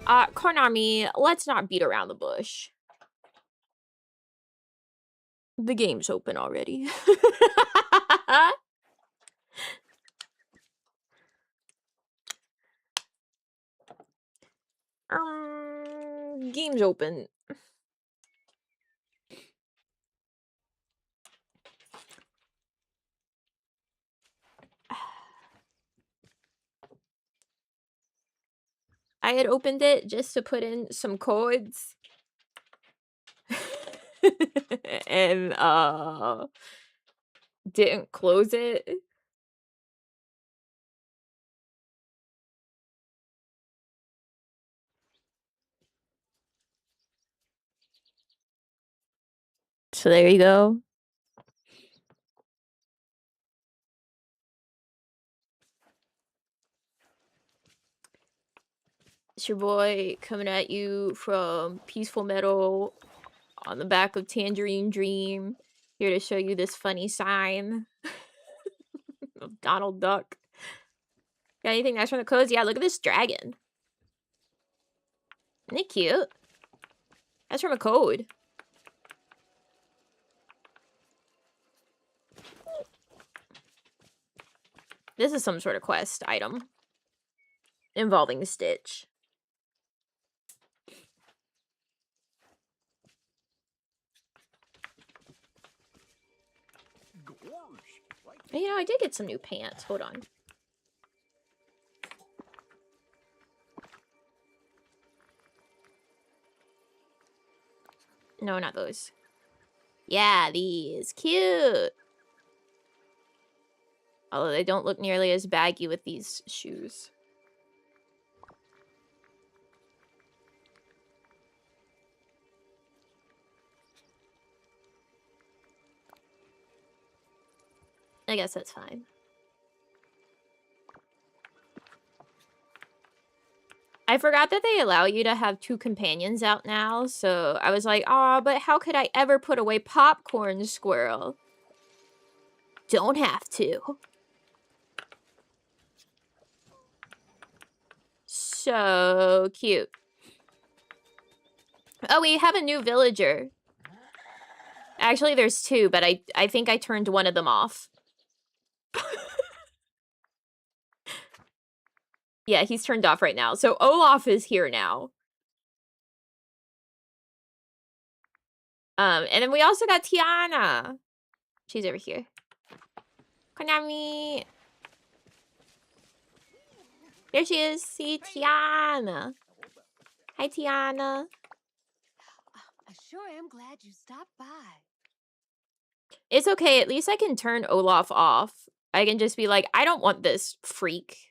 Konami, let's not beat around the bush. The game's open already. Game's open. I had opened it just to put in some codes. And didn't close it. So there you go. It's your boy coming at you from Peaceful Metal on the back of Tangerine Dream. Here to show you this funny sign of Donald Duck. Got anything nice from the codes? Yeah, look at this dragon. Isn't it cute? That's from a code. This is some sort of quest item involving Stitch. You know, I did get some new pants. Hold on. No, not those. Yeah, these. Cute. Although they don't look nearly as baggy with these shoes. I guess that's fine. I forgot that they allow you to have 2 companions out now, so I was like, aw, but how could I ever put away popcorn, squirrel? Don't have to. So cute. Oh, we have a new villager. Actually, there's 2, but I think I turned one of them off. Yeah, he's turned off right now. So Olaf is here now. And then we also got Tiana. She's over here. Konami. There she is. See, Tiana. Hi, Tiana. I sure am glad you stopped by. It's okay. At least I can turn Olaf off. I can just be like, I don't want this freak.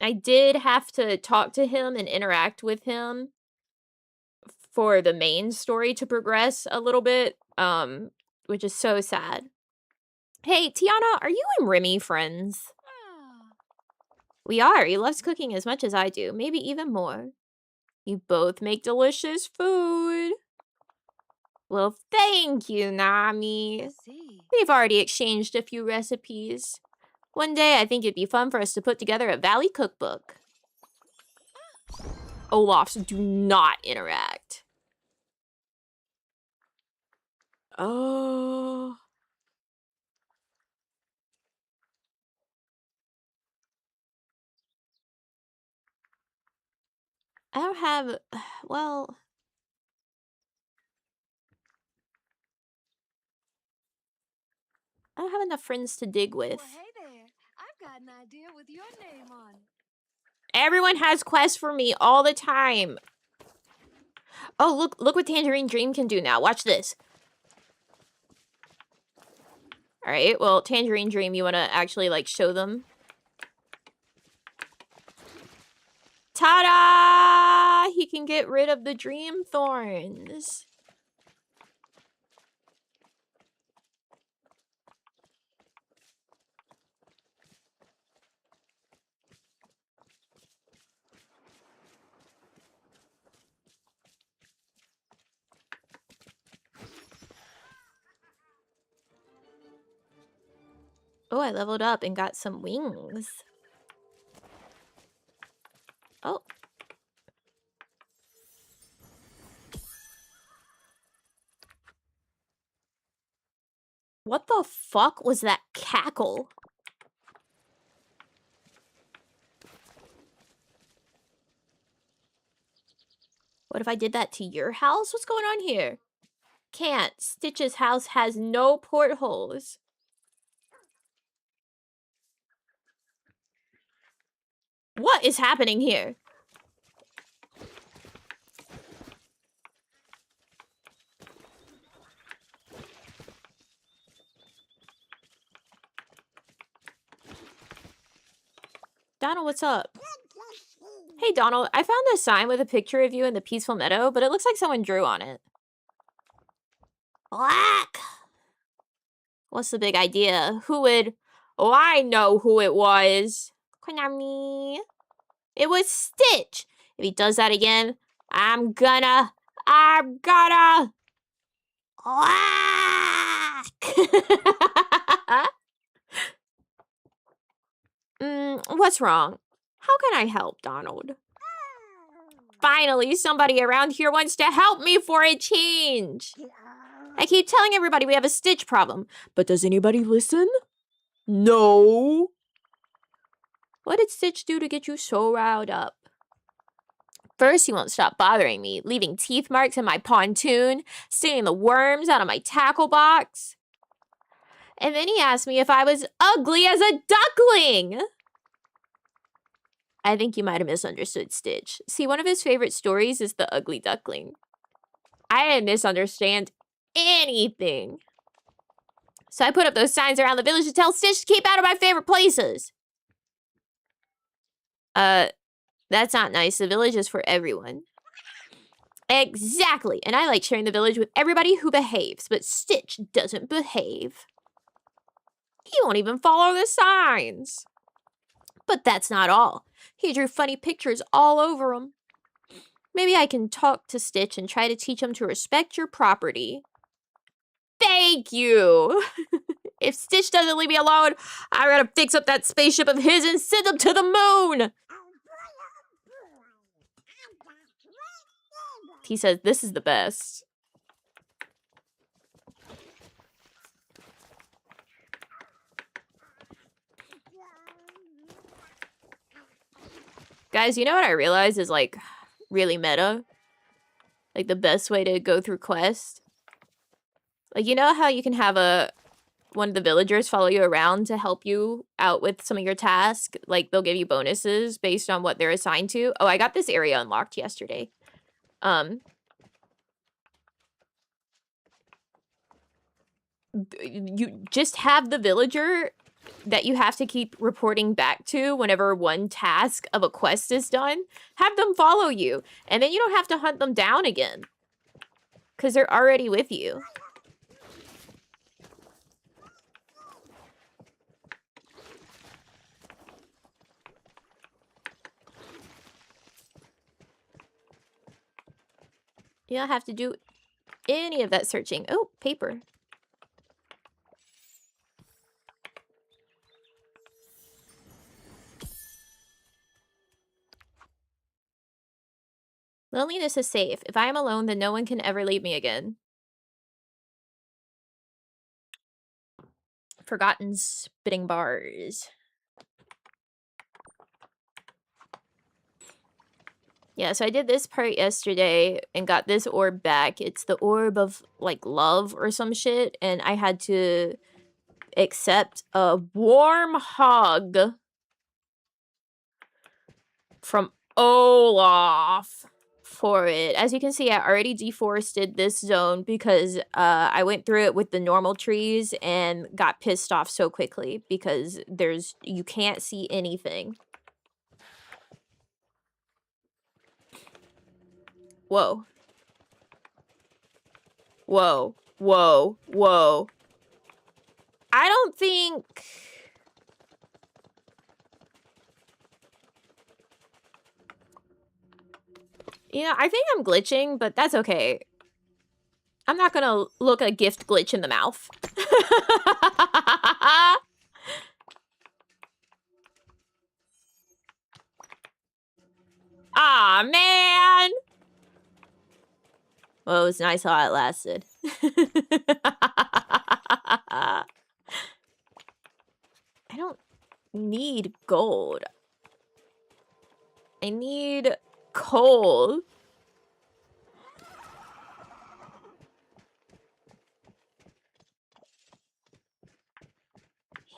I did have to talk to him and interact with him for the main story to progress a little bit, which is so sad. Hey, Tiana, are you and Remy friends? We are. He loves cooking as much as I do, maybe even more. You both make delicious food. Well, thank you, Nami. We've already exchanged a few recipes. One day, I think it'd be fun for us to put together a Valley cookbook. Olafs do not interact. Oh. I don't have, well... I don't have enough friends to dig with. Well, hey there. I've got an idea with your name on. Everyone has quests for me all the time. Oh, look what Tangerine Dream can do now. Watch this. All right, well, Tangerine Dream, you want to actually, like, show them? Ta-da! He can get rid of the dream thorns. Oh, I leveled up and got some wings. Oh. What the fuck was that cackle? What if I did that to your house? What's going on here? Can't. Stitch's house has no portholes. What is happening here? Donald, what's up? Hey, Donald, I found a sign with a picture of you in the peaceful meadow, but it looks like someone drew on it. Black! What's the big idea? Who would... Oh, I know who it was. Konami. It was Stitch. If he does that again, I'm gonna... Black! What's wrong? How can I help, Donald? Finally, somebody around here wants to help me for a change. I keep telling everybody we have a Stitch problem, but does anybody listen? No. What did Stitch do to get you so riled up? First, he won't stop bothering me, leaving teeth marks in my pontoon, stealing the worms out of my tackle box. And then he asked me if I was ugly as a duckling. I think you might have misunderstood Stitch. See, one of his favorite stories is The Ugly Duckling. I didn't misunderstand anything. So I put up those signs around the village to tell Stitch to keep out of my favorite places. That's not nice. The village is for everyone. Exactly. And I like sharing the village with everybody who behaves, but Stitch doesn't behave. He won't even follow the signs. But that's not all. He drew funny pictures all over them. Maybe I can talk to Stitch and try to teach him to respect your property. Thank you! If Stitch doesn't leave me alone, I'm gonna fix up that spaceship of his and send him to the moon! He says this is the best. Guys, you know what I realized is, like, really meta? Like, the best way to go through quests? Like, you know how you can have one of the villagers follow you around to help you out with some of your tasks? Like, they'll give you bonuses based on what they're assigned to. Oh, I got this area unlocked yesterday. You just have the villager that you have to keep reporting back to whenever one task of a quest is done. Have them follow you, and then you don't have to hunt them down again. Because they're already with you. You don't have to do any of that searching. Oh, paper. Loneliness is safe. If I am alone, then no one can ever leave me again. Forgotten spitting bars. Yeah, so I did this part yesterday and got this orb back. It's the orb of, like, love or some shit. And I had to accept a warm hug from Olaf for it. As you can see, I already deforested this zone because I went through it with the normal trees and got pissed off so quickly because you can't see anything. Whoa. Whoa. Whoa. Whoa. I don't think... You know, I think I'm glitching, but that's okay. I'm not gonna look a gift glitch in the mouth. Aw, man! Well, it was nice while it lasted. I don't need gold. I need coal.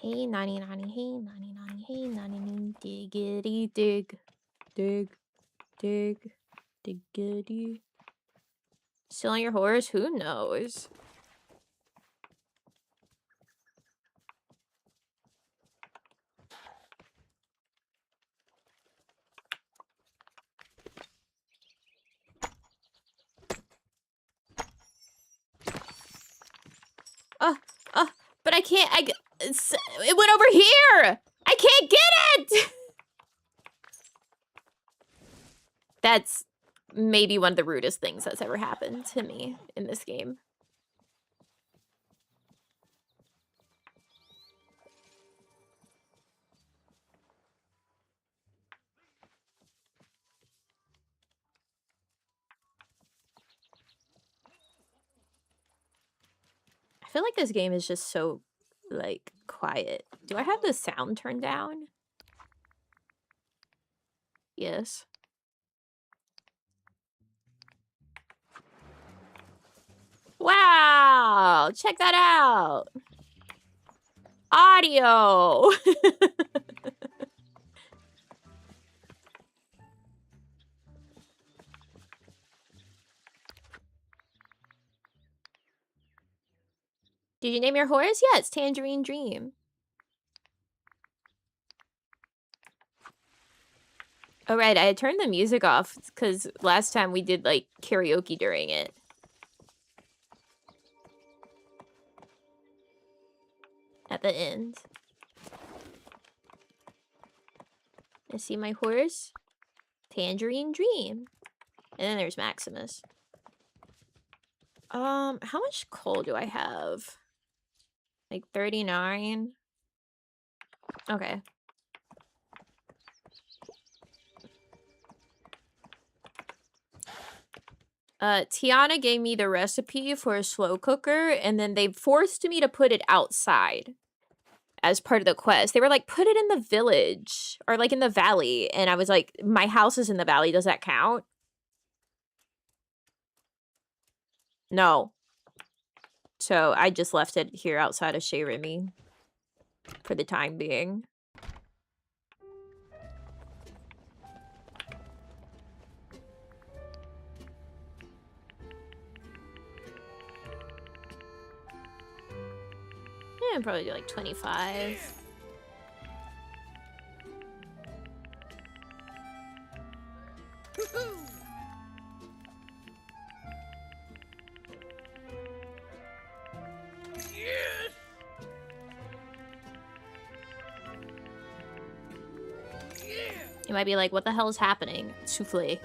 Hey, nanny, nanny, hey, nanny, nanny, hey, nanny, diggity, dig, dig, dig, diggity. Still on your horse? Who knows? But I can't, it went over here! I can't get it! That's maybe one of the rudest things that's ever happened to me in this game. I feel like this game is just so, like, quiet. Do I have the sound turned down? Yes. Wow! Check that out! Audio! Did you name your horse? Yeah, it's Tangerine Dream. Oh, right, I had turned the music off because last time we did, like, karaoke during it. At the end. I see my horse. Tangerine Dream. And then there's Maximus. How much coal do I have? Like 39? Okay. Tiana gave me the recipe for a slow cooker, and then they forced me to put it outside as part of the quest. They were like, put it in the village, or like in the valley, and I was like, my house is in the valley, does that count? No. So I just left it here outside of Shea Remy for the time being. Yeah, I'd probably do like 25. You might be like, what the hell is happening? Soufflé.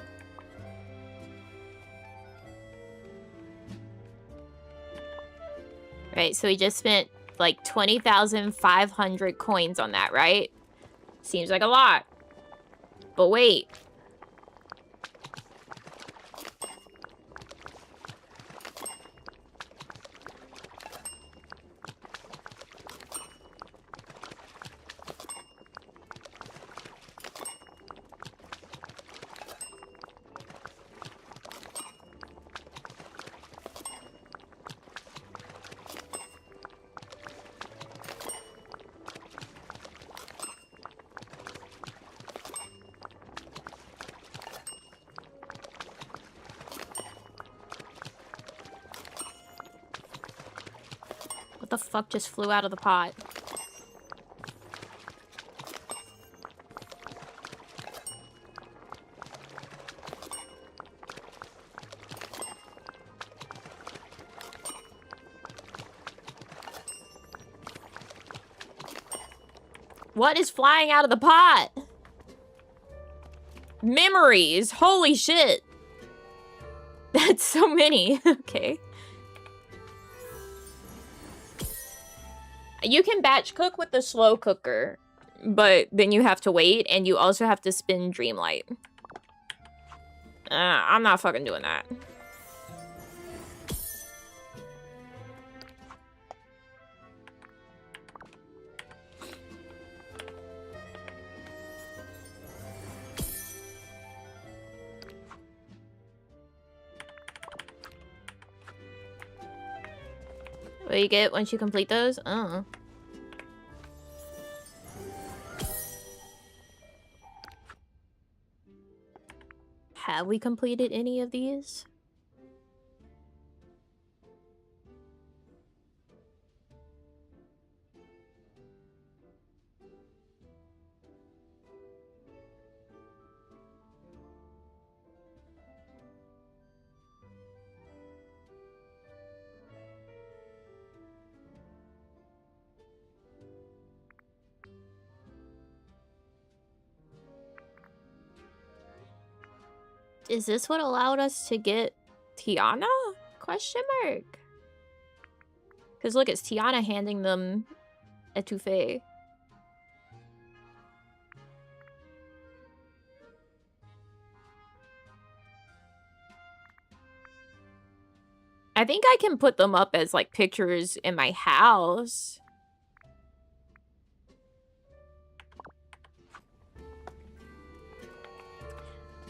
Right, so we just spent like 20,500 coins on that, right? Seems like a lot. But wait. What the fuck just flew out of the pot? What is flying out of the pot? Memories! Holy shit! That's so many. Okay. You can batch cook with the slow cooker, but then you have to wait, and you also have to spin Dreamlight. I'm not fucking doing that. What do you get once you complete those? Oh. Have we completed any of these? Is this what allowed us to get Tiana? Question mark. Because look, it's Tiana handing them etouffee. I think I can put them up as like pictures in my house.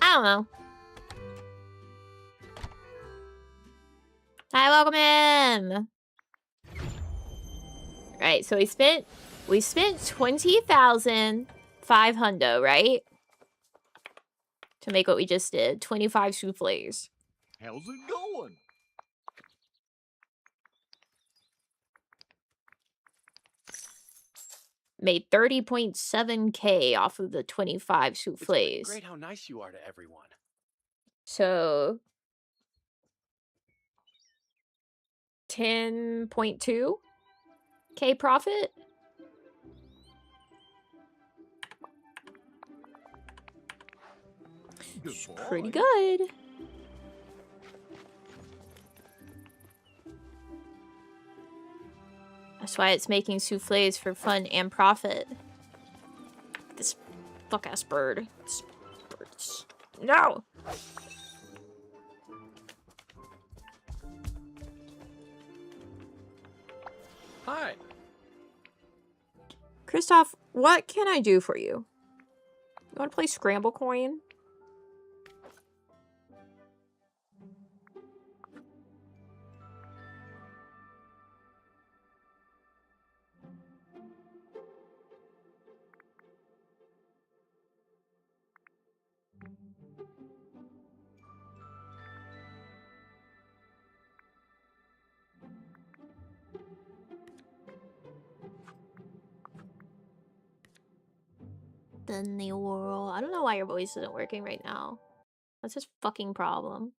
I don't know. Hi, welcome in. Right, so we spent 20,500, right? To make what we just did, 25 soufflés. How's it going? Made 30.7K off of the 25 It's soufflés. great how nice you are to everyone. So 10.2K profit. It's pretty good. That's why it's making soufflés for fun and profit. This fuck-ass bird. This bird's... No! Hi. Kristoff, what can I do for you? You want to play Scramble Coin? The new world. I don't know why your voice isn't working right now. That's his fucking problem.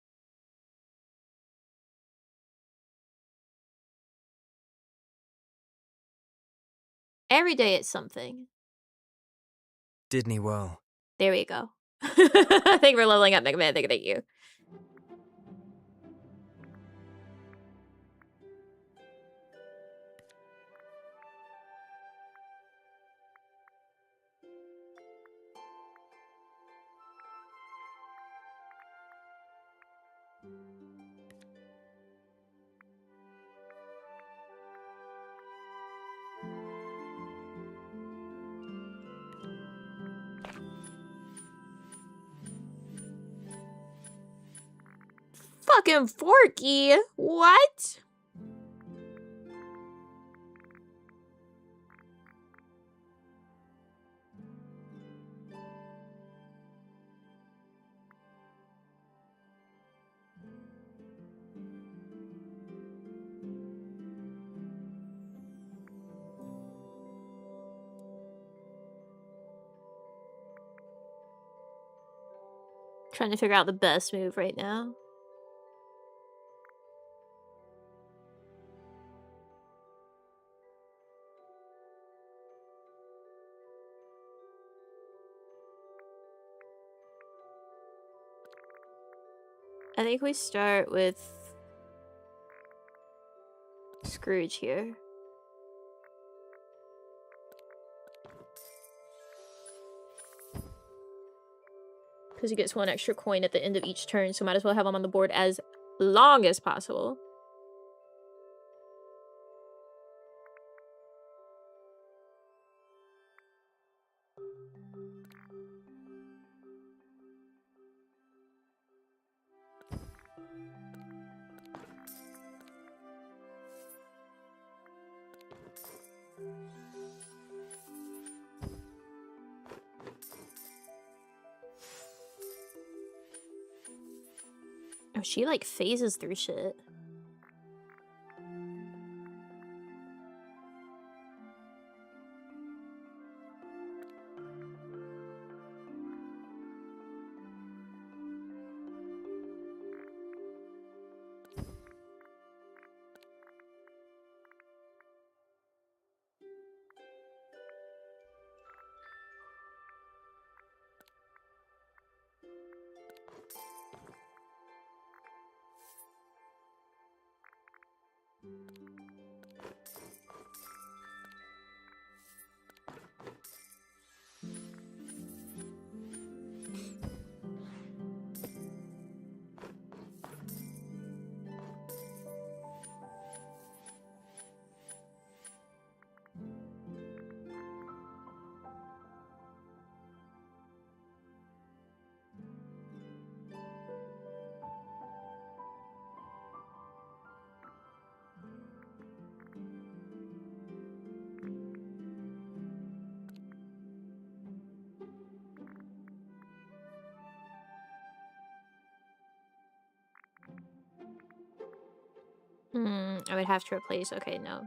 Every day it's something. Didn't well. There we go. Thank you for leveling up, Mega Man. Thank you. Fucking Forky! What? Trying to figure out the best move right now. I think we start with Scrooge here. Because he gets 1 extra coin at the end of each turn, so might as well have him on the board as long as possible. Oh, she like phases through shit. I would have to replace. Okay, no.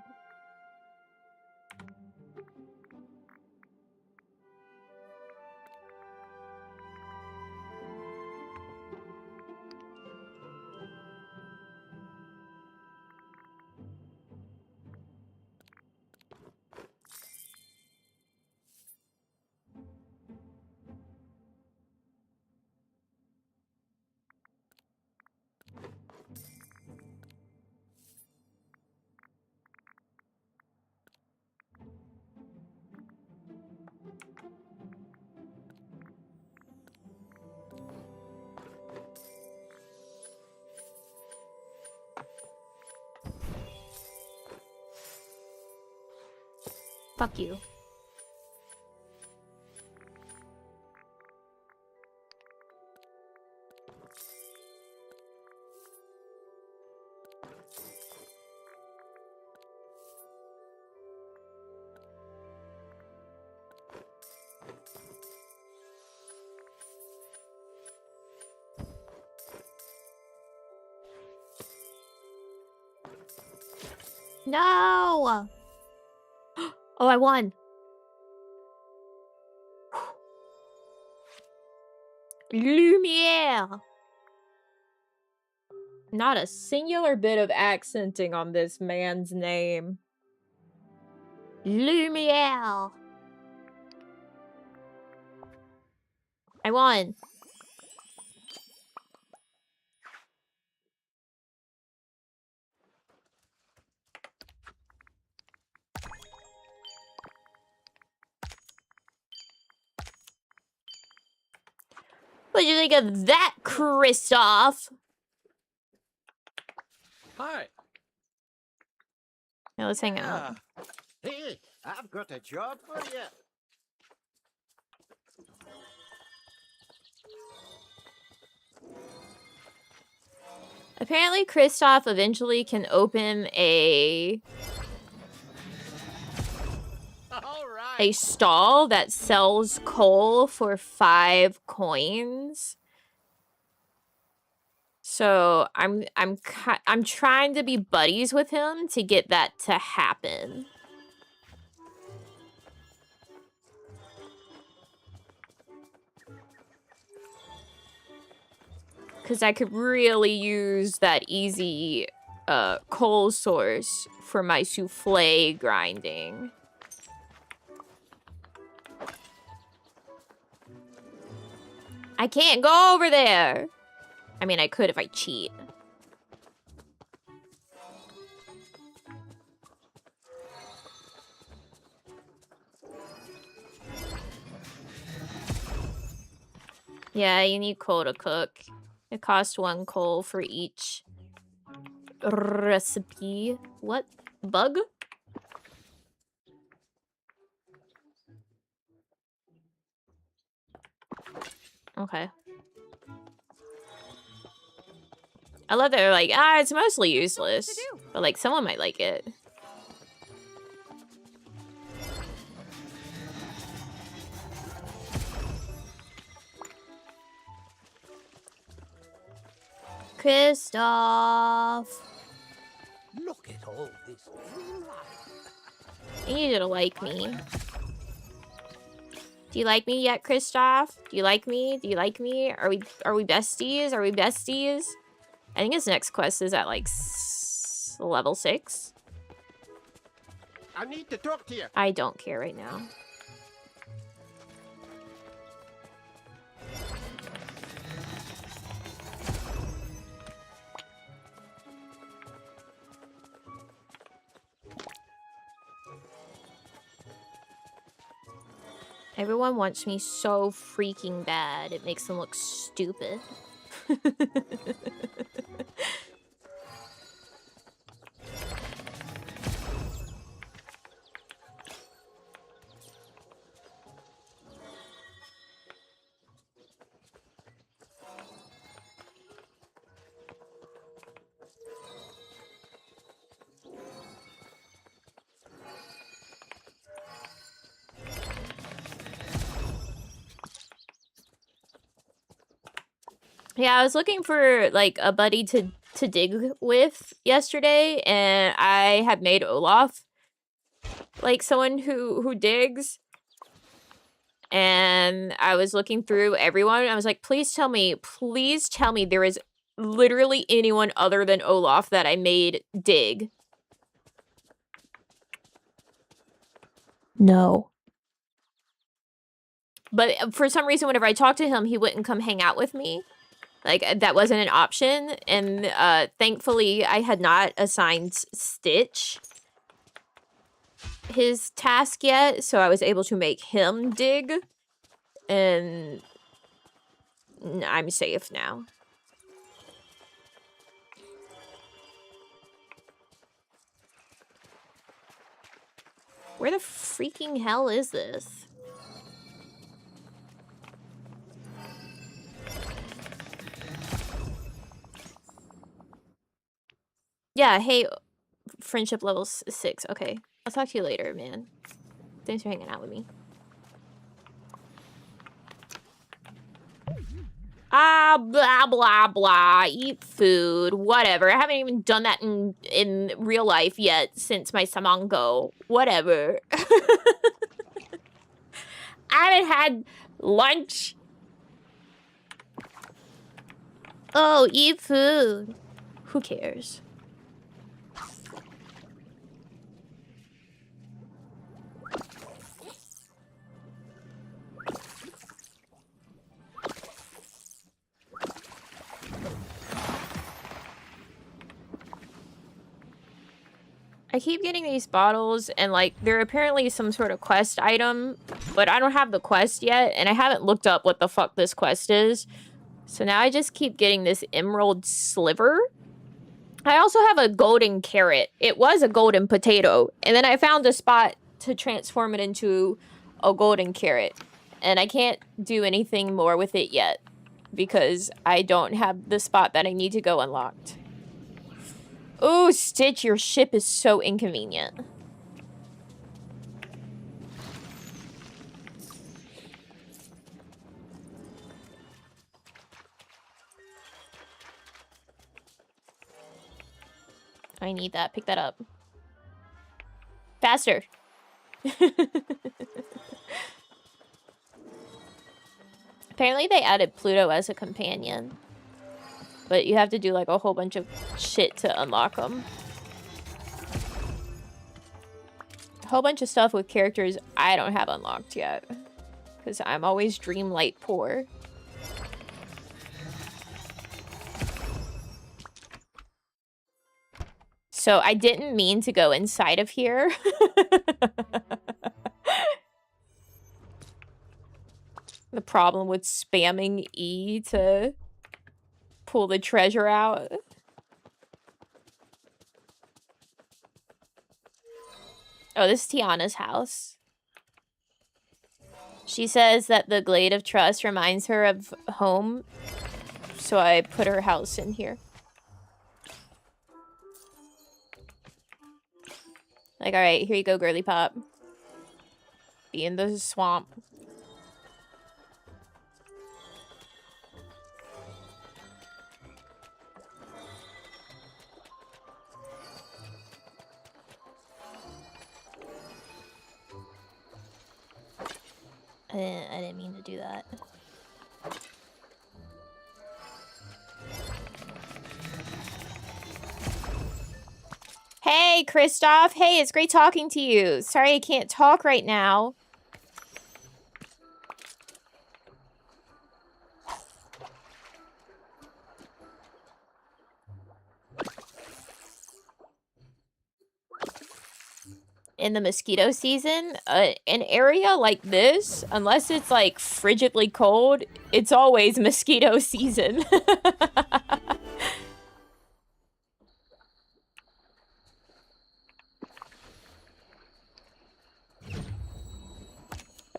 Fuck you. No! Oh, I won. Lumiere! Not a singular bit of accenting on this man's name. Lumiere! I won. What'd you think of that, Kristoff? Hi. Now let's hang out. Hey, I've got a job for you. Apparently, Kristoff eventually can open a All right. stall that sells coal for 5 coins. So I'm trying to be buddies with him to get that to happen. Because I could really use that easy coal source for my soufflé grinding. I can't go over there. I mean, I could if I cheat. Yeah, you need coal to cook. It costs 1 coal for each recipe. What? Bug? Okay. I love that they're like, it's mostly useless. But like, someone might like it. Kristoff! Look at all this moonlight. I need you to like me. Do you like me yet, Kristoff? Do you like me? Do you like me? Are we besties? Are we besties? I think his next quest is at like level 6. I need to talk to you. I don't care right now. Everyone wants me so freaking bad. It makes them look stupid. Yeah, I was looking for like a buddy to dig with yesterday, and I had made Olaf like someone who digs. And I was looking through everyone, and I was like, please tell me there is literally anyone other than Olaf that I made dig. No. But for some reason, whenever I talked to him, he wouldn't come hang out with me. Like, that wasn't an option. And thankfully, I had not assigned Stitch his task yet, so I was able to make him dig. And I'm safe now. Where the freaking hell is this? Yeah, hey, friendship level 6. Okay, I'll talk to you later, man. Thanks for hanging out with me. Blah, blah, blah. Eat food, whatever. I haven't even done that in real life yet since my samango. Whatever. I haven't had lunch. Oh, eat food. Who cares? I keep getting these bottles, and like they're apparently some sort of quest item, but I don't have the quest yet, and I haven't looked up what the fuck this quest is. So now I just keep getting this emerald sliver. I also have a golden carrot. It was a golden potato, and then I found a spot to transform it into a golden carrot, and I can't do anything more with it yet because I don't have the spot that I need to go unlocked. Oh, Stitch, your ship is so inconvenient. I need that. Pick that up. Faster. Apparently they added Pluto as a companion. But you have to do like a whole bunch of shit to unlock them. A whole bunch of stuff with characters I don't have unlocked yet. Because I'm always Dreamlight poor. So I didn't mean to go inside of here. The problem with spamming E to pull the treasure out. Oh, this is Tiana's house. She says that the Glade of Trust reminds her of home, so I put her house in here. Like, alright, here you go, girly pop. Be in the swamp. I didn't mean to do that. Hey, Kristoff. Hey, it's great talking to you. Sorry I can't talk right now. In the mosquito season, an area like this, unless it's like frigidly cold, it's always mosquito season.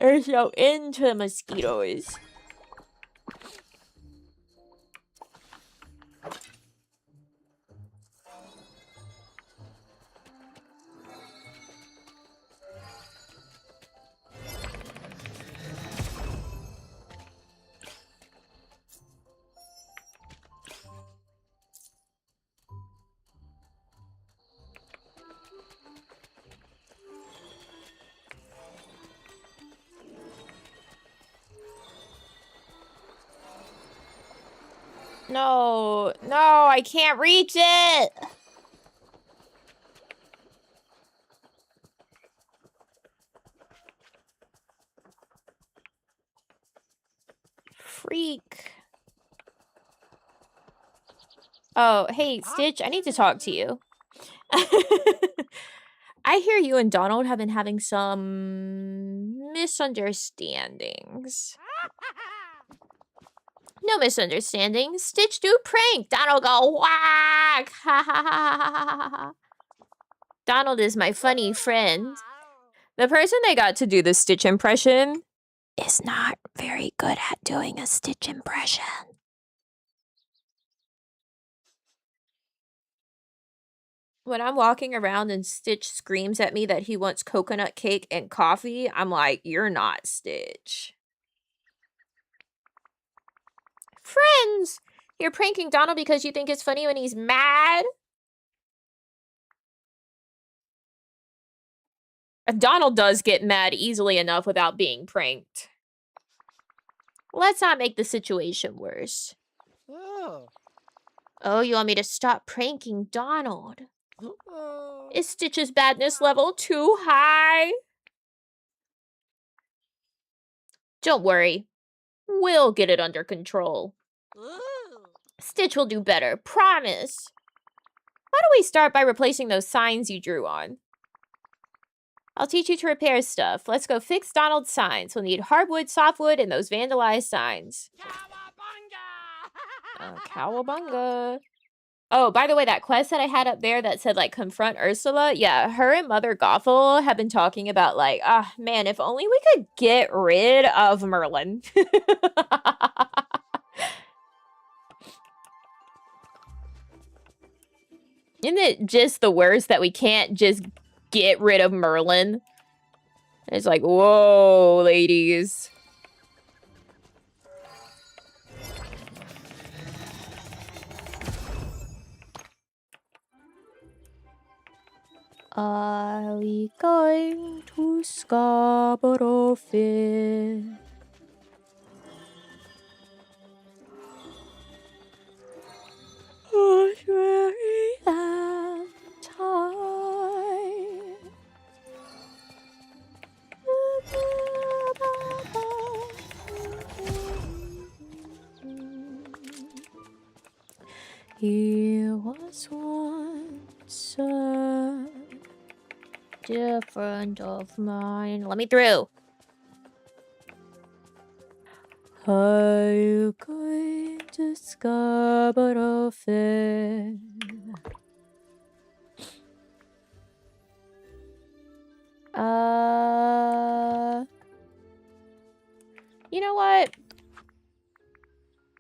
There's no end to mosquitoes. No, no, I can't reach it. Freak. Oh, hey, Stitch, I need to talk to you. I hear you and Donald have been having some misunderstandings. No misunderstandings. Stitch do prank. Donald go whack. Ha ha ha ha ha. Donald is my funny friend. The person they got to do the Stitch impression is not very good at doing a Stitch impression. When I'm walking around and Stitch screams at me that he wants coconut cake and coffee, I'm like, you're not Stitch. Friends! You're pranking Donald because you think it's funny when he's mad? Donald does get mad easily enough without being pranked. Let's not make the situation worse. Oh, you want me to stop pranking Donald? Is Stitch's badness level too high? Don't worry. We'll get it under control. Stitch will do better, promise. Why don't we start by replacing those signs you drew on? I'll teach you to repair stuff. Let's go fix Donald's signs. We'll need hardwood, softwood, and those vandalized signs. Cowabunga. Oh, by the way, that quest that I had up there that said, like, confront Ursula, yeah, her and Mother Gothel have been talking about, like, man, if only we could get rid of Merlin. Isn't it just the worst that we can't just get rid of Merlin? It's like, whoa, ladies. Are we going to Scarborough Fair? Oh, very long time. Here was once a dear friend of mine. Let me through. Are you going to Scarborough Fair? You know what?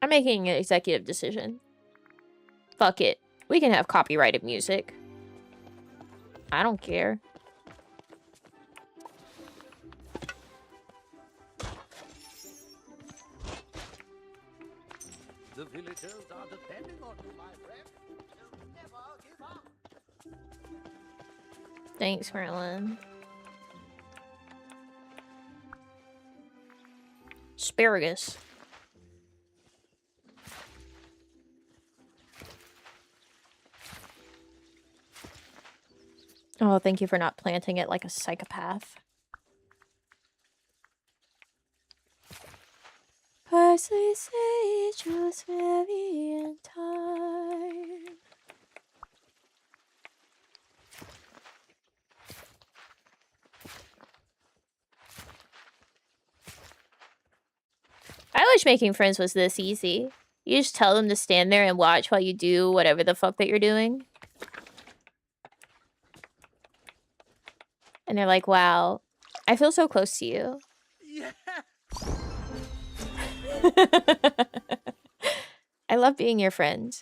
I'm making an executive decision. Fuck it. We can have copyrighted music. I don't care. The villagers are depending on you, my friend. So never give up. Thanks, Merlin. Asparagus. Oh, thank you for not planting it like a psychopath. Parsley, sage, rosemary, and thyme. I wish making friends was this easy. You just tell them to stand there and watch while you do whatever the fuck that you're doing. And they're like, wow, I feel so close to you. Yeah. I love being your friend.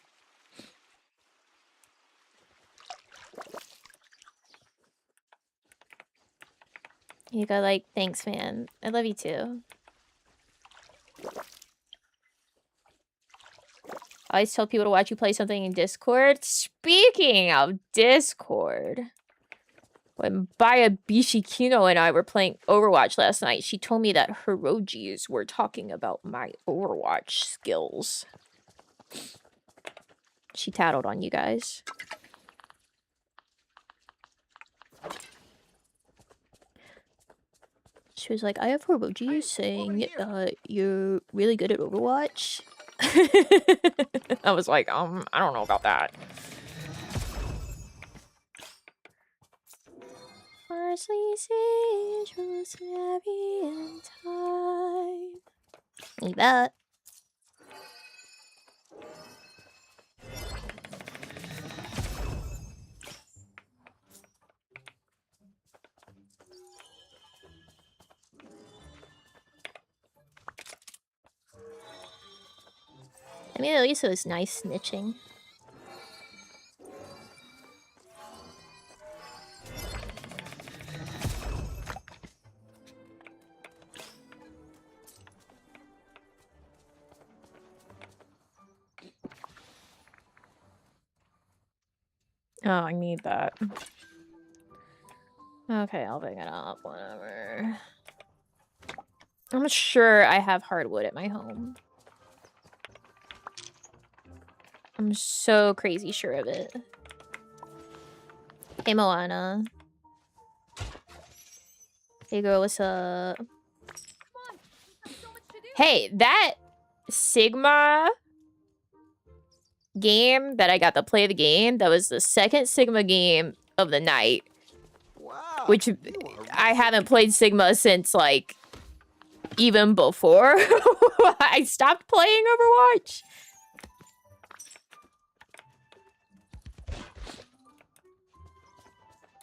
You go like, thanks, man. I love you too. I always tell people to watch you play something in Discord. Speaking of Discord, when Baya Bishikino and I were playing Overwatch last night, she told me that Hirojis were talking about my Overwatch skills. She tattled on you guys. She was like, I have Hirojis saying you're really good at Overwatch. I was like, I don't know about that. Parsley, sage, rosemary, and thyme. Need that. I mean, at least it was nice snitching. Oh, I need that. Okay, I'll pick it up. Whatever. I'm sure I have hardwood at my home. I'm so crazy sure of it. Hey, Moana. Hey, girl, what's up? Hey, that Sigma game that I got to play the game, that was the second Sigma game of the night. Wow. Which I haven't played Sigma since, like, even before I stopped playing Overwatch.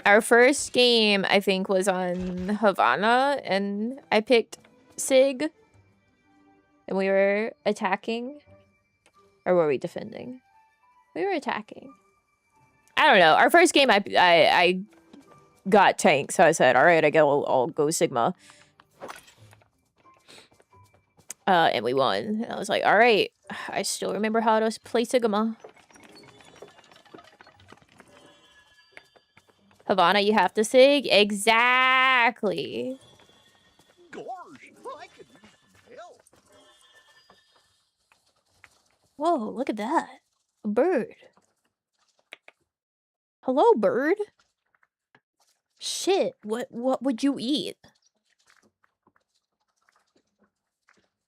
Our first game, I think, was on Havana, and I picked Sig. And we were attacking. Or were we defending? We were attacking. I don't know. Our first game, I got tank, so I said, all right, I guess I'll go Sigma. And we won. And I was like, all right, I still remember how to play Sigma. Havana, you have to Sig? Exactly. Gosh, I could use some help. Whoa, look at that. A bird. Hello, bird. Shit, what would you eat?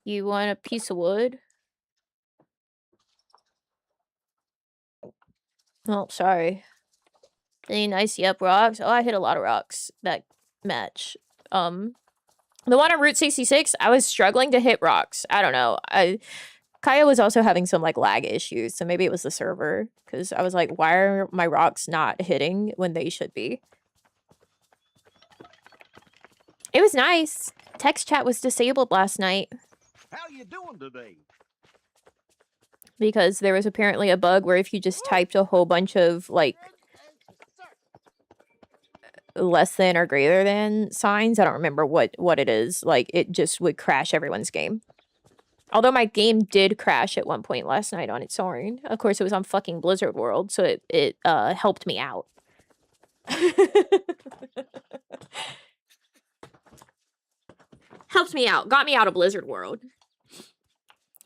You want a piece of wood? Oh, sorry. Any nice rocks? Oh, I hit a lot of rocks that match. The one on Route 66, I was struggling to hit rocks. I don't know. Kaya was also having some like lag issues, so maybe it was the server. Because I was like, why are my rocks not hitting when they should be? It was nice. Text chat was disabled last night. How you doing today? Because there was apparently a bug where if you just typed a whole bunch of like less than or greater than signs, I don't remember what it is, like it just would crash everyone's game. Although my game did crash at one point last night on its own. Of course, it was on fucking Blizzard World, so it helped me out. Helped me out. Got me out of Blizzard World.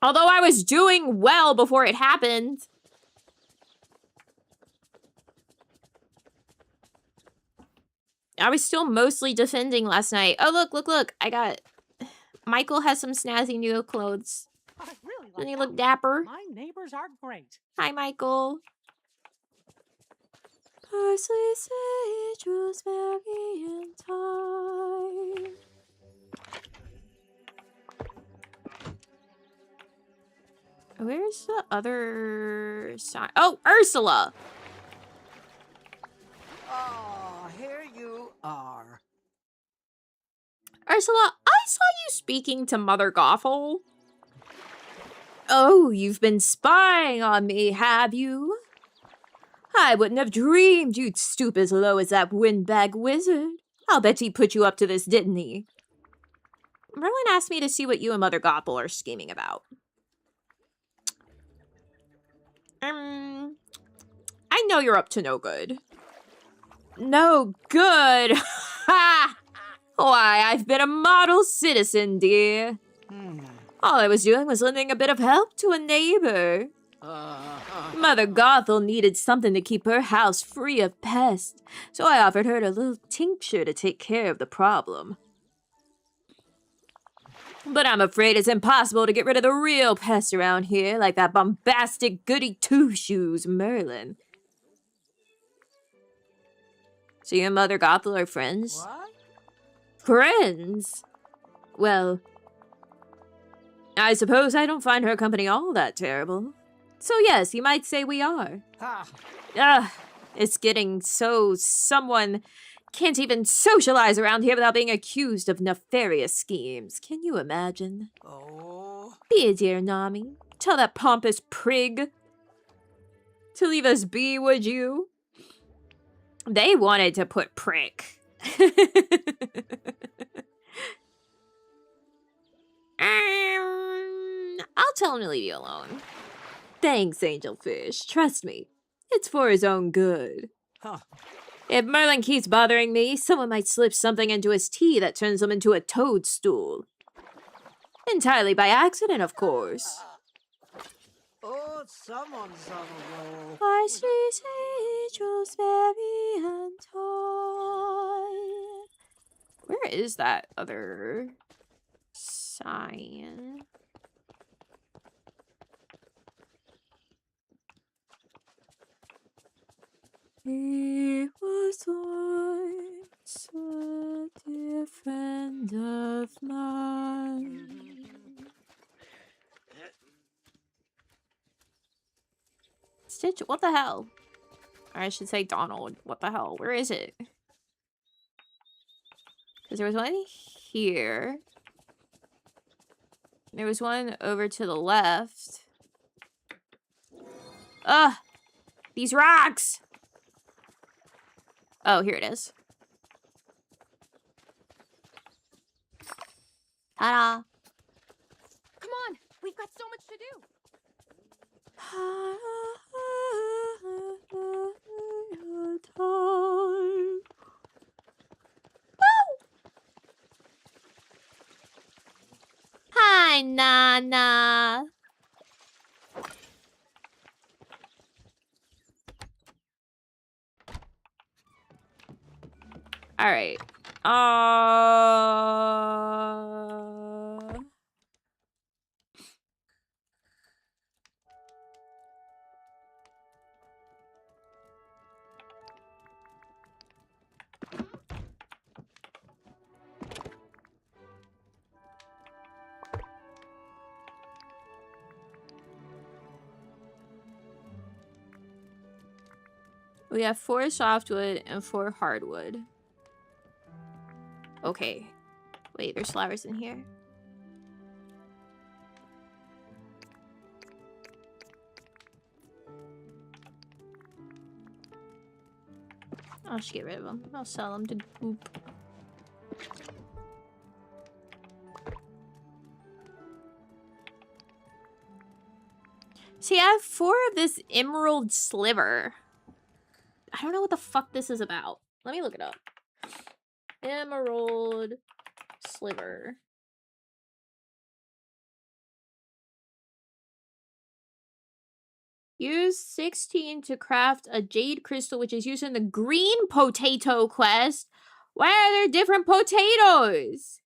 Although I was doing well before it happened. I was still mostly defending last night. Oh, look. I got... Michael has some snazzy new clothes. I really Doesn't he like look dapper? My neighbors are great. Hi, Michael. Parsley, sage, rosemary, and thyme. Where's the other side? Oh, Ursula! Oh, here you are. Ursula, I saw you speaking to Mother Gothel. Oh, you've been spying on me, have you? I wouldn't have dreamed you'd stoop as low as that windbag wizard. I'll bet he put you up to this, didn't he? Merlin asked me to see what you and Mother Gothel are scheming about. I know you're up to no good. No good? Ha! Why, I've been a model citizen, dear. All I was doing was lending a bit of help to a neighbor. Mother Gothel needed something to keep her house free of pests, so I offered her a little tincture to take care of the problem. But I'm afraid it's impossible to get rid of the real pests around here, like that bombastic goody two-shoes Merlin. So you and Mother Gothel are friends? What? Friends? Well, I suppose I don't find her company all that terrible. So yes, you might say we are. It's getting so someone can't even socialize around here without being accused of nefarious schemes. Can you imagine? Oh. Be a dear, Nami. Tell that pompous prig to leave us be, would you? They wanted to put prick. I'll tell him to leave you alone. Thanks, Angelfish. Trust me. It's for his own good. Huh. If Merlin keeps bothering me, someone might slip something into his tea that turns him into a toadstool. Entirely by accident, of course. Oh, someone's on a roll. Parsley, sage, rosemary, and thyme. Where is that other sign? He was once a dear friend of mine. Stitch, what the hell? Or I should say Donald. What the hell? Where is it? Because there was one here. There was one over to the left. Ugh! These rocks! Oh, here it is. Ta-da! Come on, we've got so much to do. Hi, Nana. All right. We have 4 softwood and 4 hardwood. Okay. Wait, there's flowers in here. I'll just get rid of them. I'll sell them to Goop. See, I have 4 of this emerald sliver. I don't know what the fuck this is about. Let me look it up. Emerald sliver. Use 16 to craft a jade crystal, which is used in the green potato quest. Why are there different potatoes?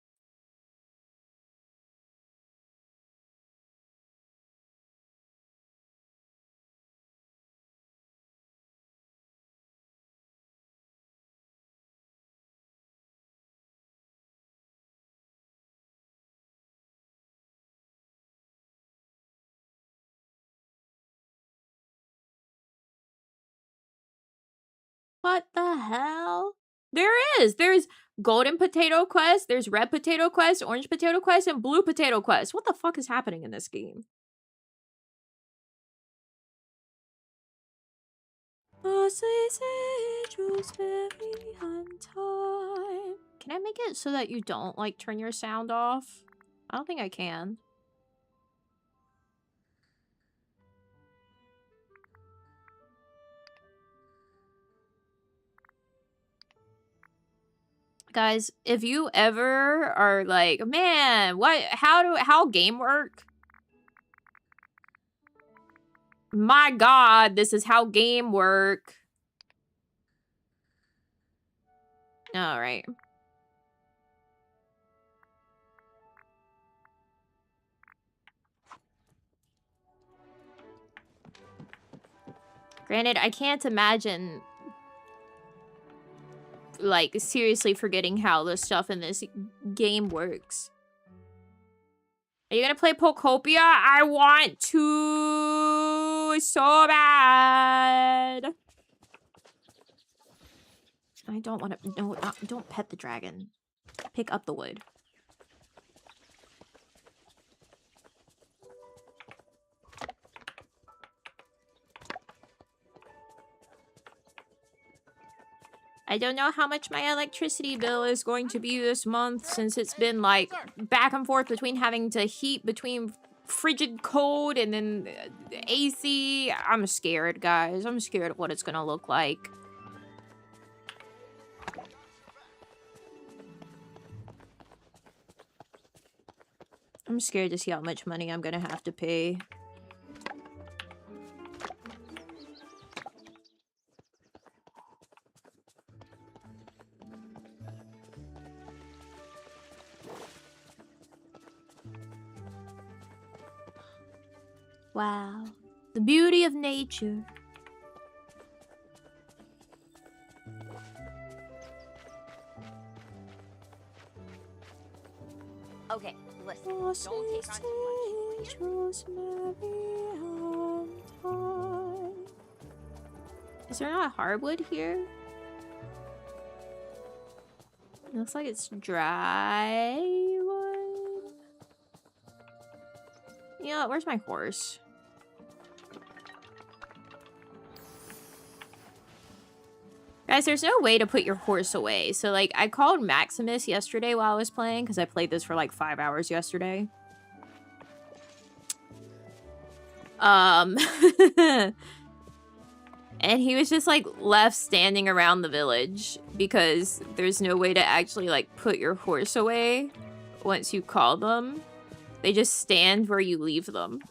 What the hell? There's golden potato quest, there's red potato quest, orange potato quest, and blue potato quest. What the fuck is happening in this game? Can I make it so that you don't, like, turn your sound off? I don't think I can. Guys, if you ever are like, man, how game work? My god, this is how game work. Alright. Granted, I can't imagine, like, seriously forgetting how the stuff in this game works. Are you gonna play Pokopia? I want to so bad. I don't want to. No, don't pet the dragon. Pick up the wood. I don't know how much my electricity bill is going to be this month since it's been like back and forth between having to heat between frigid cold and then AC. I'm scared, guys. I'm scared of what it's gonna look like. I'm scared to see how much money I'm gonna have to pay. Wow. The beauty of nature. Okay, listen. Don't take on too much. Is there not hardwood here? It looks like it's dry wood. You know what? Where's my horse? Guys, there's no way to put your horse away. So, like, I called Maximus yesterday while I was playing, because I played this for, like, 5 hours yesterday. And he was just, like, left standing around the village, because there's no way to actually, like, put your horse away once you call them. They just stand where you leave them.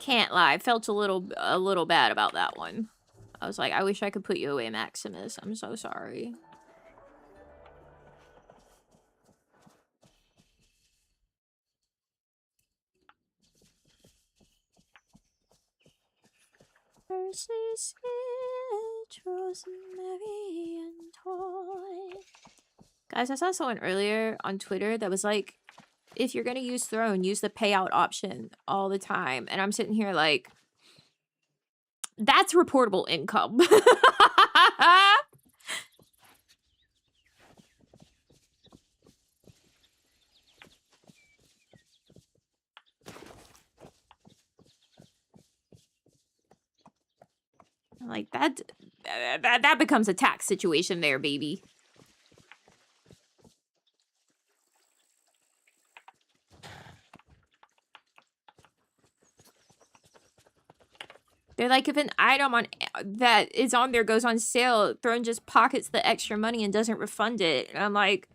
Can't lie, I felt a little bad about that one. I was like, I wish I could put you away, Maximus. I'm so sorry. Parsley, sage, rosemary, and thyme. Guys, I saw someone earlier on Twitter that was like, if you're gonna use Throne, use the payout option all the time. And I'm sitting here like, that's reportable income. Like that becomes a tax situation there, baby. They're like, if an item on that is on there goes on sale, Throne just pockets the extra money and doesn't refund it. And I'm like,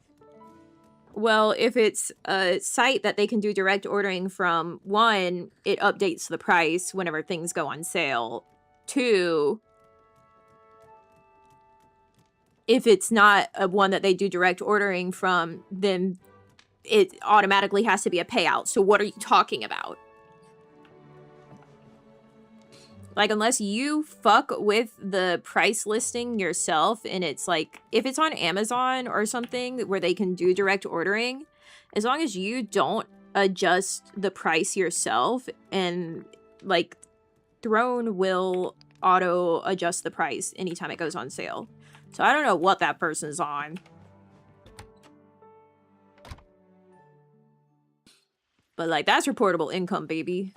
well, if it's a site that they can do direct ordering from, one, it updates the price whenever things go on sale. Two, if it's not a one that they do direct ordering from, then it automatically has to be a payout. So what are you talking about? Like, unless you fuck with the price listing yourself, and it's like, if it's on Amazon or something where they can do direct ordering, as long as you don't adjust the price yourself, and like, Throne will auto adjust the price anytime it goes on sale. So I don't know what that person's on. But like, that's reportable income, baby.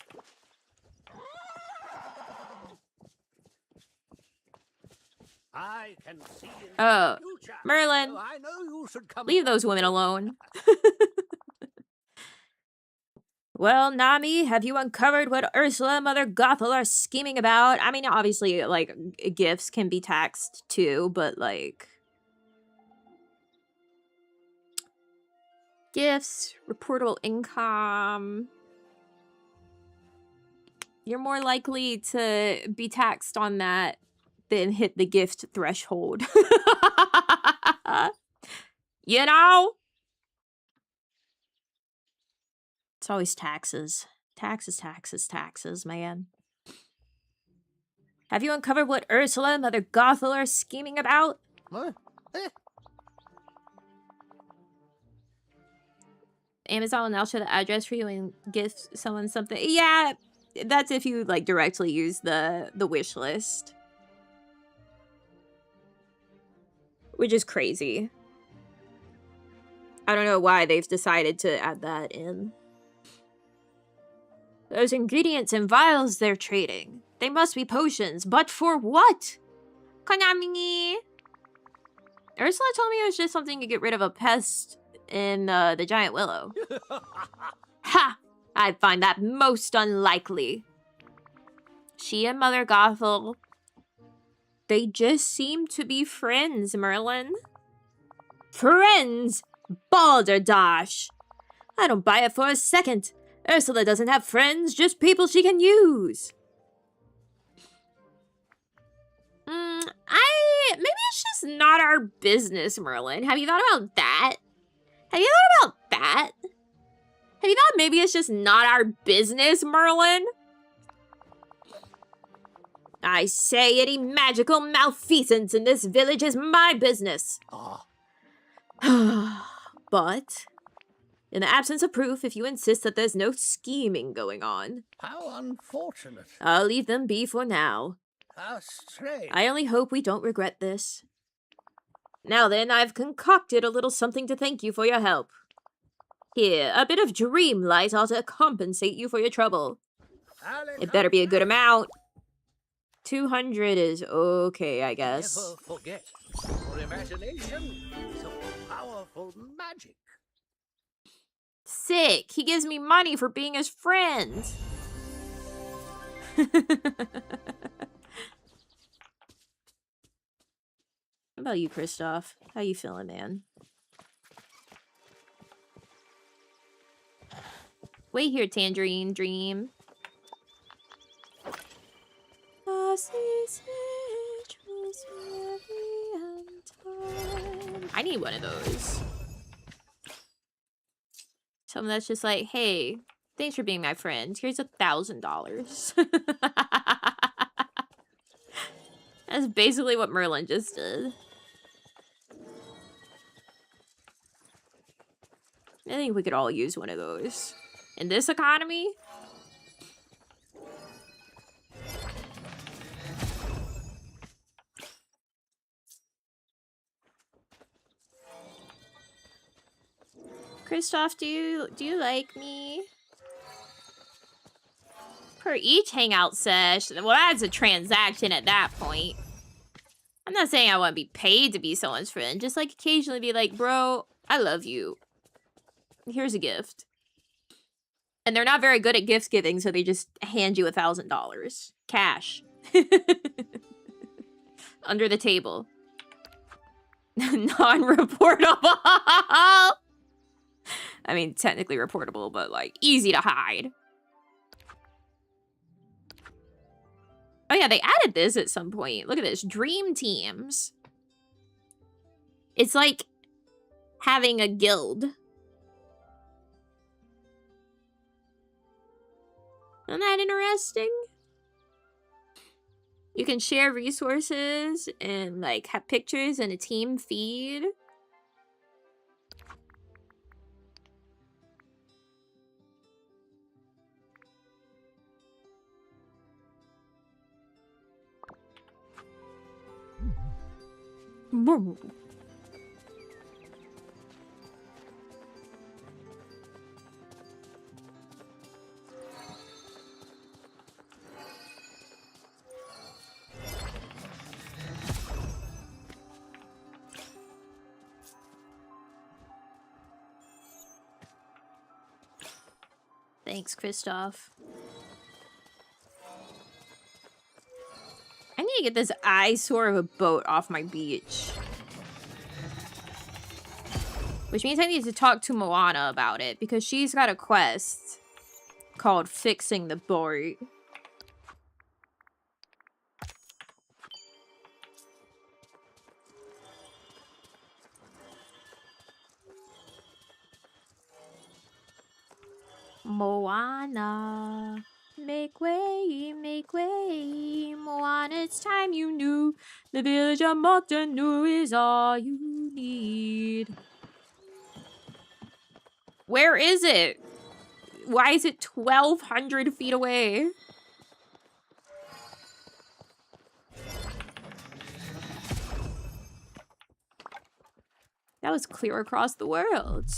I can see in Oh, the future. Merlin, So I know you should come leave those women alone. Well, Nami, have you uncovered what Ursula and Mother Gothel are scheming about? I mean, obviously, like, gifts can be taxed too, but like... Gifts, reportable income... You're more likely to be taxed on that than hit the gift threshold. You know? It's always taxes. Taxes, taxes, taxes, man. Have you uncovered what Ursula and Mother Gothel are scheming about? What? Amazon will now show the address for you and gift someone something. Yeah, that's if you like directly use the wish list. Which is crazy. I don't know why they've decided to add that in. Those ingredients and vials they're trading. They must be potions, but for what? Konami! Ursula told me it was just something to get rid of a pest in the giant willow. Ha! I find that most unlikely. She and Mother Gothel, they just seem to be friends, Merlin. Friends? Balderdash! I don't buy it for a second. Ursula doesn't have friends, just people she can use. Maybe it's just not our business, Merlin. Have you thought about that? Have you thought about that? Have you thought maybe it's just not our business, Merlin? I say any magical malfeasance in this village is my business. But, in the absence of proof, if you insist that there's no scheming going on, How unfortunate. I'll leave them be for now. How strange. I only hope we don't regret this. Now then, I've concocted a little something to thank you for your help. Here, a bit of dream light ought to compensate you for your trouble. It better be a good amount. 200 is okay, I guess. Never forget, your imagination is a powerful magic. Sick! He gives me money for being his friend! How about you, Kristoff? How you feeling, man? Wait here, Tangerine Dream. I need one of those. Something that's just like, hey, thanks for being my friend. Here's $1,000. That's basically what Merlin just did. I think we could all use one of those. In this economy? Christoph, do you like me? Per each hangout sesh. Well, that's a transaction at that point. I'm not saying I want to be paid to be someone's friend. Just like occasionally be like, bro, I love you. Here's a gift. And they're not very good at gift giving, so they just hand you $1,000. Cash. Under the table. Non-reportable. I mean, technically reportable, but like easy to hide. Oh yeah, they added this at some point. Look at this. Dream teams. It's like having a guild. Isn't that interesting? You can share resources and like have pictures in a team feed. Thanks, Christoph. I need to get this eyesore of a boat off my beach. Which means I need to talk to Moana about it, because she's got a quest called Fixing the Boat. Moana, make way, Moana, it's time you knew. The village of Motunui is all you need. Where is it? Why is it 1,200 feet away? That was clear across the world.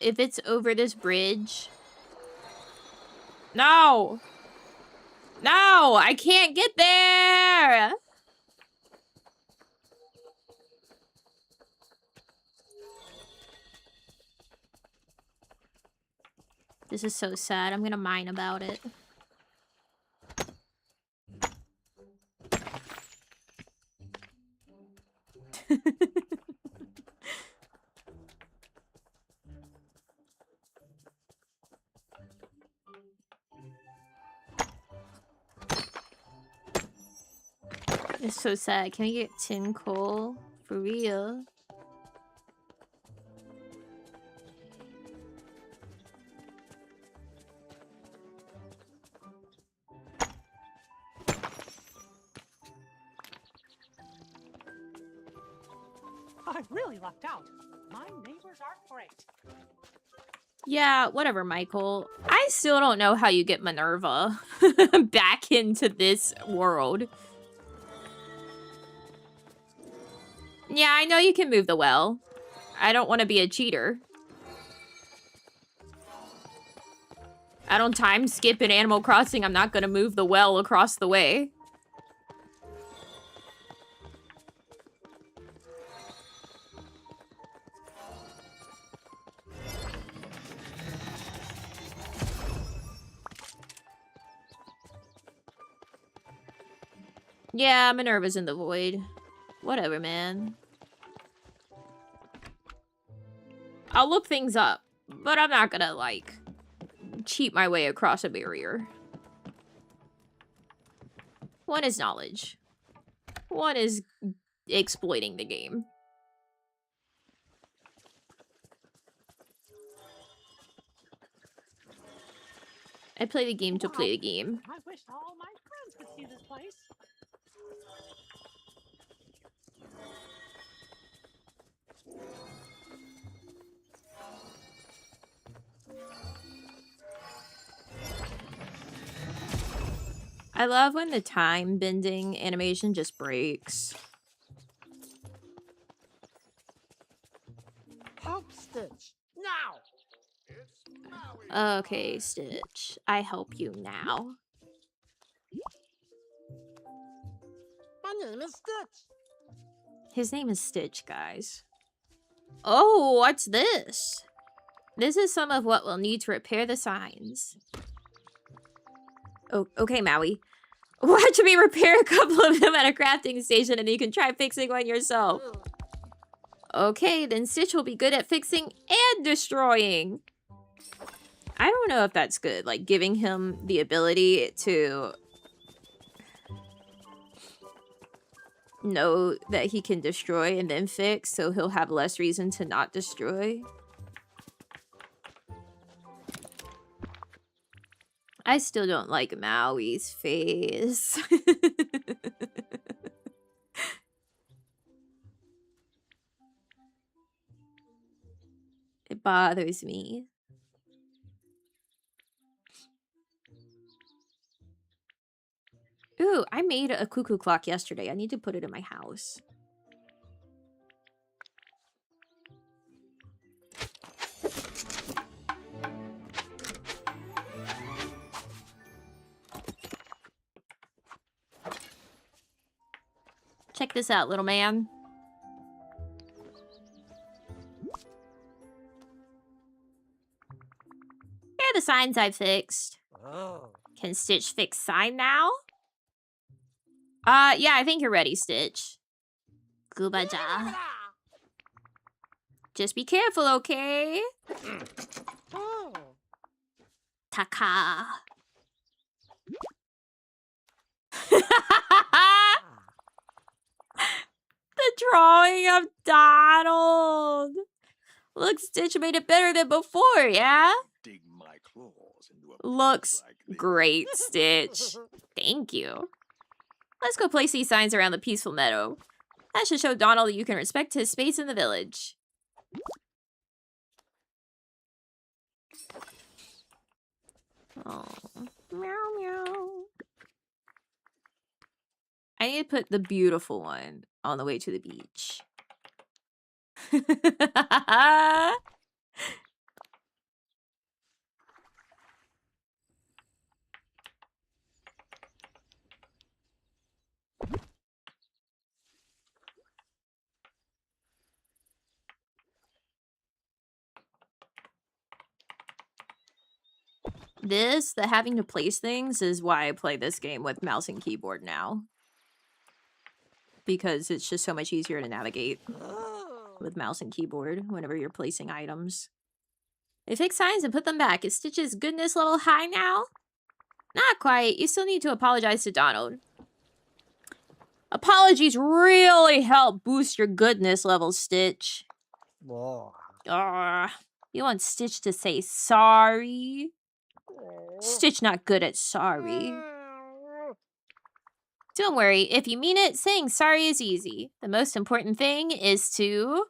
If it's over this bridge. No! No! I can't get there! This is so sad. I'm gonna mine about it. It's so sad. Can we get tin coal? For real? I really lucked out. My neighbors are great. Yeah, whatever, Michael. I still don't know how you get Minerva back into this world. Yeah, I know you can move the well. I don't want to be a cheater. I don't time skip in Animal Crossing. I'm not going to move the well across the way. Yeah, Minerva's in the void. Whatever, man. I'll look things up, but I'm not gonna, like, cheat my way across a barrier. One is knowledge. One is exploiting the game. I play the game to play the game. I wish all my friends could see this place. I love when the time bending animation just breaks. Help Stitch now. It's Maui. Okay, Stitch. I help you now. My name is Stitch. His name is Stitch, guys. Oh, what's this? This is some of what we'll need to repair the signs. Oh, okay, Maui. Watch me repair a couple of them at a crafting station and you can try fixing one yourself. Okay, then Stitch will be good at fixing and destroying. I don't know if that's good, like giving him the ability to know that he can destroy and then fix, so he'll have less reason to not destroy. I still don't like Maui's face. It bothers me. Ooh, I made a cuckoo clock yesterday. I need to put it in my house. Check this out, little man. Here are the signs I fixed. Oh. Can Stitch fix sign now? Yeah, I think you're ready, Stitch. Goobaja. Just be careful, okay? Oh. Taka. The drawing of Donald. Look, Stitch made it better than before, yeah? Dig my claws into a Looks like this. great, Stitch. Thank you. Let's go place these signs around the peaceful meadow. That should show Donald that you can respect his space in the village. Oh, meow meow. I need to put the beautiful one on the way to the beach. The having to place things is why I play this game with mouse and keyboard now. Because it's just so much easier to navigate with mouse and keyboard whenever you're placing items. They fix signs and put them back. Is Stitch's goodness level high now? Not quite. You still need to apologize to Donald. Apologies really help boost your goodness level, Stitch. Oh. You want Stitch to say sorry? Stitch not good at sorry. Don't worry, if you mean it, saying sorry is easy. The most important thing is to...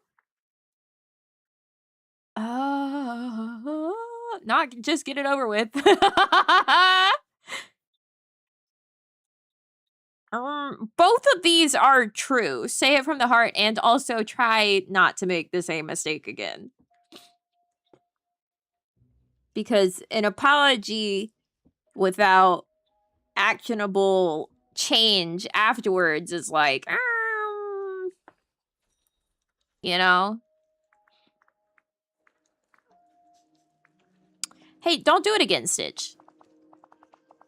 not just get it over with. Both of these are true. Say it from the heart and also try not to make the same mistake again. Because an apology without actionable change afterwards is like, you know? Hey, don't do it again, Stitch.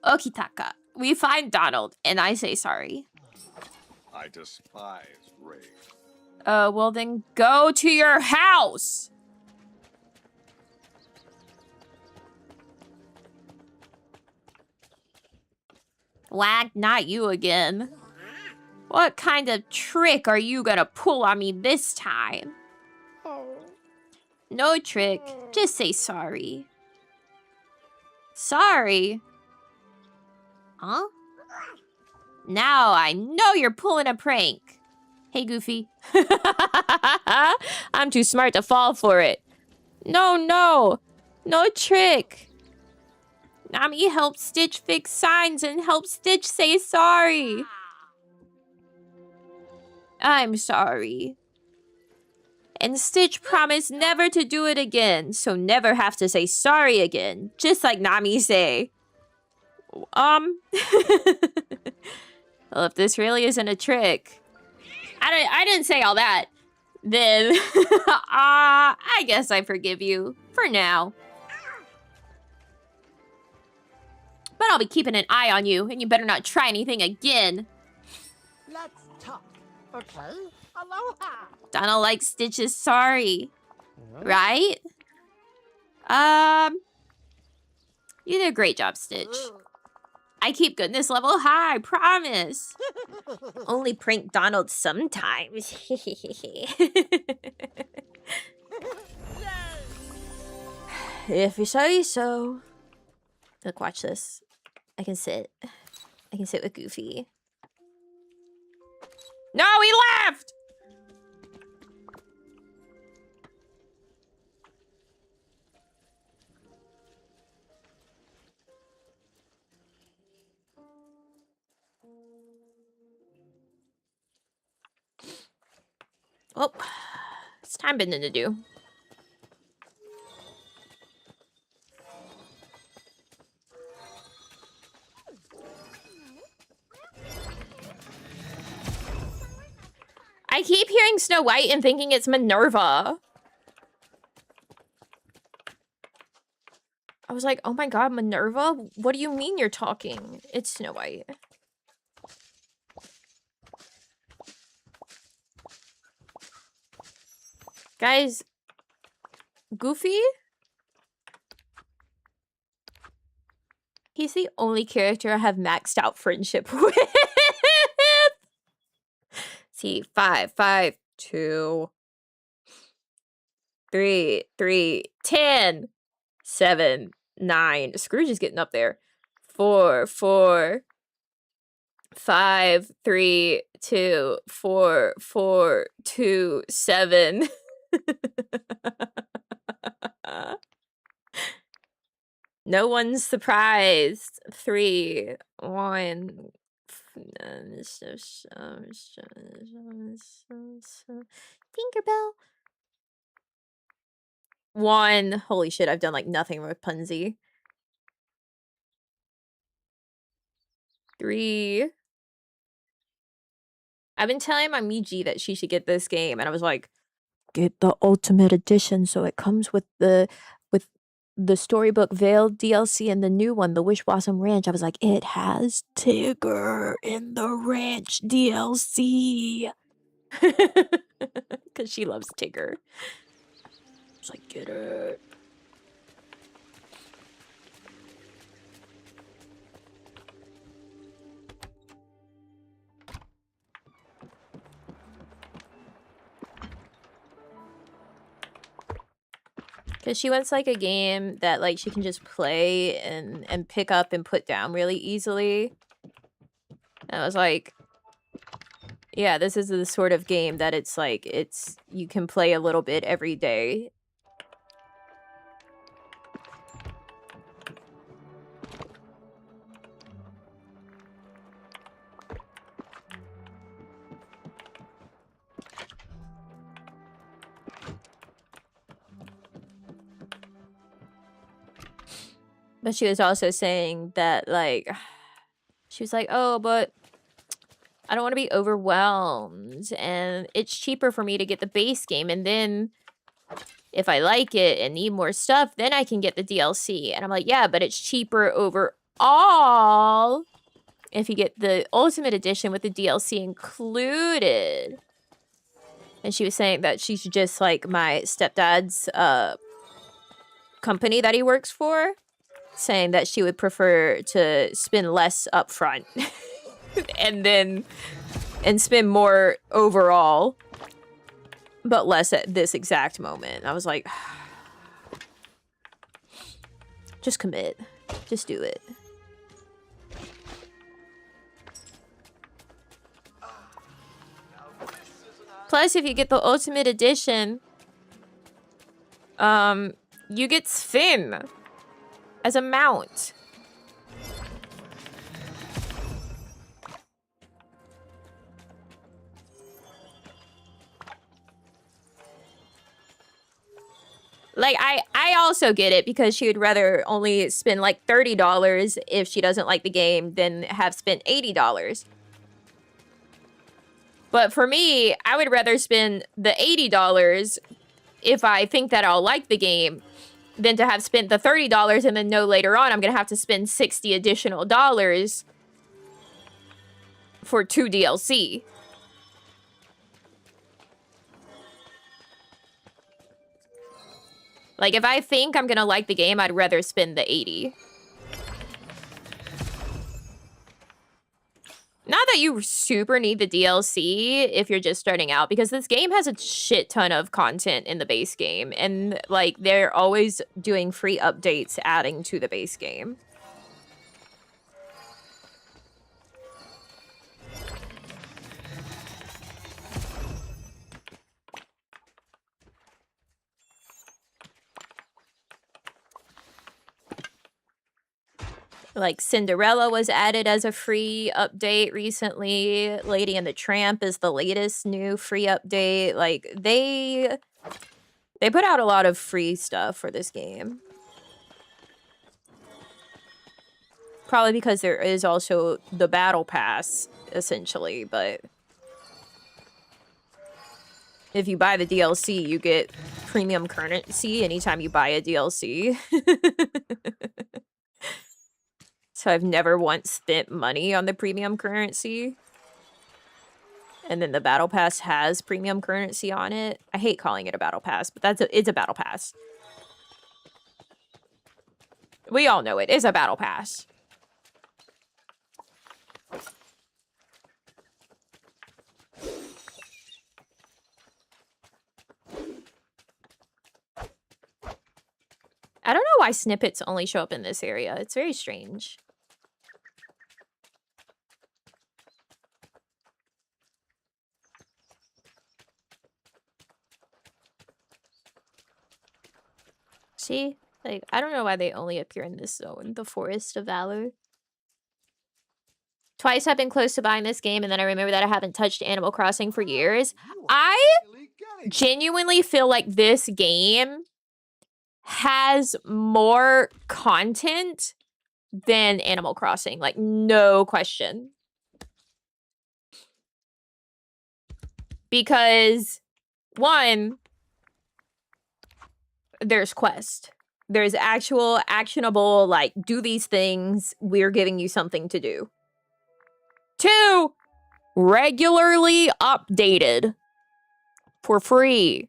Okitaka. We find Donald, and I say sorry. I despise rage. Well then go to your house. Whack, not you again. What kind of trick are you gonna pull on me this time? No trick, just say sorry. Sorry? Huh? Now I know you're pulling a prank. Hey, Goofy. I'm too smart to fall for it. No, no. No trick. Nami helped Stitch fix signs and helped Stitch say sorry. I'm sorry. And Stitch promised never to do it again, so never have to say sorry again, just like Nami say. Well, if this really isn't a trick, I didn't say all that. Then, I guess I forgive you for now. But I'll be keeping an eye on you, and you better not try anything again. Let's talk. Okay? Aloha. Donald likes Stitch's sorry, right? You did a great job, Stitch. I keep goodness level high, promise. Only prank Donald sometimes. If you say so. Look, watch this. I can sit with Goofy. No, he left! Well, it's time bending to do. I keep hearing Snow White and thinking it's Minerva. I was like, oh my god, Minerva? What do you mean you're talking? It's Snow White. Guys, Goofy? He's the only character I have maxed out friendship with. See, 5, 5, 2, 3, 3, 10, 7, 9. Scrooge is getting up there. 4, 4, 5, 3, 2, 4, 4, 2, 7. No one's surprised. 3, 1. Tinkerbell. 1. Holy shit, I've done like nothing with Punzi. 3. I've been telling my Miji that she should get this game, and I was like, get the Ultimate Edition so it comes with the Storybook Veiled DLC and the new one, the Wish Blossom Ranch. I was like, it has Tigger in the Ranch DLC. Because she loves Tigger. I was like, get it. Because she wants, like, a game that, like, she can just play and pick up and put down really easily. And I was like, yeah, this is the sort of game that it's, like, you can play a little bit every day. But she was also saying that, like, she was like, oh, but I don't want to be overwhelmed. And it's cheaper for me to get the base game. And then if I like it and need more stuff, then I can get the DLC. And I'm like, yeah, but it's cheaper overall if you get the Ultimate Edition with the DLC included. And she was saying that she's just like my stepdad's company that he works for, saying that she would prefer to spend less upfront and spend more overall, but less at this exact moment. I was like, just commit. Just do it. Plus, if you get the Ultimate Edition, you get Sven as a mount. Like, I also get it because she would rather only spend like $30 if she doesn't like the game than have spent $80. But for me, I would rather spend the $80 if I think that I'll like the game than to have spent the $30 and then know later on I'm going to have to spend $60 additional dollars for 2 DLC. Like, if I think I'm going to like the game, I'd rather spend the $80. Not that you super need the DLC if you're just starting out, because this game has a shit ton of content in the base game. And, like, they're always doing free updates adding to the base game. Like, Cinderella was added as a free update recently. Lady and the Tramp is the latest new free update. Like, they put out a lot of free stuff for this game. Probably because there is also the Battle Pass, essentially, but if you buy the DLC, you get premium currency anytime you buy a DLC. So I've never once spent money on the premium currency. And then the Battle Pass has premium currency on it. I hate calling it a Battle Pass, but it's a Battle Pass. We all know it is a Battle Pass. I don't know why snippets only show up in this area. It's very strange. See? Like, I don't know why they only appear in this zone, the Forest of Valor. Twice I've been close to buying this game, and then I remember that I haven't touched Animal Crossing for years. I genuinely feel like this game has more content than Animal Crossing. Like, no question. Because, one, there's quest. There's actual actionable, like, do these things, we're giving you something to do. 2, regularly updated for free.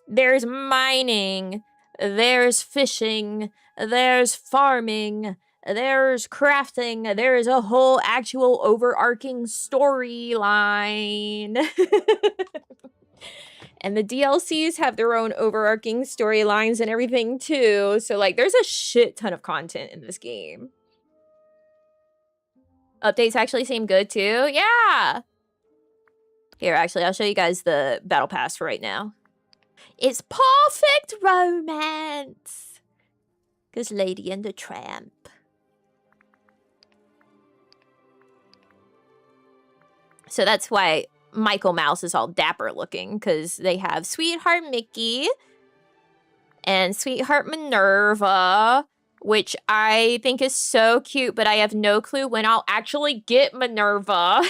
There's mining, there's fishing, there's farming, there's crafting, there's a whole actual overarching storyline. And the DLCs have their own overarching storylines and everything too. So, like, there's a shit ton of content in this game. Updates actually seem good too. Yeah! Here, actually, I'll show you guys the Battle Pass for right now. It's perfect romance! Because Lady and the Tramp. So that's why Michael Mouse is all dapper looking, because they have Sweetheart Mickey and Sweetheart Minerva, which I think is so cute, but I have no clue when I'll actually get Minerva.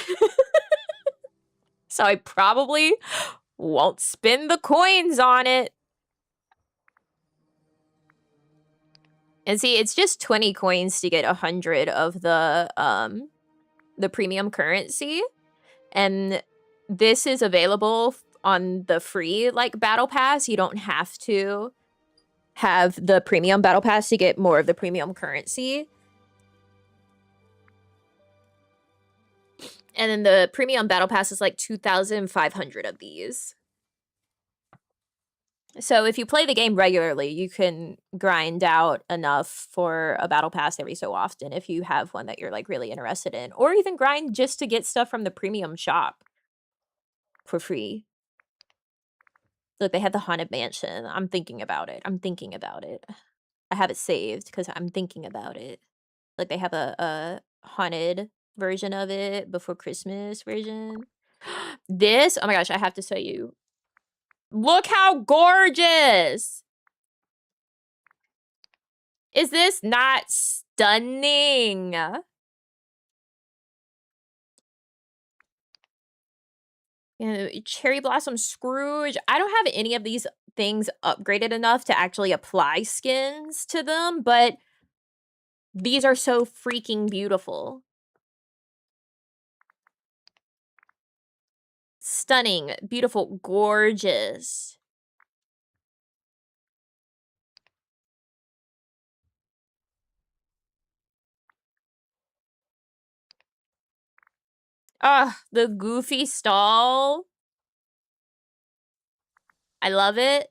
So I probably won't spend the coins on it. And see, it's just 20 coins to get 100 of the premium currency. And this is available on the free, like, battle pass. You don't have to have the premium battle pass to get more of the premium currency. And then the premium battle pass is like 2,500 of these. So if you play the game regularly, you can grind out enough for a battle pass every so often if you have one that you're like really interested in, or even grind just to get stuff from the premium shop for free. Look, they have the Haunted Mansion. I'm thinking about it. I'm thinking about it. I have it saved because I'm thinking about it. Like they have a haunted version of it before Christmas version. This, oh my gosh, I have to show you. Look how gorgeous! Is this not stunning? Cherry Blossom Scrooge. I don't have any of these things upgraded enough to actually apply skins to them, but these are so freaking beautiful. Stunning, beautiful, gorgeous. Ah, the Goofy stall. I love it.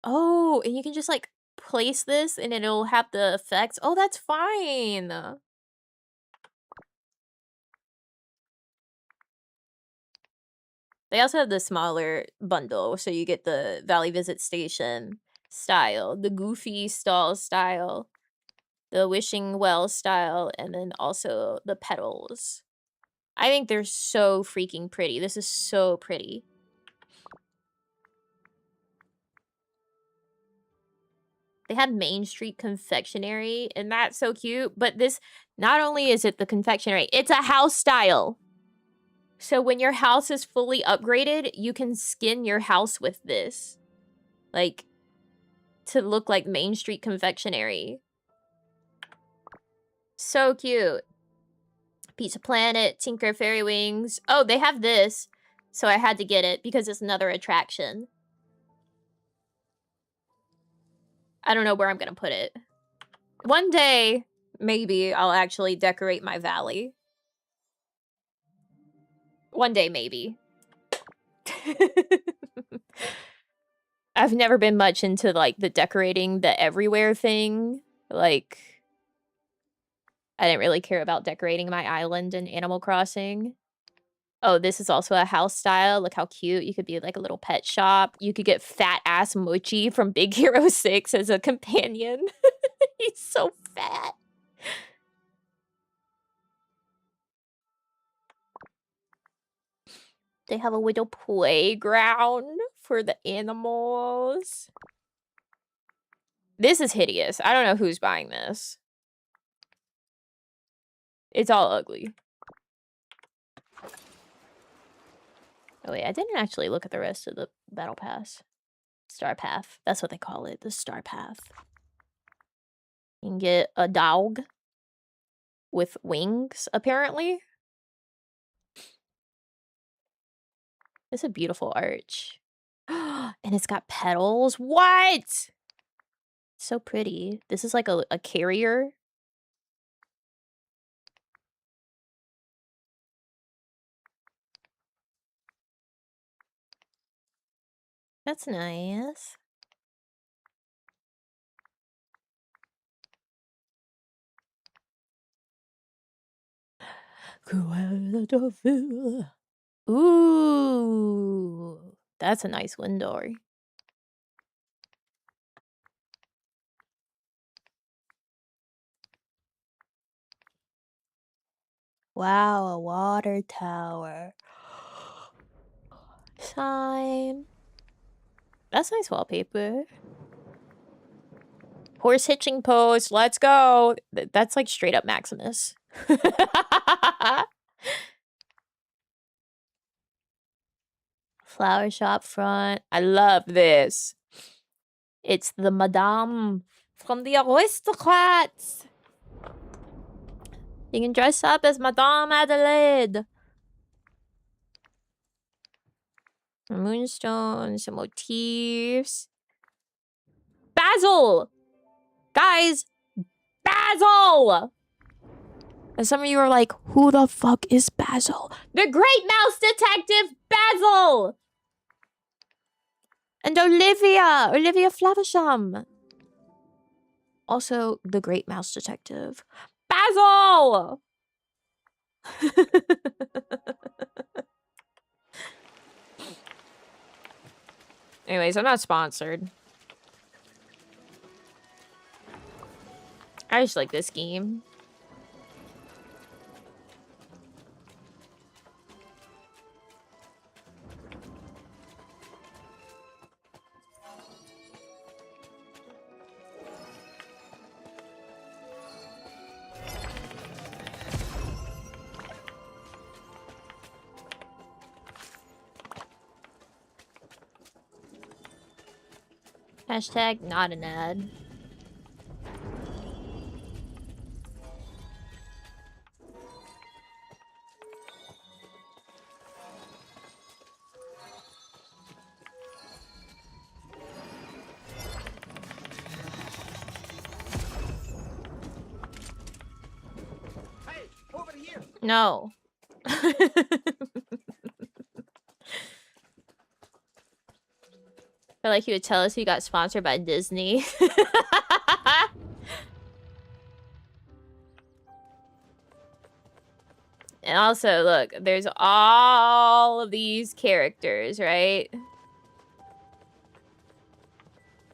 Oh, and you can just like place this and it'll have the effects. Oh, that's fine. They also have the smaller bundle, so you get the Valley Visit Station style, the Goofy stall style, the Wishing Well style, and then also the petals. I think they're so freaking pretty. This is so pretty. They have Main Street Confectionery, and that's so cute. But this, not only is it the confectionery, it's a house style. So when your house is fully upgraded, you can skin your house with this. Like, to look like Main Street Confectionery. So cute. Pizza Planet, Tinker Fairy Wings. Oh, they have this. So I had to get it because it's another attraction. I don't know where I'm gonna put it. One day, maybe I'll actually decorate my valley. One day, maybe. I've never been much into, like, the decorating the everywhere thing. Like, I didn't really care about decorating my island in Animal Crossing. Oh, this is also a house style. Look how cute. You could be like a little pet shop. You could get fat ass Mochi from Big Hero 6 as a companion. He's so fat. They have a little playground for the animals. This is hideous. I don't know who's buying this. It's all ugly. Oh wait, I didn't actually look at the rest of the battle pass. Star Path. That's what they call it, the Star Path. You can get a dog with wings, apparently. It's a beautiful arch. And it's got petals. What? So pretty. This is like a carrier. That's nice. Ooh, that's a nice window. Wow, a water tower. Sign. That's nice wallpaper. Horse hitching post. Let's go. That's like straight up Maximus. Flower shop front. I love this. It's the Madame from the Aristocrats. You can dress up as Madame Adelaide. Moonstone, some motifs. Basil! Guys! Basil! And some of you are like, who the fuck is Basil? The Great Mouse Detective Basil! And Olivia Flavisham. Also, the Great Mouse Detective. Basil! Anyways, I'm not sponsored. I just like this game. Hashtag not an ad. Hey, over here. No. I feel like he would tell us he got sponsored by Disney. And also, look, there's all of these characters, right?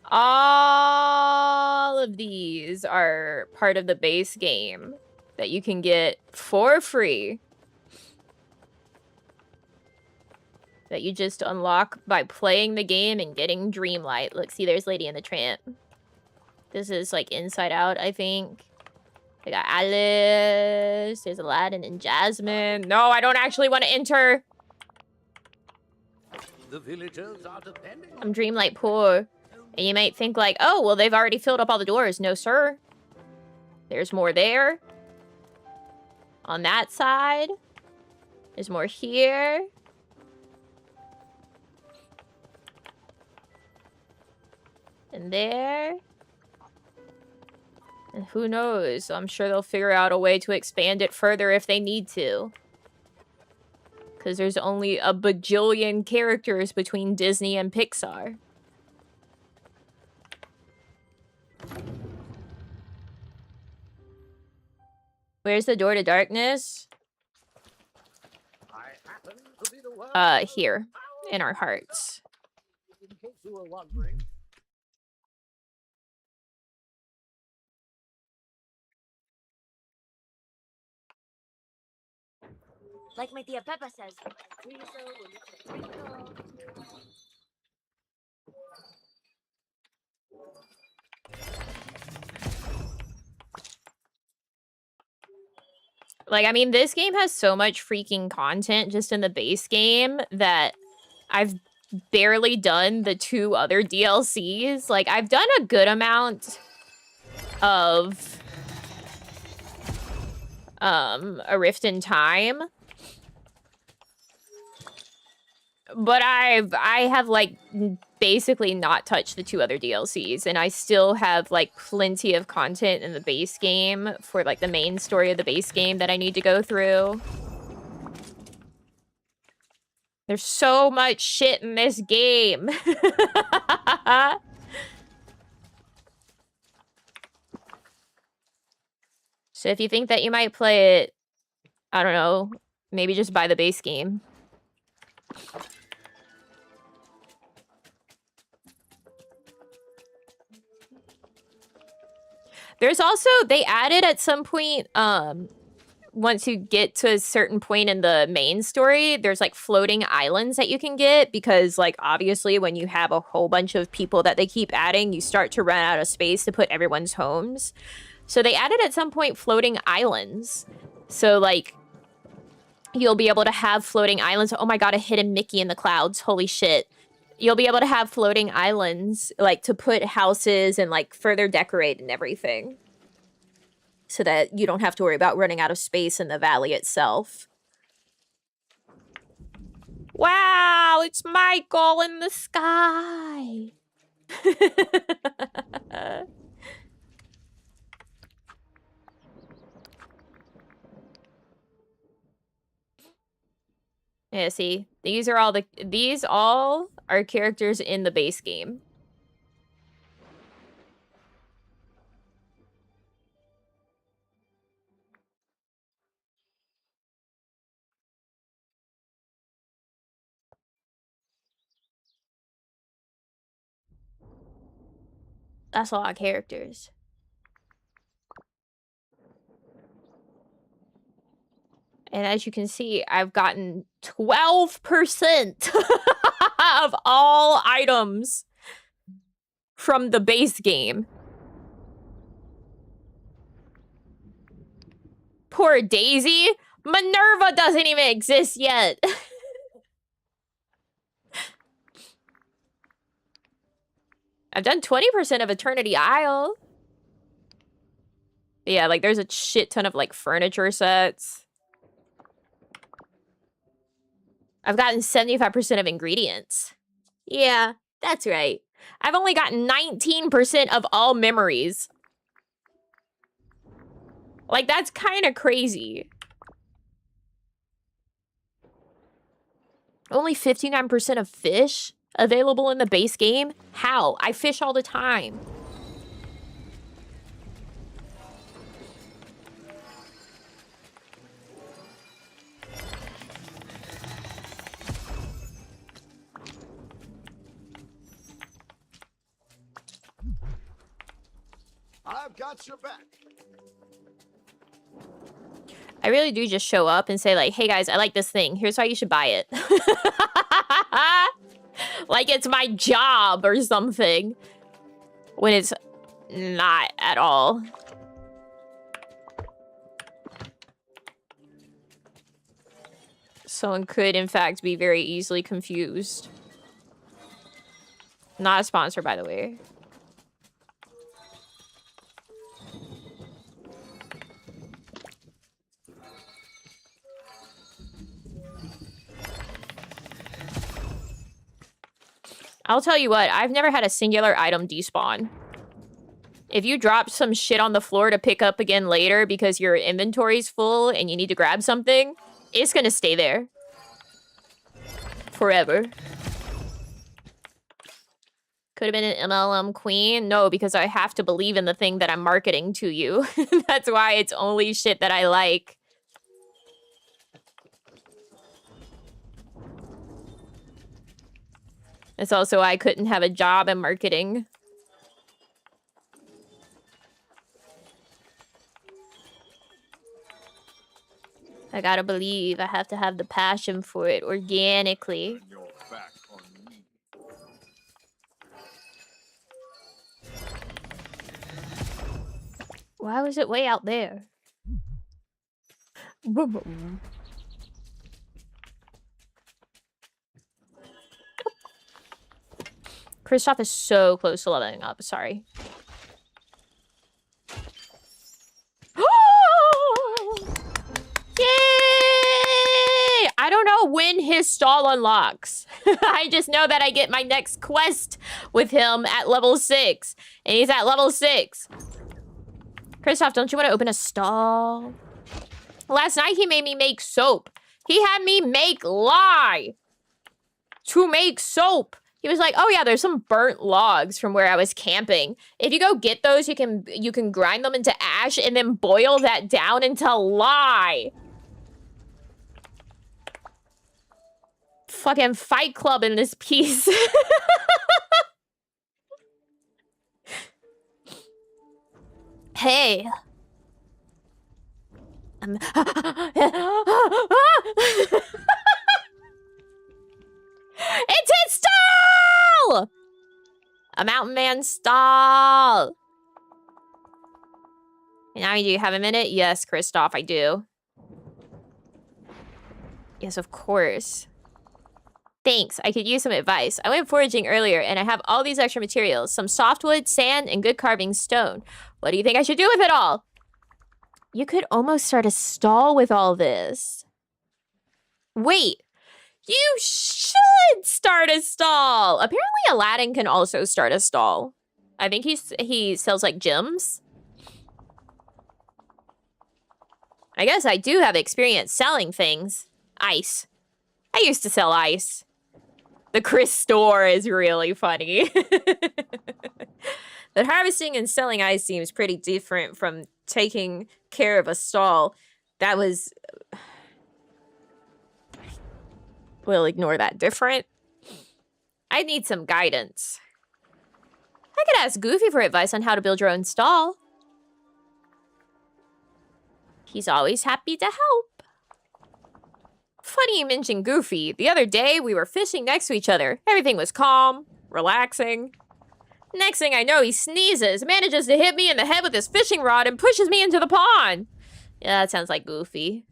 All of these are part of the base game that you can get for free. That you just unlock by playing the game and getting Dreamlight. Look, see, there's Lady and the Tramp. This is like Inside Out, I think. They got Alice. There's Aladdin and Jasmine. No, I don't actually want to enter. The villagers are depending on I'm Dreamlight poor. And you might think like, oh, well, they've already filled up all the doors. No, sir. There's more there. On that side. There's more here. And there. And who knows? I'm sure they'll figure out a way to expand it further if they need to. Because there's only a bajillion characters between Disney and Pixar. Where's the door to darkness? I happen to be the one. Here. In our hearts. In case you were wondering. Like my tia Peppa says. Twinkle, little twinkle. Like, I mean, this game has so much freaking content just in the base game that I've barely done the 2 other DLCs. Like, I've done a good amount of A Rift in Time. But I have like basically not touched the 2 other DLCs, and I still have like plenty of content in the base game for like the main story of the base game that I need to go through. There's so much shit in this game. So if you think that you might play it, I don't know, maybe just buy the base game. There's also, they added at some point, once you get to a certain point in the main story, there's like floating islands that you can get because like obviously when you have a whole bunch of people that they keep adding, you start to run out of space to put everyone's homes. So they added at some point floating islands. So like you'll be able to have floating islands. Oh my god, a hidden Mickey in the clouds. Holy shit. you'll be able to have floating islands, like, to put houses and, like, further decorate and everything. So that you don't have to worry about running out of space in the valley itself. Wow, it's Michael in the sky. Yeah, see, these all are characters in the base game. That's a lot of characters. And as you can see, I've gotten 12% of all items from the base game. Poor Daisy. Minerva doesn't even exist yet. I've done 20% of Eternity Isle. Yeah, like there's a shit ton of like furniture sets. I've gotten 75% of ingredients. Yeah, that's right. I've only gotten 19% of all memories. Like, that's kind of crazy. Only 59% of fish available in the base game? How? I fish all the time. I've got your back. I really do just show up and say, like, hey guys, I like this thing. Here's why you should buy it. Like it's my job or something. When it's not at all. Someone could, in fact, be very easily confused. Not a sponsor, by the way. I'll tell you what, I've never had a singular item despawn. If you drop some shit on the floor to pick up again later because your inventory's full and you need to grab something, it's gonna stay there. Forever. Could have been an MLM queen. No, because I have to believe in the thing that I'm marketing to you. That's why it's only shit that I like. It's also why I couldn't have a job in marketing. I gotta believe. I have to have the passion for it organically. Turn your back on me. Why was it way out there? Kristoff is so close to leveling up. Sorry. Yay! I don't know when his stall unlocks. I just know that I get my next quest with him at level 6. And he's at level 6. Kristoff, don't you want to open a stall? Last night he made me make soap. He had me make lye to make soap. He was like, oh yeah, there's some burnt logs from where I was camping. If you go get those, you can grind them into ash and then boil that down into lye. Fucking Fight Club in this piece. Hey. It's his stall! A mountain man stall. Now, do you have a minute? Yes, Kristoff, I do. Yes, of course. Thanks, I could use some advice. I went foraging earlier and I have all these extra materials. Some softwood, sand, and good carving stone. What do you think I should do with it all? You could almost start a stall with all this. Wait, you should start a stall. Apparently Aladdin can also start a stall. I think he sells like gems. I guess I do have experience selling things. Ice. I used to sell ice. The Chris store is really funny. But harvesting and selling ice seems pretty different from taking care of a stall. That was... We'll ignore that. Different. I need some guidance. I could ask Goofy for advice on how to build your own stall. He's always happy to help. Funny you mentioned Goofy. The other day, we were fishing next to each other. Everything was calm, relaxing. Next thing I know, he sneezes, manages to hit me in the head with his fishing rod, and pushes me into the pond. Yeah, that sounds like Goofy.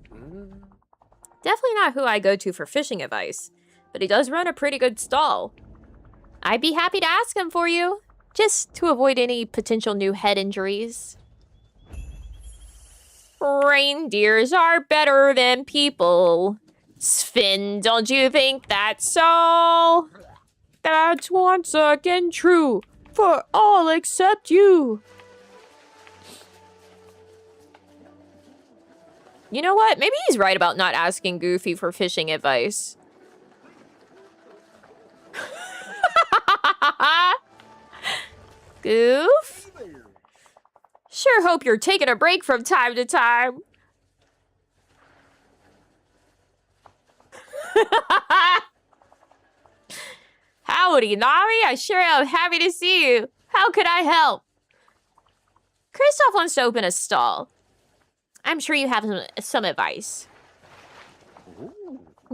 Definitely not who I go to for fishing advice, but he does run a pretty good stall. I'd be happy to ask him for you, just to avoid any potential new head injuries. Reindeers are better than people. Sven, don't you think that's so? That's once again true, for all except you. You know what? Maybe he's right about not asking Goofy for fishing advice. Goof? Sure hope you're taking a break from time to time. Howdy, Nami. I sure am happy to see you. How could I help? Kristoff wants to open a stall. I'm sure you have some advice.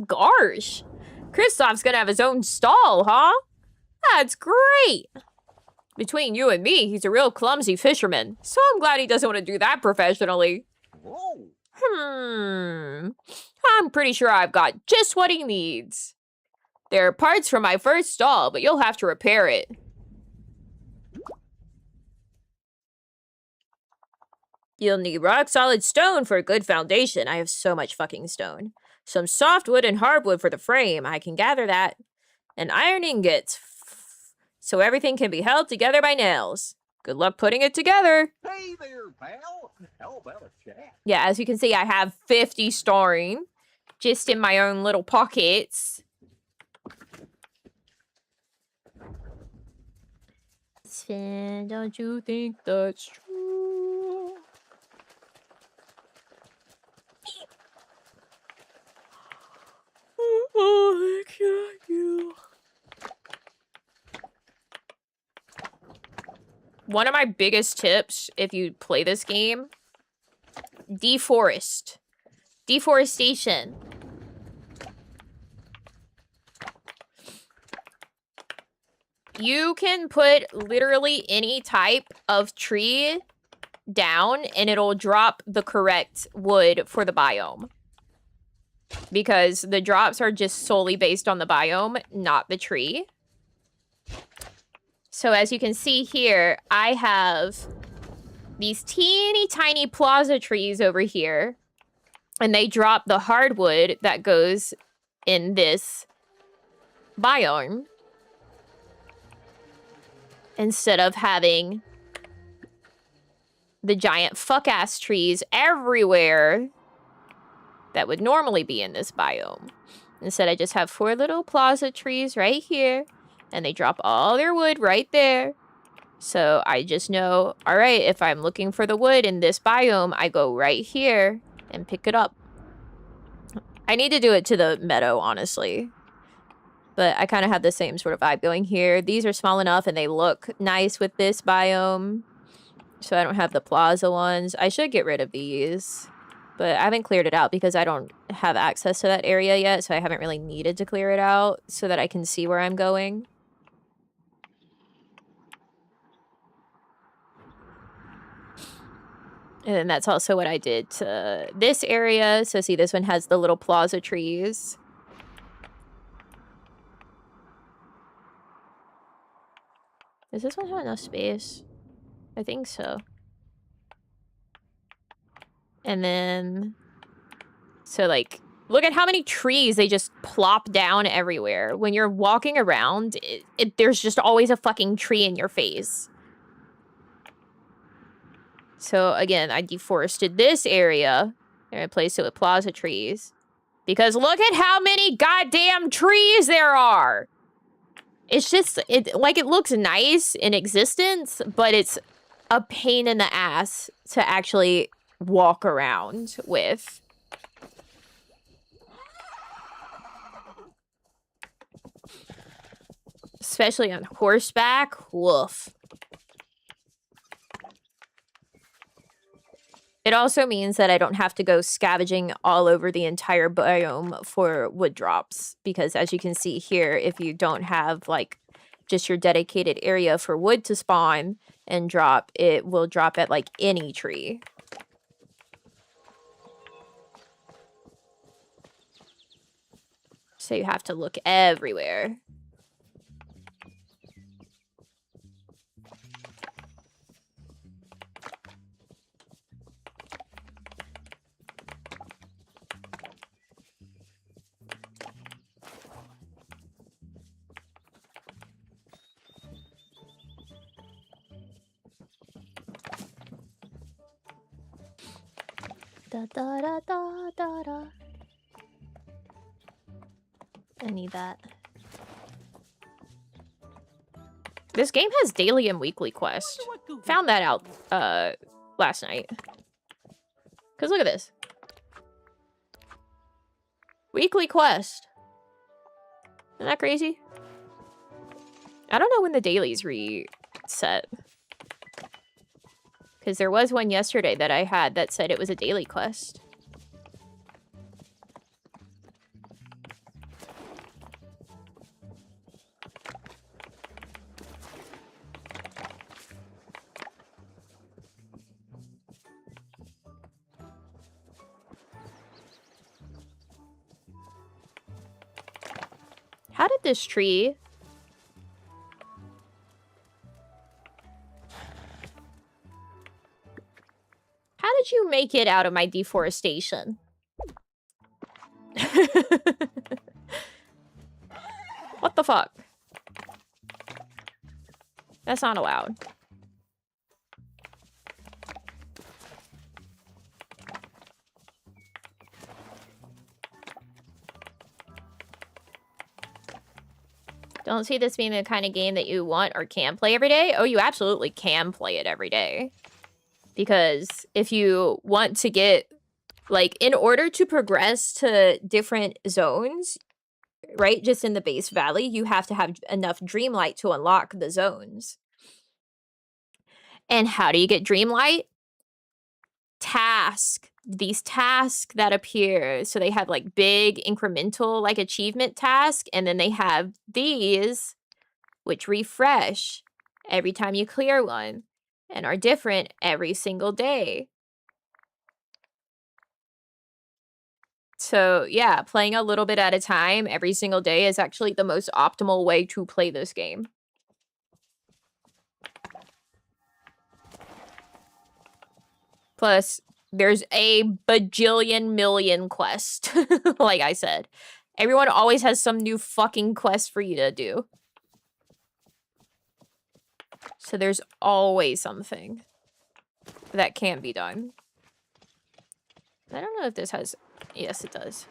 Gosh. Kristoff's gonna have his own stall, huh? That's great. Between you and me, he's a real clumsy fisherman. So I'm glad he doesn't want to do that professionally. I'm pretty sure I've got just what he needs. There are parts from my first stall, but you'll have to repair it. You'll need rock-solid stone for a good foundation. I have so much fucking stone. Some softwood and hardwood for the frame. I can gather that. And iron ingots. So everything can be held together by nails. Good luck putting it together. Hey there, pal. How about a chat? Yeah, as you can see, I have 50 stone. Just in my own little pockets. Sven, don't you think that's true? Oh, I can't you. One of my biggest tips, if you play this game, deforest. Deforestation. You can put literally any type of tree down and it'll drop the correct wood for the biome. Because the drops are just solely based on the biome, not the tree. So as you can see here, I have these teeny tiny plaza trees over here. And they drop the hardwood that goes in this biome. Instead of having the giant fuck-ass trees everywhere that would normally be in this biome. Instead, I just have 4 little plaza trees right here. And they drop all their wood right there. So I just know, all right, if I'm looking for the wood in this biome, I go right here and pick it up. I need to do it to the meadow, honestly. But I kind of have the same sort of vibe going here. These are small enough and they look nice with this biome. So I don't have the plaza ones. I should get rid of these. But I haven't cleared it out because I don't have access to that area yet. So I haven't really needed to clear it out so that I can see where I'm going. And then that's also what I did to this area. So see, this one has the little plaza trees. Does this one have enough space? I think so. And then... So, like, look at how many trees they just plop down everywhere. When you're walking around, there's just always a fucking tree in your face. So, again, I deforested this area and replaced it with plaza trees. Because look at how many goddamn trees there are! It's just, it looks nice in existence, but it's a pain in the ass to actually walk around with. Especially on horseback. Woof. It also means that I don't have to go scavenging all over the entire biome for wood drops. Because as you can see here, if you don't have, like, just your dedicated area for wood to spawn and drop, it will drop at, like, any tree. So you have to look everywhere. Da da da da da da. I need that. This game has daily and weekly quests. Found that out last night. Cause look at this. Weekly quest. Isn't that crazy? I don't know when the dailies reset. Because there was one yesterday that I had that said it was a daily quest. How did this tree... How did you make it out of my deforestation? What the fuck? That's not allowed. Don't see this being the kind of game that you want or can play every day. Oh, you absolutely can play it every day. Because if you want to get, like, in order to progress to different zones, right, just in the base valley, you have to have enough Dreamlight to unlock the zones. And how do you get Dreamlight? Task. These tasks that appear. So they have, like, big incremental, like, achievement task. And then they have these, which refresh every time you clear one. And are different every single day. So, yeah, playing a little bit at a time every single day is actually the most optimal way to play this game. Plus, there's a bajillion million quests, like I said. Everyone always has some new fucking quest for you to do. So there's always something that can be done. I don't know if this has... Yes, it does.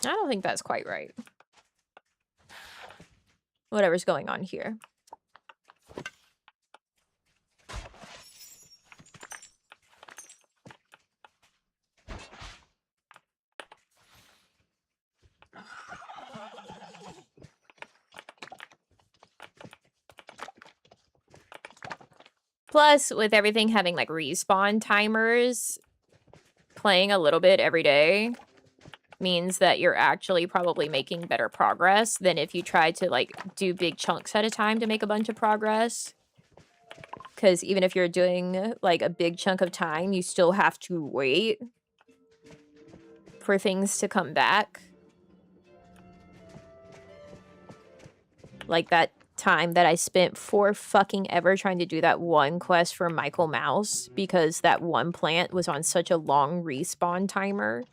I don't think that's quite right. Whatever's going on here. Plus, with everything having, like, respawn timers, playing a little bit every day means that you're actually probably making better progress than if you try to, like, do big chunks at a time to make a bunch of progress. Because even if you're doing, like, a big chunk of time, you still have to wait for things to come back. Like that time that I spent for fucking ever trying to do that one quest for Michael Mouse because that one plant was on such a long respawn timer.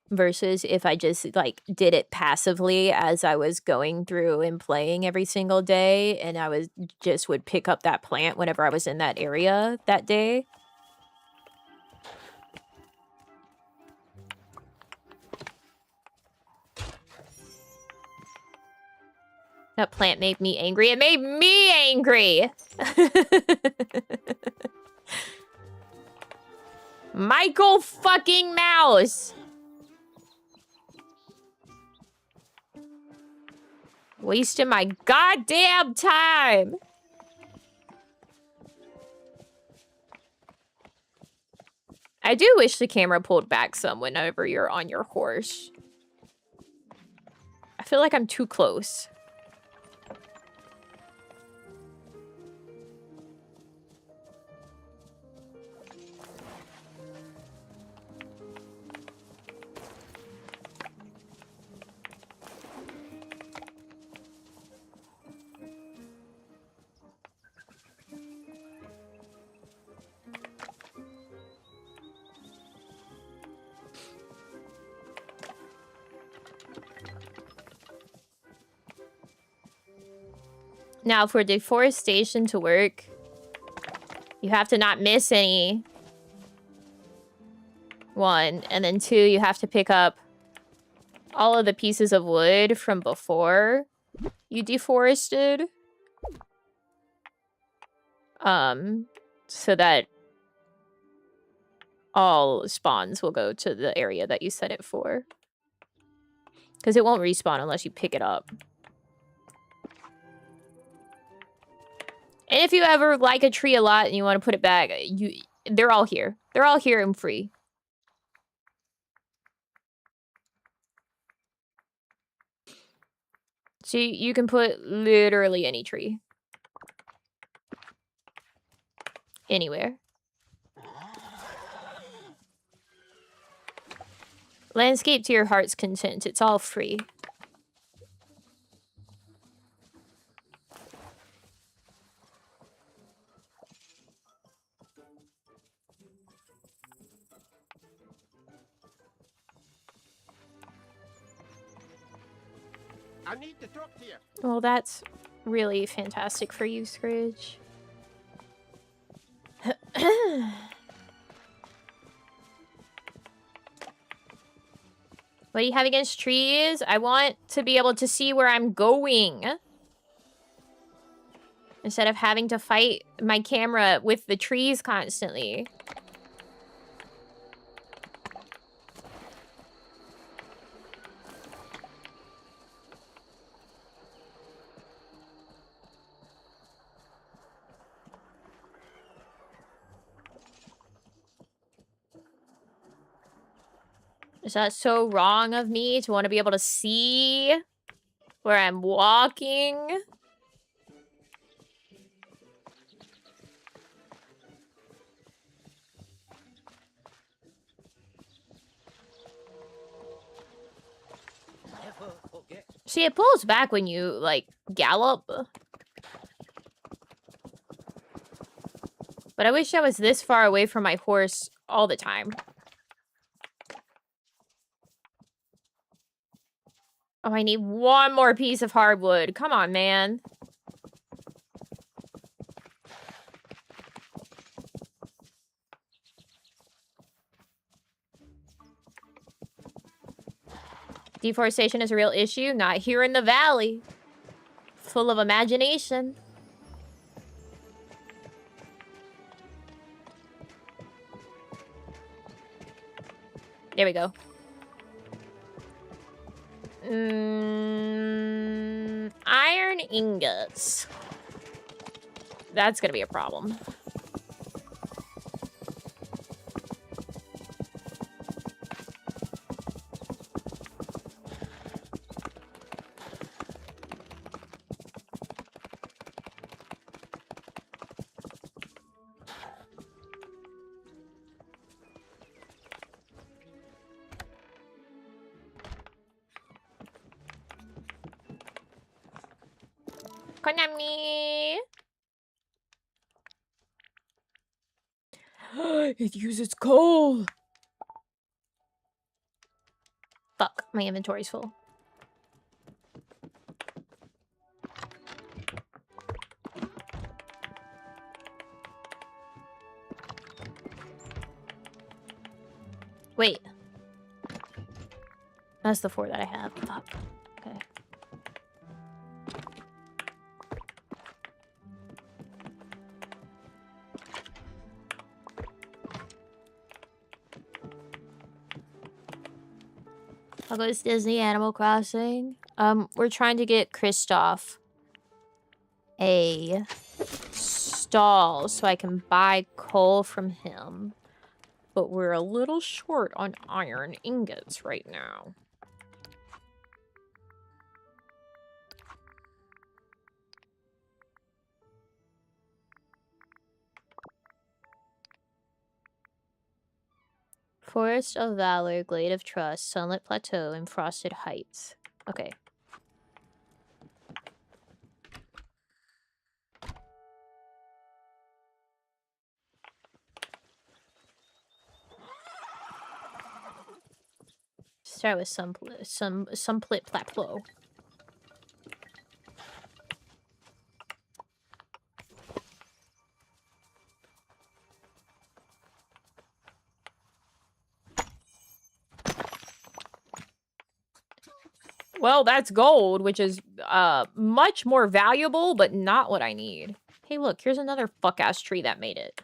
Versus if I just like did it passively as I was going through and playing every single day, and I was just would pick up that plant whenever I was in that area that day. That plant made me angry. It made me angry! Michael fucking Mouse! Wasting my goddamn time! I do wish the camera pulled back some whenever you're on your horse. I feel like I'm too close. Now, for deforestation to work, you have to not miss any. 1, and then 2, you have to pick up all of the pieces of wood from before you deforested. So that all spawns will go to the area that you set it for. Because it won't respawn unless you pick it up. And if you ever like a tree a lot and you want to put it back, they're all here. They're all here and free. So you can put literally any tree. Anywhere. Landscape to your heart's content. It's all free. I need to talk to you. Well, that's really fantastic for you, Scridge. What do you have against trees? I want to be able to see where I'm going. Instead of having to fight my camera with the trees constantly. Is that so wrong of me to want to be able to see where I'm walking? Never forget. See, it pulls back when you, like, gallop. But I wish I was this far away from my horse all the time. Oh, I need one more piece of hardwood. Come on, man. Deforestation is a real issue. Not here in the valley. Full of imagination. There we go. Iron ingots. That's gonna be a problem. Konami! It uses coal! Fuck, my inventory's full. Wait. That's the 4 that I have. Fuck. Okay. I'll go to Disney Animal Crossing. We're trying to get Kristoff a stall so I can buy coal from him. But we're a little short on iron ingots right now. Forest of Valor, Glade of Trust, Sunlit Plateau, and Frosted Heights. Okay. Start with Sunlit Plateau. Well, that's gold, which is much more valuable, but not what I need. Hey, look, here's another fuck-ass tree that made it.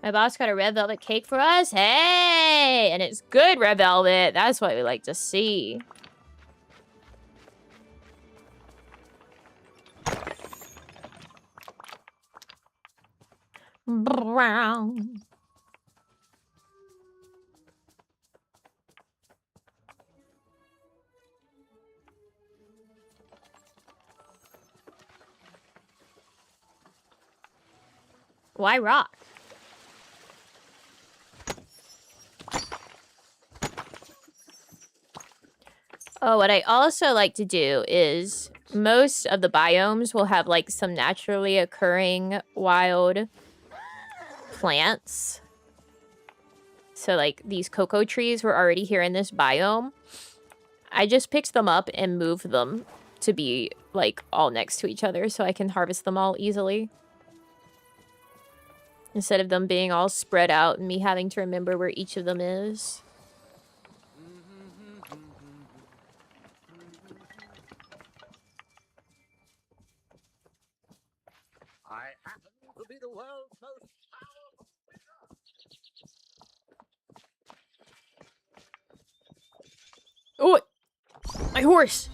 My boss got a red velvet cake for us. Hey! And it's good red velvet. That's what we like to see. Brown. Why rock? Oh, what I also like to do is most of the biomes will have like some naturally occurring wild plants. So like these cocoa trees were already here in this biome. I just picked them up and moved them to be like all next to each other so I can harvest them all easily. Instead of them being all spread out and me having to remember where each of them is. I happen to be the world's most powerful figure. Oh, my horse!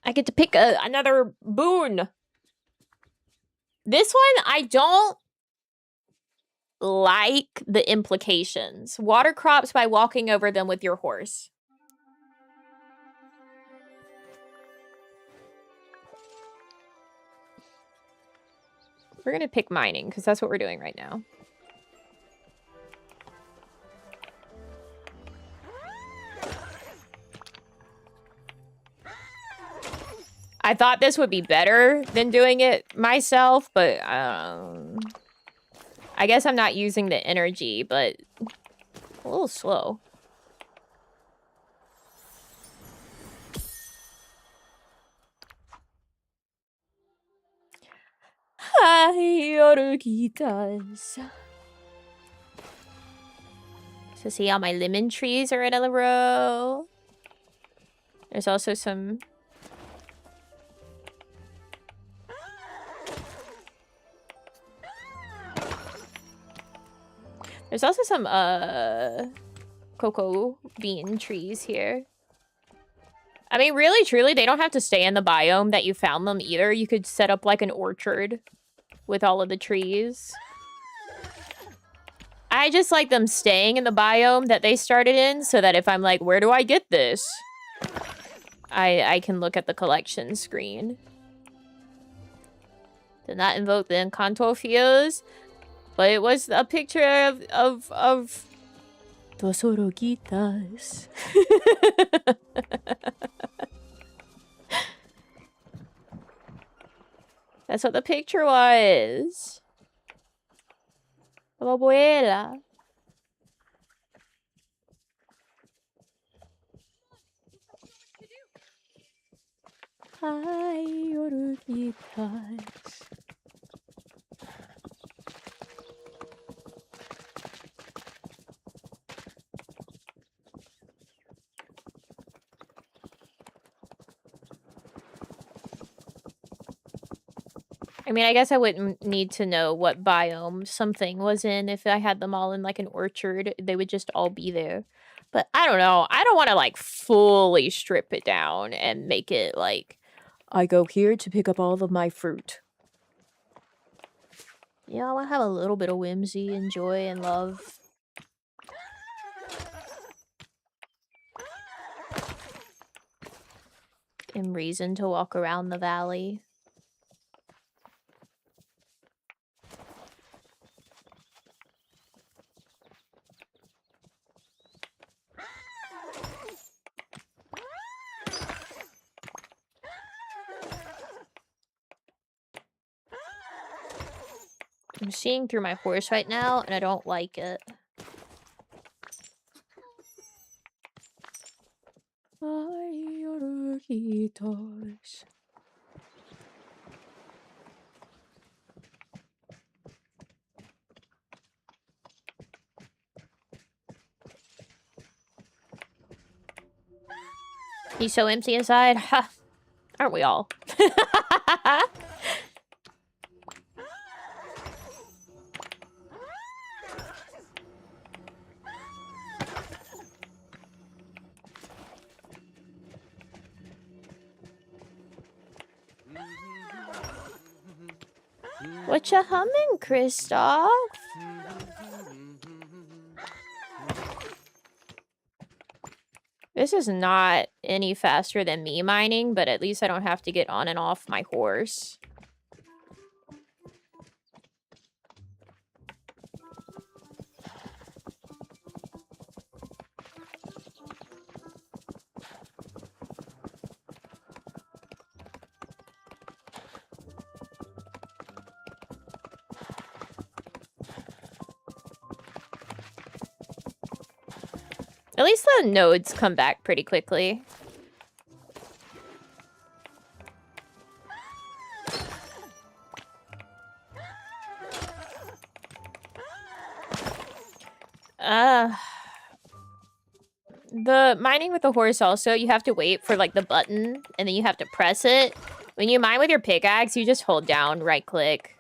I get to pick another boon. This one, I don't like the implications. Water crops by walking over them with your horse. We're gonna pick mining, because that's what we're doing right now. I thought this would be better than doing it myself, but I guess I'm not using the energy, but a little slow. So see how my lemon trees are in a row. There's also some... There's also some, cocoa bean trees here. I mean, really, truly, they don't have to stay in the biome that you found them either. You could set up, like, an orchard with all of the trees. I just like them staying in the biome that they started in so that if I'm like, where do I get this? I can look at the collection screen. Did not invoke the Encanto Fios, but it was a picture of dos oruguitas. That's what the picture was. Of abuela. Ay, oruguitas. I mean, I guess I wouldn't need to know what biome something was in if I had them all in like an orchard. They would just all be there. But I don't know. I don't want to like fully strip it down and make it like I go here to pick up all of my fruit. Yeah, I want to have a little bit of whimsy and joy and love. And reason to walk around the valley. I'm seeing through my horse right now, and I don't like it. Ay, oruguitas. He's so empty inside. Ha! Aren't we all? What you humming, Kristoff? This is not any faster than me mining, but at least I don't have to get on and off my horse. At least the nodes come back pretty quickly. The mining with the horse also, you have to wait for like the button and then you have to press it. When you mine with your pickaxe, you just hold down right click.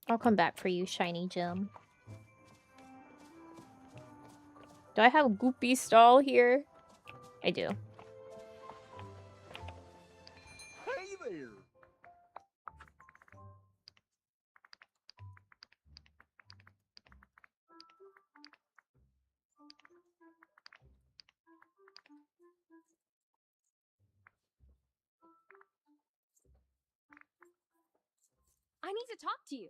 I'll come back for you, shiny gem. Do I have a goopy stall here? I do. Hey there. I need to talk to you.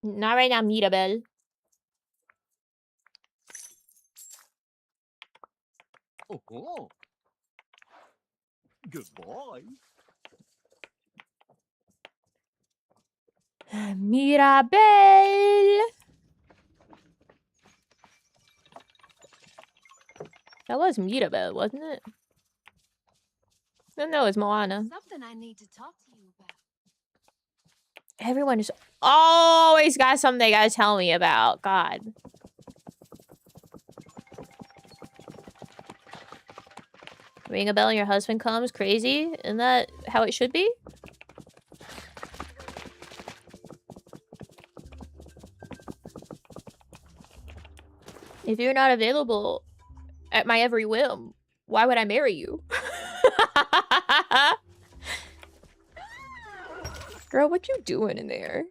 Not right now, Mirabelle. Oh. Goodbye. Mirabelle! That was Mirabelle, wasn't it? No, it's Moana. Something I need to talk to you about. Everyone's always got something they gotta tell me about. God. Ring a bell and your husband comes. Crazy. Isn't that how it should be? If you're not available at my every whim, why would I marry you? Girl, what you doing in there?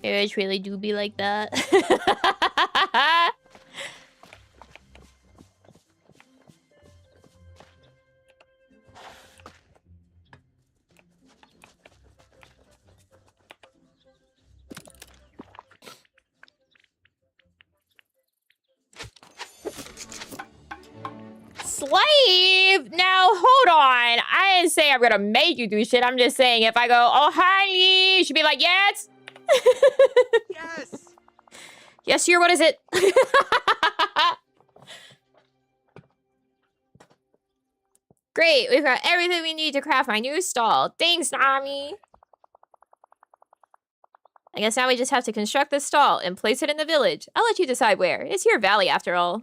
Marriage really do be like that. Slave? Now, hold on. I didn't say I'm gonna make you do shit. I'm just saying if I go, oh, honey, you should be like, yes. Yes. Yes, sir, what is it? Great, we've got everything we need to craft my new stall. Thanks, Nami. I guess now we just have to construct this stall and place it in the village. I'll let you decide where. It's your valley, after all.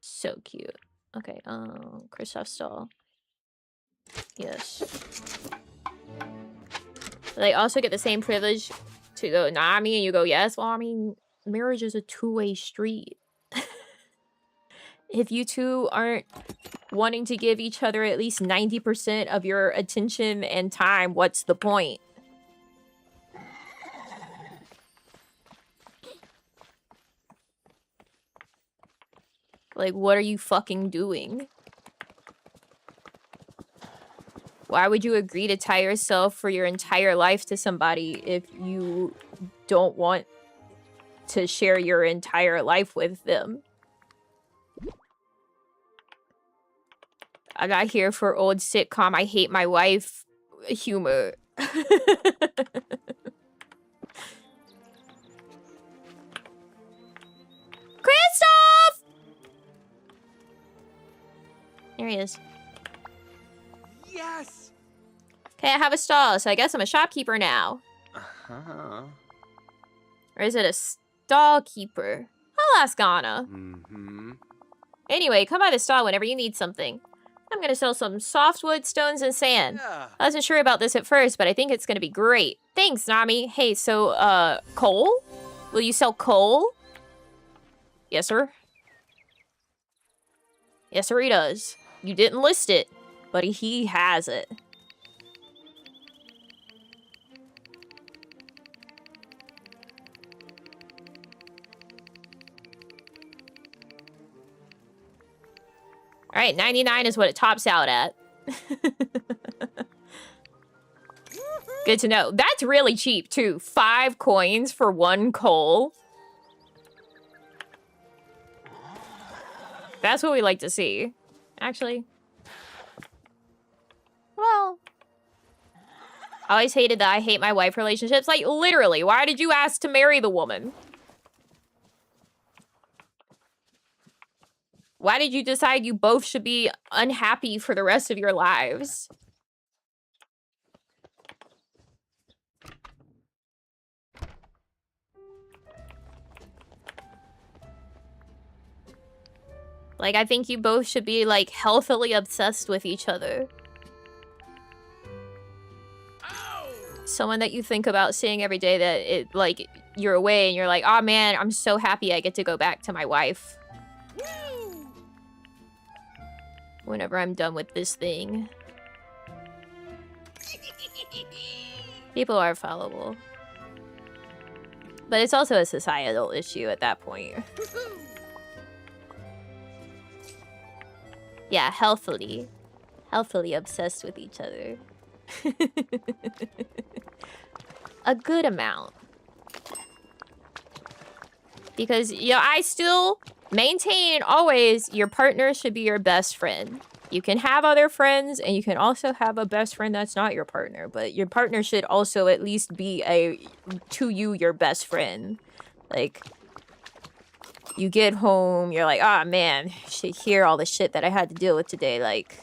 So cute. Okay, Kristoff's stall. Yes. They also get the same privilege to go Nami and you go yes. Well, I mean, marriage is a two-way street. If you two aren't wanting to give each other at least 90% of your attention and time, what's the point? Like, what are you fucking doing? Why would you agree to tie yourself for your entire life to somebody if you don't want to share your entire life with them? I'm not here for old sitcom I hate my wife humor. Kristoff! There he is. Yes. Okay, I have a stall, so I guess I'm a shopkeeper now. Uh-huh. Or is it a stall keeper? I'll ask Anna. Mm-hmm. Anyway, come by the stall whenever you need something. I'm gonna sell some softwood, stones, and sand. Yeah. I wasn't sure about this at first, but I think it's gonna be great. Thanks, Nami. Hey, so, coal? Will you sell coal? Yes, sir. Yes, sir, he does. You didn't list it, but he has it. All right, 99 is what it tops out at. Good to know. That's really cheap, too. 5 coins for 1 coal. That's what we like to see. Actually. Well. I always hated the I hate my wife relationships. Like, literally, why did you ask to marry the woman? Why did you decide you both should be unhappy for the rest of your lives? Like, I think you both should be, like, healthily obsessed with each other. Someone that you think about seeing every day that it, like, you're away and you're like, oh man, I'm so happy I get to go back to my wife. Whenever I'm done with this thing. People are fallible. But it's also a societal issue at that point. Yeah, healthily. Healthily obsessed with each other. A good amount. Because, you know, I still maintain always your partner should be your best friend. You can have other friends, and you can also have a best friend that's not your partner. But your partner should also at least be to you, your best friend. Like, you get home, you're like, ah, man, you should hear all the shit that I had to deal with today. Like,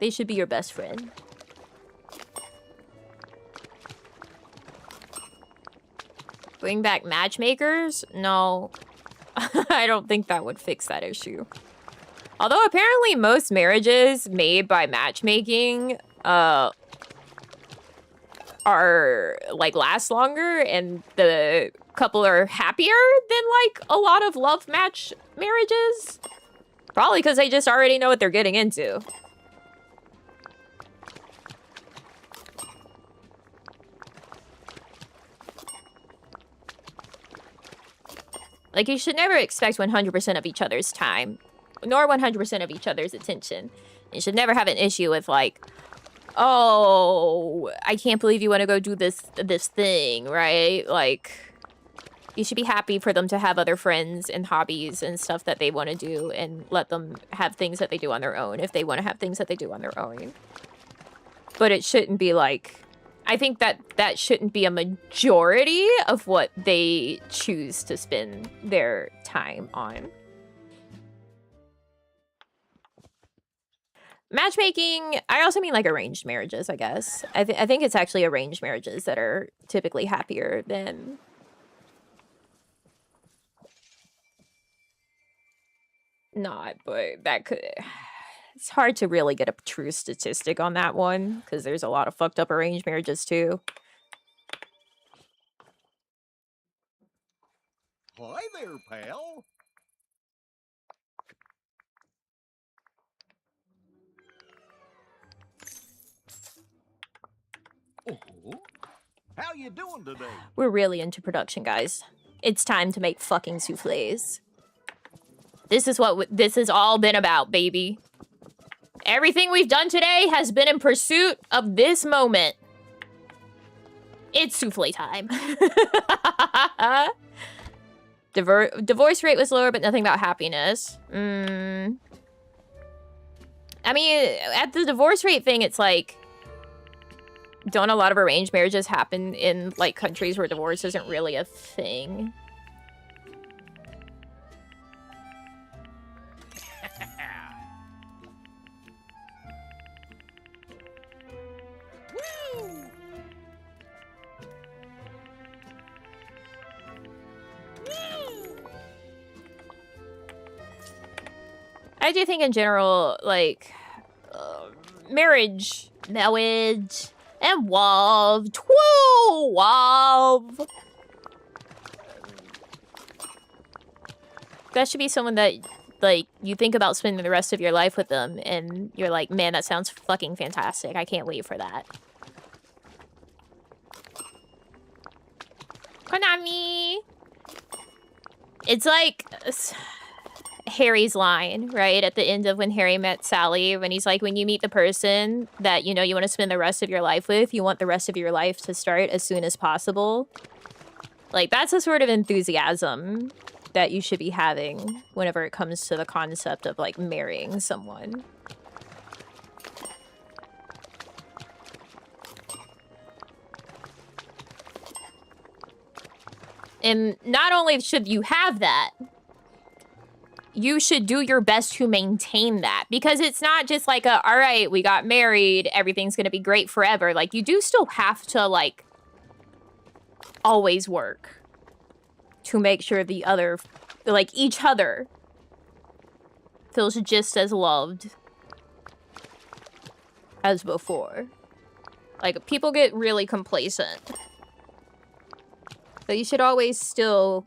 they should be your best friend. Bring back matchmakers? No. I don't think that would fix that issue. Although apparently most marriages made by matchmaking are like last longer and the couple are happier than like a lot of love match marriages. Probably because they just already know what they're getting into. Like, you should never expect 100% of each other's time, nor 100% of each other's attention. You should never have an issue with, like, oh, I can't believe you want to go do this thing, right? Like, you should be happy for them to have other friends and hobbies and stuff that they want to do, and let them have things that they do on their own if they want to have things that they do on their own. But it shouldn't be like... I think that shouldn't be a majority of what they choose to spend their time on. Matchmaking, I also mean like arranged marriages, I guess. I think it's actually arranged marriages that are typically happier than... not, but that could... It's hard to really get a true statistic on that one, because there's a lot of fucked up arranged marriages too. Hi there, pal. Oh, how you doing today? We're really into production, guys. It's time to make fucking soufflés. This is what this has all been about, baby. Everything we've done today has been in pursuit of this moment. It's soufflé time. Divorce rate was lower, but nothing about happiness. I mean, at the divorce rate thing, it's like... Don't a lot of arranged marriages happen in, like, countries where divorce isn't really a thing? I do think in general, like, marriage, and love, that should be someone that, like, you think about spending the rest of your life with them, and you're like, man, that sounds fucking fantastic. I can't wait for that. Konami! It's like... Harry's line, right? At the end of When Harry Met Sally, when he's like, when you meet the person that, you know, you want to spend the rest of your life with, you want the rest of your life to start as soon as possible. Like, that's the sort of enthusiasm that you should be having whenever it comes to the concept of, like, marrying someone. And not only should you have that, you should do your best to maintain that, because it's not just like a, all right, we got married, everything's gonna be great forever. Like, you do still have to, like, always work to make sure the other, like, each other feels just as loved as before. Like, people get really complacent, but you should always still...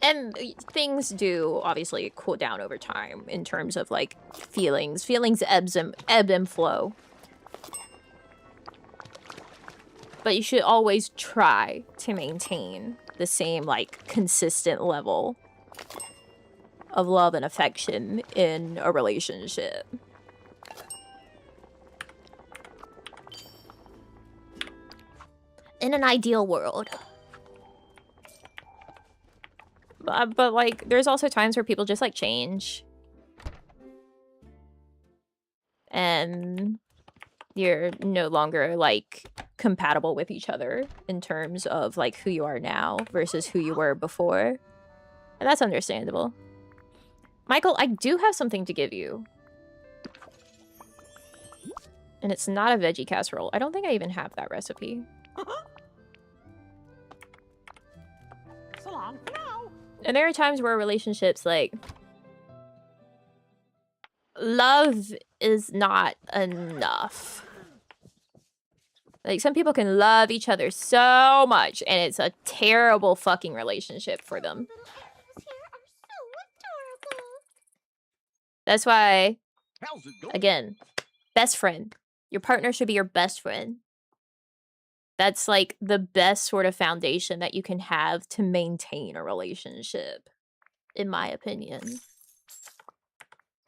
And things do obviously cool down over time in terms of, like, feelings. Feelings ebb and flow. But you should always try to maintain the same, like, consistent level of love and affection in a relationship. In an ideal world. But like, there's also times where people just, like, change. And you're no longer, like, compatible with each other in terms of, like, who you are now versus who you were before. And that's understandable. Michael, I do have something to give you. And it's not a veggie casserole. I don't think I even have that recipe. So long for now. And there are times where relationships, like, love is not enough. Like, some people can love each other so much, and it's a terrible fucking relationship for them. That's why, How's it going? again, best friend. Your partner should be your best friend. That's, like, the best sort of foundation that you can have to maintain a relationship, in my opinion.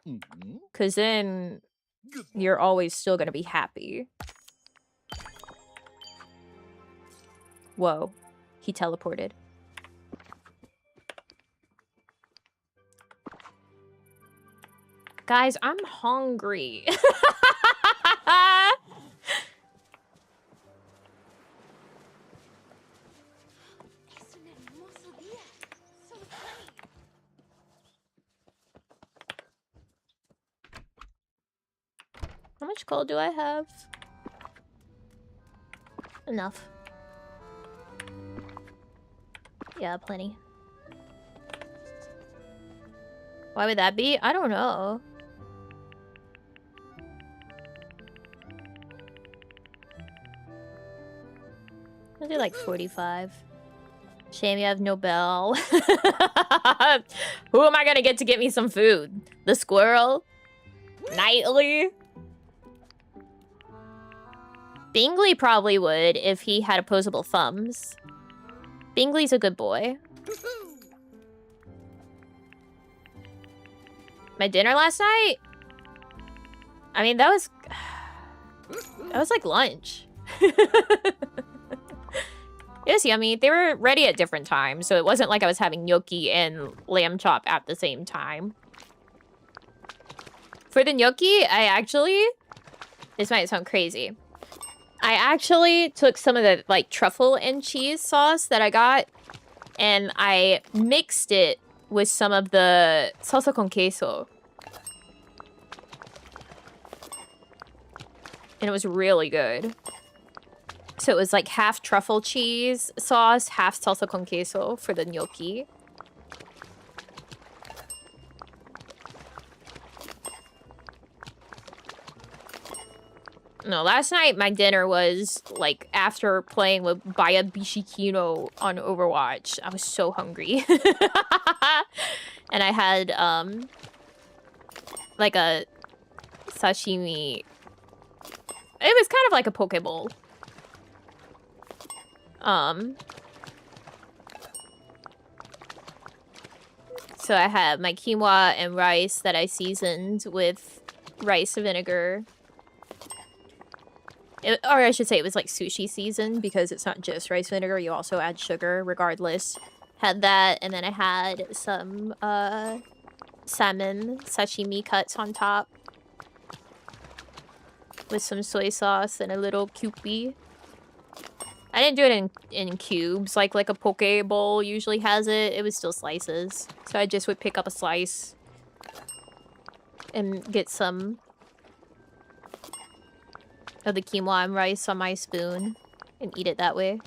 Mm-hmm. Because then Good you're always still going to be happy. Whoa. He teleported. Guys, I'm hungry. Es un hermoso día. So sunny. How much coal do I have? Enough. Yeah, plenty. Why would that be? I don't know. I'll do like 45. Shame you have no bell. Who am I gonna get me some food? The squirrel? Nightly? Bingley probably would if he had opposable thumbs. Bingley's a good boy. My dinner last night? I mean, that was like lunch. It was yummy. They were ready at different times, so it wasn't like I was having gnocchi and lamb chop at the same time. For the gnocchi, this might sound crazy. I actually took some of the, like, truffle and cheese sauce that I got, and I mixed it with some of the salsa con queso. And it was really good. So it was like half truffle cheese sauce, half salsa con queso for the gnocchi. No, last night my dinner was like after playing with Baya Bishikino on Overwatch. I was so hungry. And I had like a sashimi. It was kind of like a poke bowl. So I had my quinoa and rice that I seasoned with rice vinegar. Or I should say it was like sushi seasoned because it's not just rice vinegar. You also add sugar regardless. Had that, and then I had some salmon sashimi cuts on top. With some soy sauce and a little kewpie. I didn't do it in cubes like a poke bowl usually has it. It was still slices. So I just would pick up a slice and get some of the quinoa and rice on my spoon and eat it that way.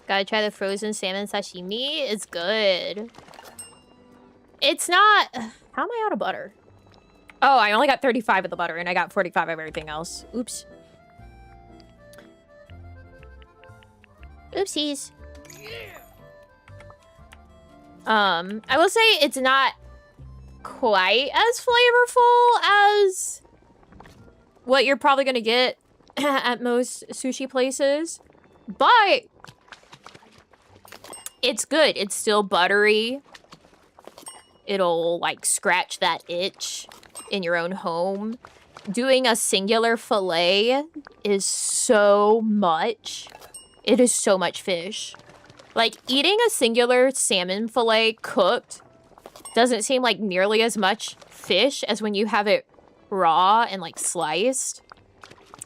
Gotta try the frozen salmon sashimi. It's good. It's not... How am I out of butter? Oh, I only got 35 of the butter and I got 45 of everything else. Oops. Oopsies. I will say it's not quite as flavorful as what you're probably gonna get at most sushi places, but It's good. It's still buttery. It'll, like, scratch that itch in your own home. Doing a singular fillet is so much. It is so much fish. Like, eating a singular salmon fillet cooked doesn't seem like nearly as much fish as when you have it raw and, like, sliced.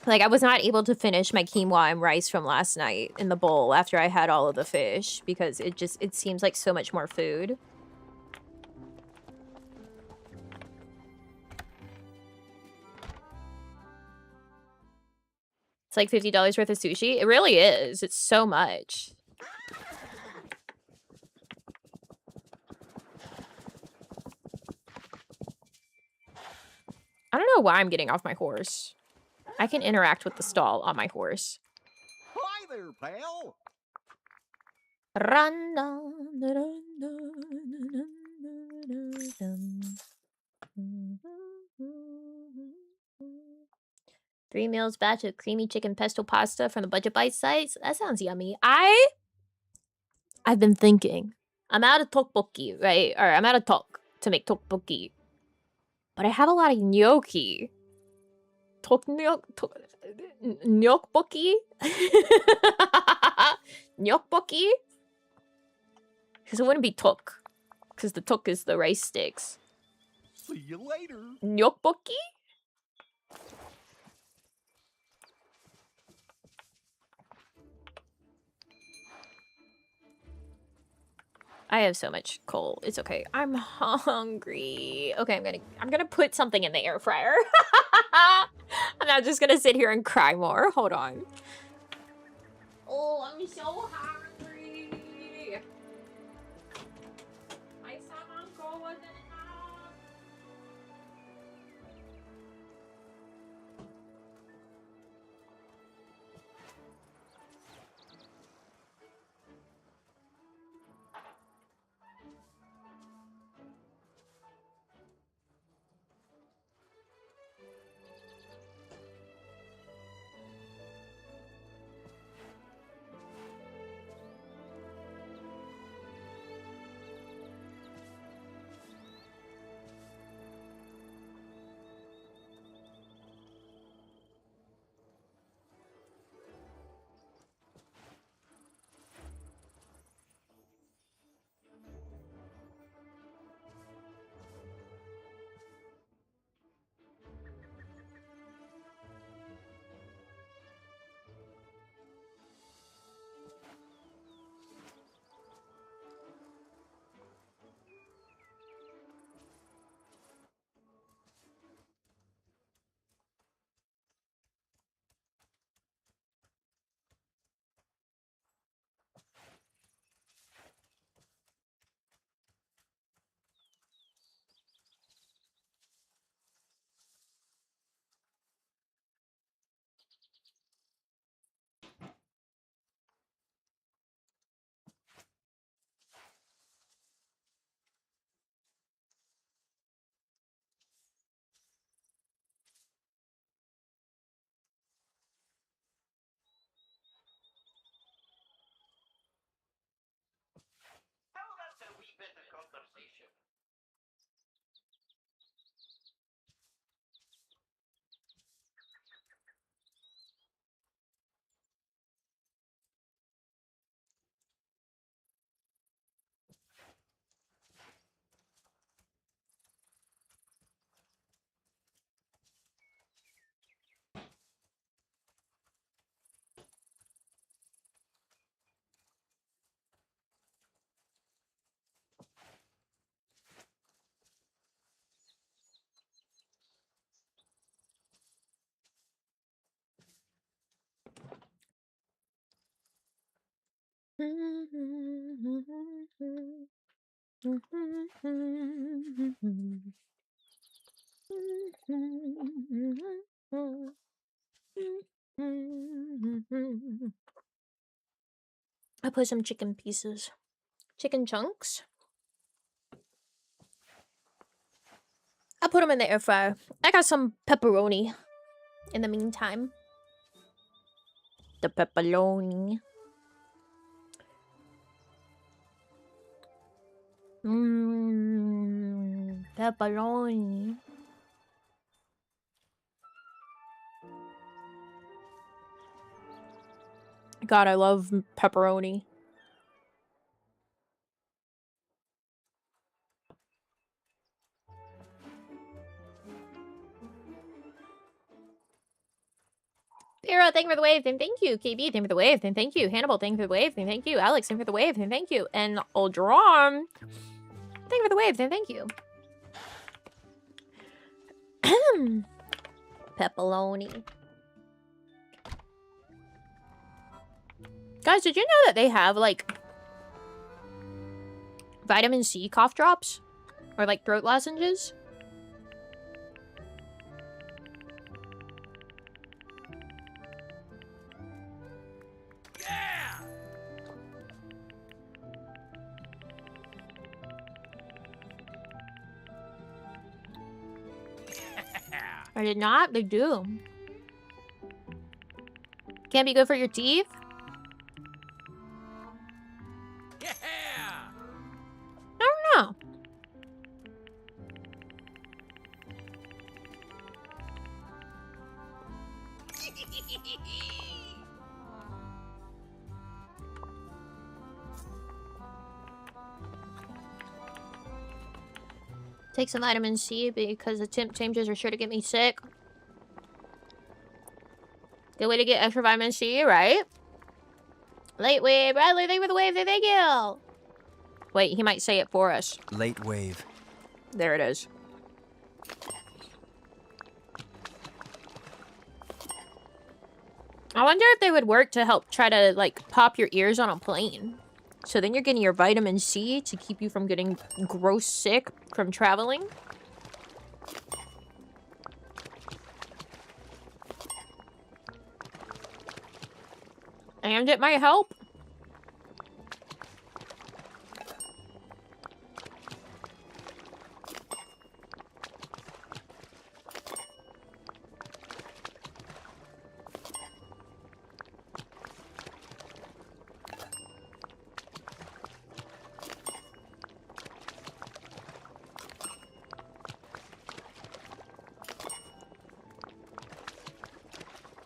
Like, I was not able to finish my quinoa and rice from last night in the bowl after I had all of the fish because it seems like so much more food. It's like $50 worth of sushi. It really is. It's so much. I don't know why I'm getting off my horse. I can interact with the stall on my horse. Hi there, pal. Run, dun, dun, dun, dun, dun, dun. 3 meals batch of creamy chicken pesto pasta from the Budget Bite sites. That sounds yummy. I've been thinking. I'm out of tteokbokki, right? Or I'm out of tok to make tteokbokki. But I have a lot of gnocchi. Gnocchi? Gnocchi? Because it wouldn't be tok. Because the tok is the rice sticks. See you later. Gnocchi? I have so much coal. It's okay. I'm hungry. Okay, I'm gonna put something in the air fryer. I'm not just gonna sit here and cry more. Hold on. Oh, I'm so hungry. My stomach wasn't enough. How about a wee bit of conversation? I put some chicken pieces. Chicken chunks. I put them in the air fryer. I got some pepperoni in the meantime. The pepperoni. Pepperoni. God, I love pepperoni. Pyrrha, thank you for the wave, and thank you. KB, thank you for the wave, and thank you. Hannibal, thank you for the wave, and thank you. Alex, thank you for the wave, and thank you. And Oldron, thank you for the wave, and thank you. Pepperoni. Guys, did you know that they have, like, vitamin C cough drops? Or, like, throat lozenges? I did not? They do. Can't be good for your teeth? Yeah! I don't know. Take some vitamin C because the temp changes are sure to get me sick. Good way to get extra vitamin C, right? Late wave, Bradley, thank you for the wave, thank you. Wait, he might say it for us. Late wave. There it is. I wonder if they would work to help try to, like, pop your ears on a plane. So then you're getting your vitamin C to keep you from getting gross sick from traveling. And it might help.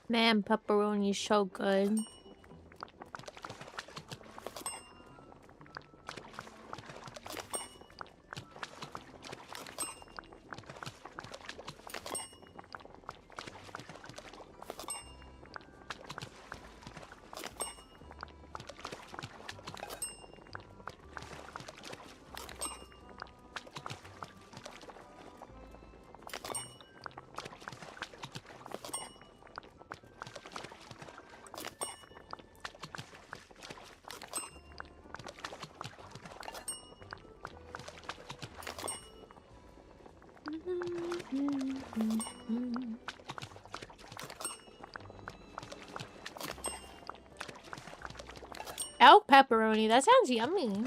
Man, pepperoni's so good. Elk pepperoni, that sounds yummy.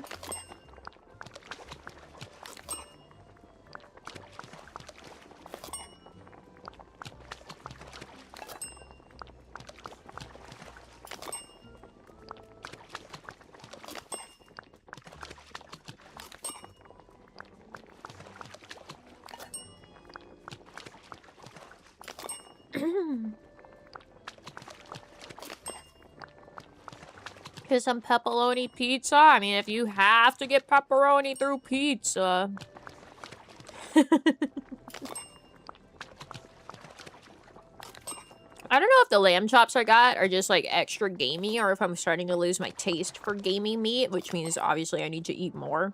Here's some pepperoni pizza. I mean, if you have to get pepperoni through pizza. I don't know if the lamb chops I got are just, like, extra gamey, or if I'm starting to lose my taste for gamey meat, which means, obviously, I need to eat more.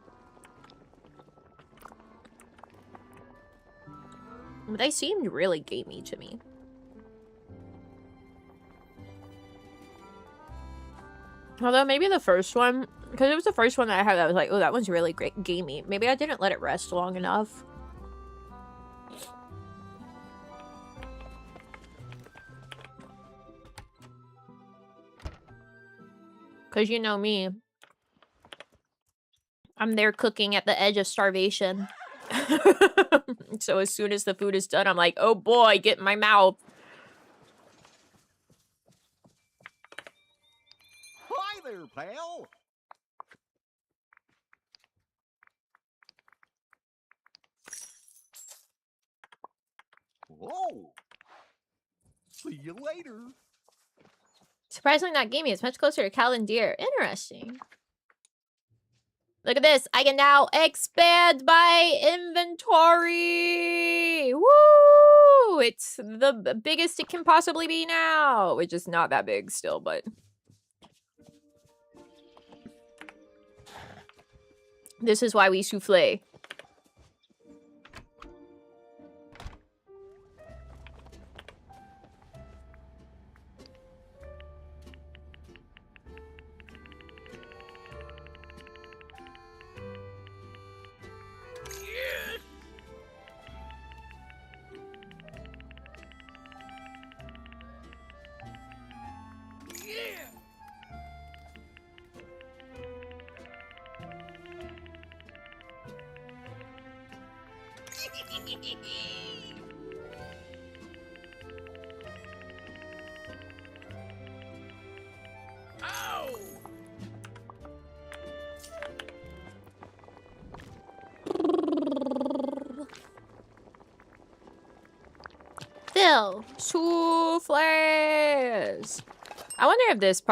But they seemed really gamey to me. Although, maybe the first one, because it was the first one that I had that was like, oh, that one's really great gamey. Maybe I didn't let it rest long enough. Because you know me. I'm there cooking at the edge of starvation. So as soon as the food is done, I'm like, oh boy, get in my mouth. Hi there, pal. later. Surprisingly not gamey. It's much closer to cow than deer. Interesting. Look at this. I can now expand my inventory. Woo! It's the biggest it can possibly be now. Which is not that big still, but... This is why we souffle. Fill souffles. I wonder if this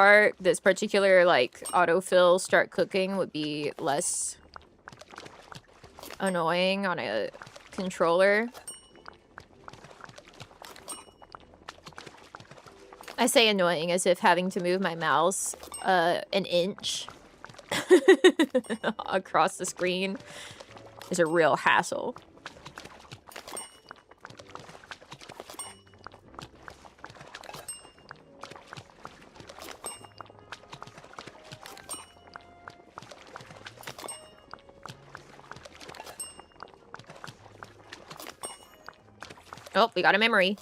particular like autofill start cooking would be less annoying on a controller. I say annoying as if having to move my mouse an inch across the screen is a real hassle. Oh, we got a memory.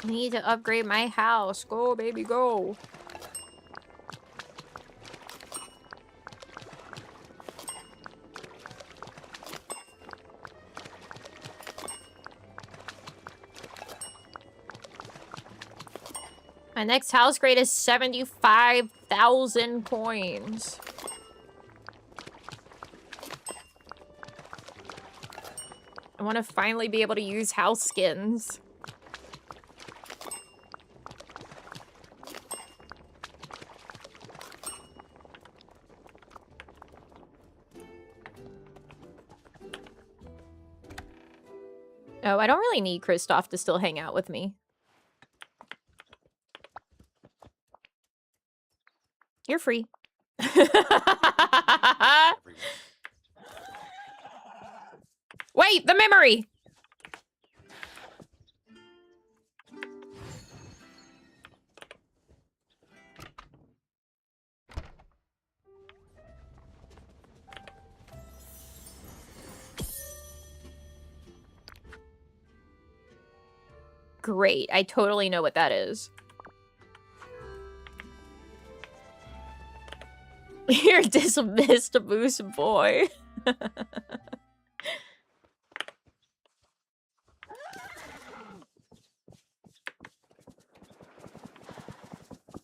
I need to upgrade my house. Go, baby, go. My next house grade is 75,000 coins. I want to finally be able to use house skins. Oh, I don't really need Kristoff to still hang out with me. You're free. Wait, the memory! Great, I totally know what that is. You're dismissed, Moose boy.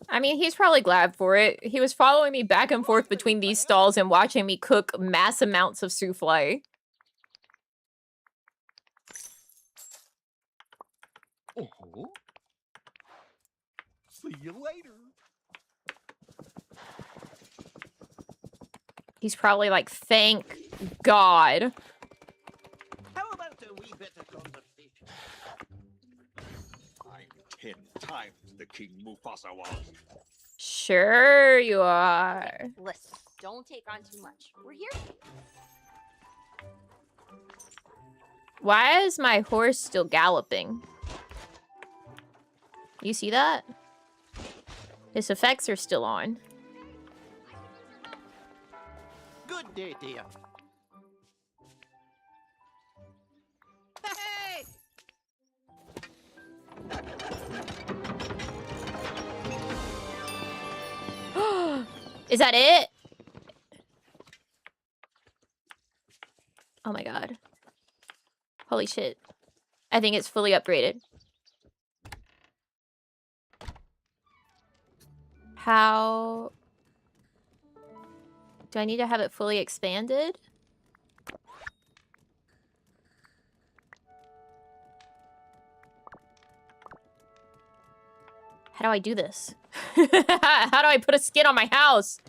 I mean, he's probably glad for it. He was following me back and forth between these stalls and watching me cook mass amounts of souffle. Oh. See you later. He's probably like, thank God. How about a wee bit of conversation? I'm 10 times the King Mufasa was. Sure you are. Listen, don't take on too much. We're here. Why is my horse still galloping? You see that? His effects are still on. Good day, dear. Hey! Is that it? Oh my god. Holy shit. I think it's fully upgraded. How... Do I need to have it fully expanded? How do I do this? How do I put a skin on my house?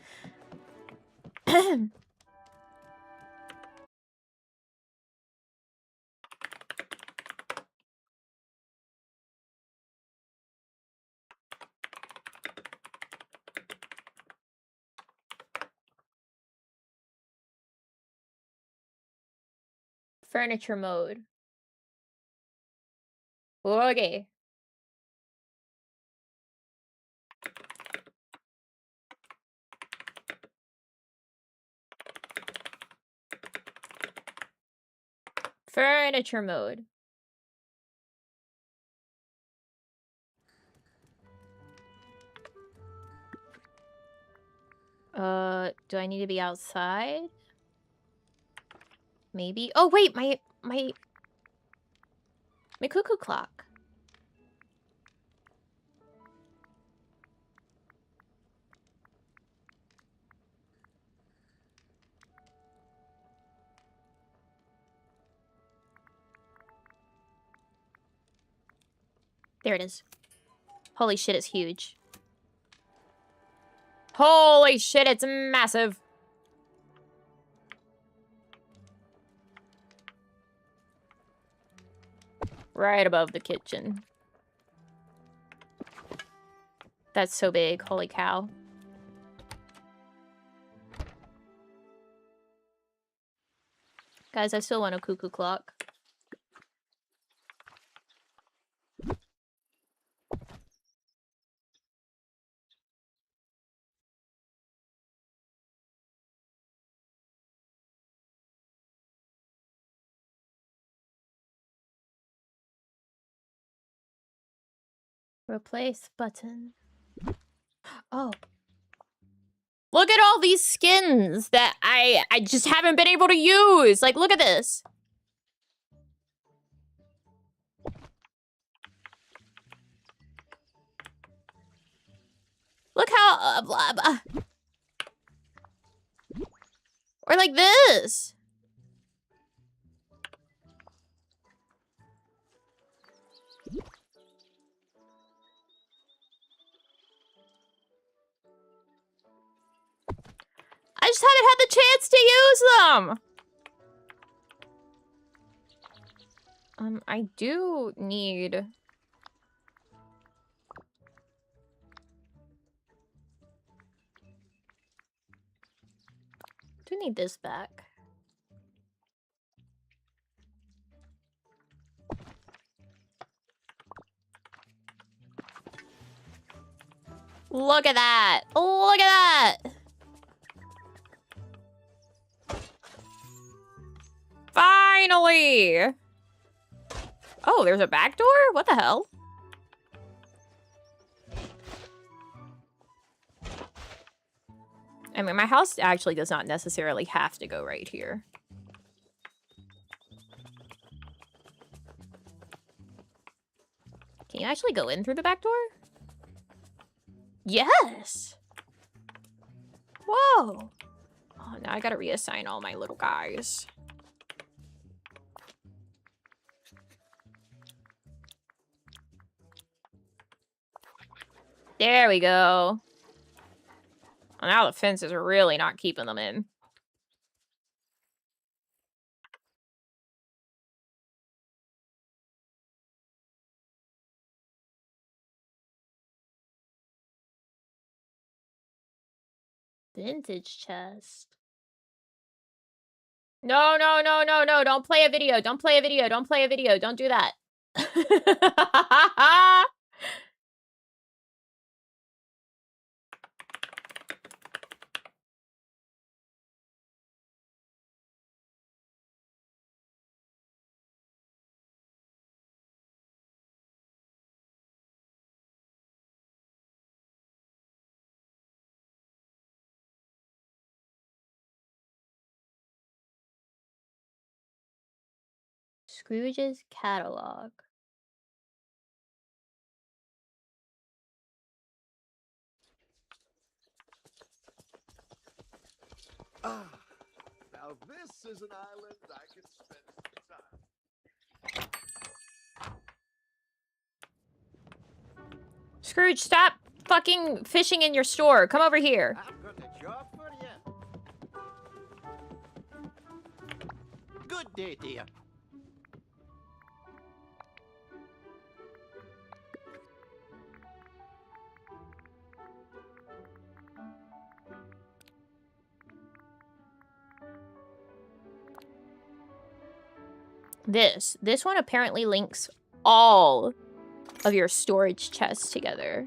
Furniture mode. Okay. Furniture mode. Do I need to be outside? Maybe. Oh wait, my cuckoo clock. There it is. Holy shit, it's huge. Holy shit, it's massive. Right above the kitchen. That's so big. Holy cow. Guys, I still want a cuckoo clock. Replace button. Oh. Look at all these skins that I just haven't been able to use. Like, look at this. Look how blah, blah. Or like this. I just haven't had the chance to use them. I do need... this back. Look at that. Look at that. Finally. Oh, there's a back door? What the hell? I mean, my house actually does not necessarily have to go right here. Can you actually go in through the back door? Yes! Whoa! Oh, now I gotta reassign all my little guys. There we go. Well, now the fences are really not keeping them in. Vintage chest. No, no, no, no, no. Don't play a video. Don't play a video. Don't play a video. Don't do that. Scrooge's catalog. Ah, now this is an island I can spend some time. Scrooge, stop fucking fishing in your store. Come over here. I've got a job for you. Good day, dear. This one apparently links all of your storage chests together.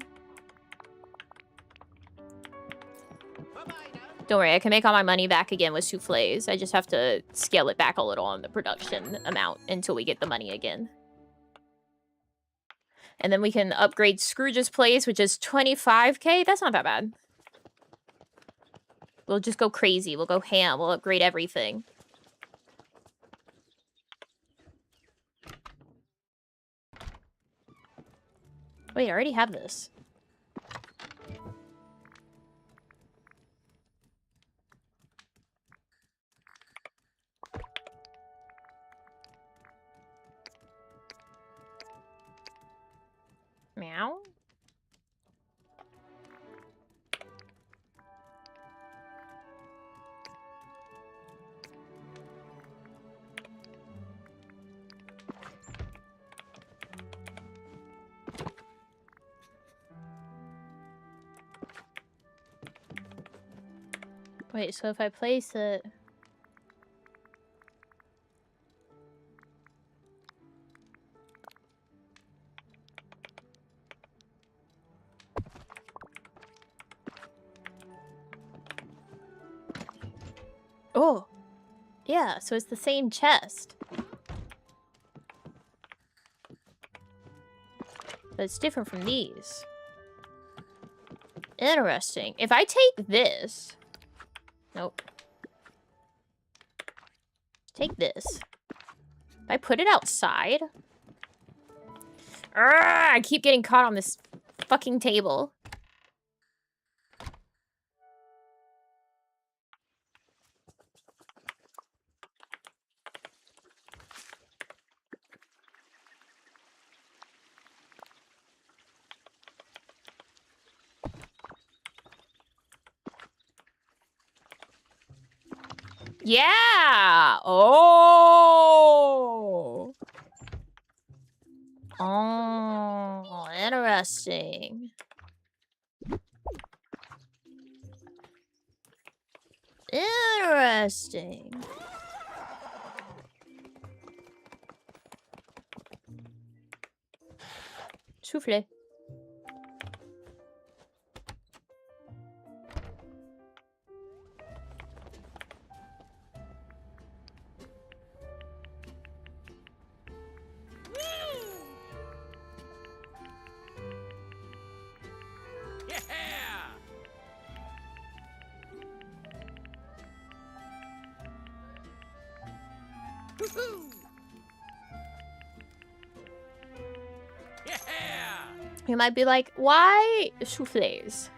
Bye-bye now. Don't worry, I can make all my money back again with soufflés. I just have to scale it back a little on the production amount until we get the money again. And then we can upgrade Scrooge's place, which is 25k. That's not that bad. We'll just go crazy. We'll go ham. We'll upgrade everything. Wait, I already have this. Meow. Wait, so if I place it... Oh! Yeah, so it's the same chest. But it's different from these. Interesting. If I take this... Nope. Take this. If I put it outside... I keep getting caught on this fucking table. Yeah! Oh! Oh, interesting. Interesting. Soufflé. Yeah! Woohoo! Yeah! You might be like, why soufflés?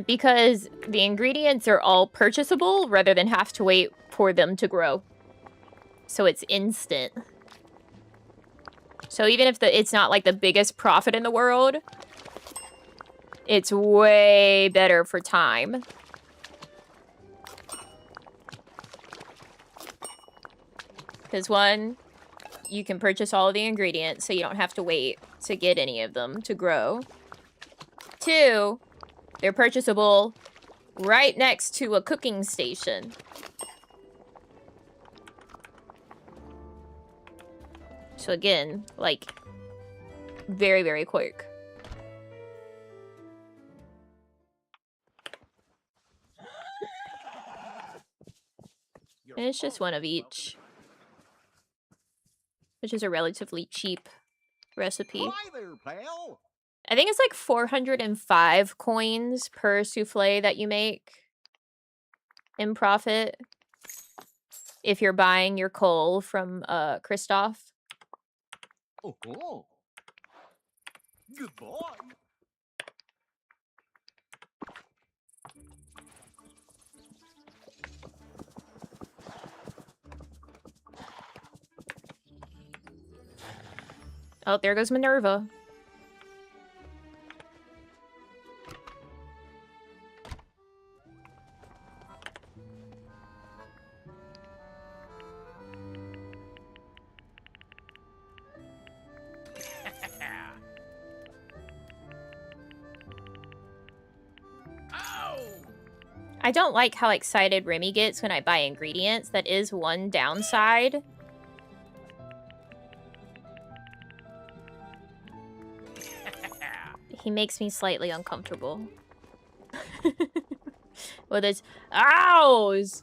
Because the ingredients are all purchasable rather than have to wait for them to grow. So it's instant. So even if it's not like the biggest profit in the world, it's way better for time. Because one, you can purchase all of the ingredients so you don't have to wait to get any of them to grow. Two, they're purchasable right next to a cooking station. So again, like, very, very quick. And it's just one of each, which is a relatively cheap recipe. Hi there, pal. I think it's like 405 coins per souffle that you make in profit. if you're buying your coal from Christoph. Oh, good boy. Oh, there goes Minerva. Oh! I don't like how excited Remy gets when I buy ingredients. That is one downside. He makes me slightly uncomfortable. With his ows!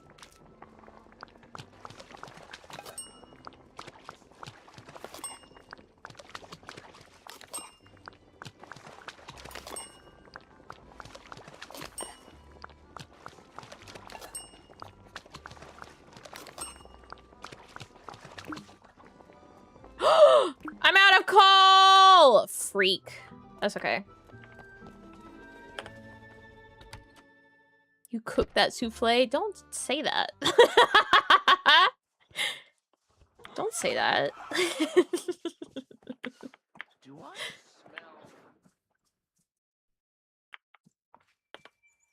I'm out of coal! Freak. That's okay. You cooked that souffle? Don't say that. Don't say that. Do I smell?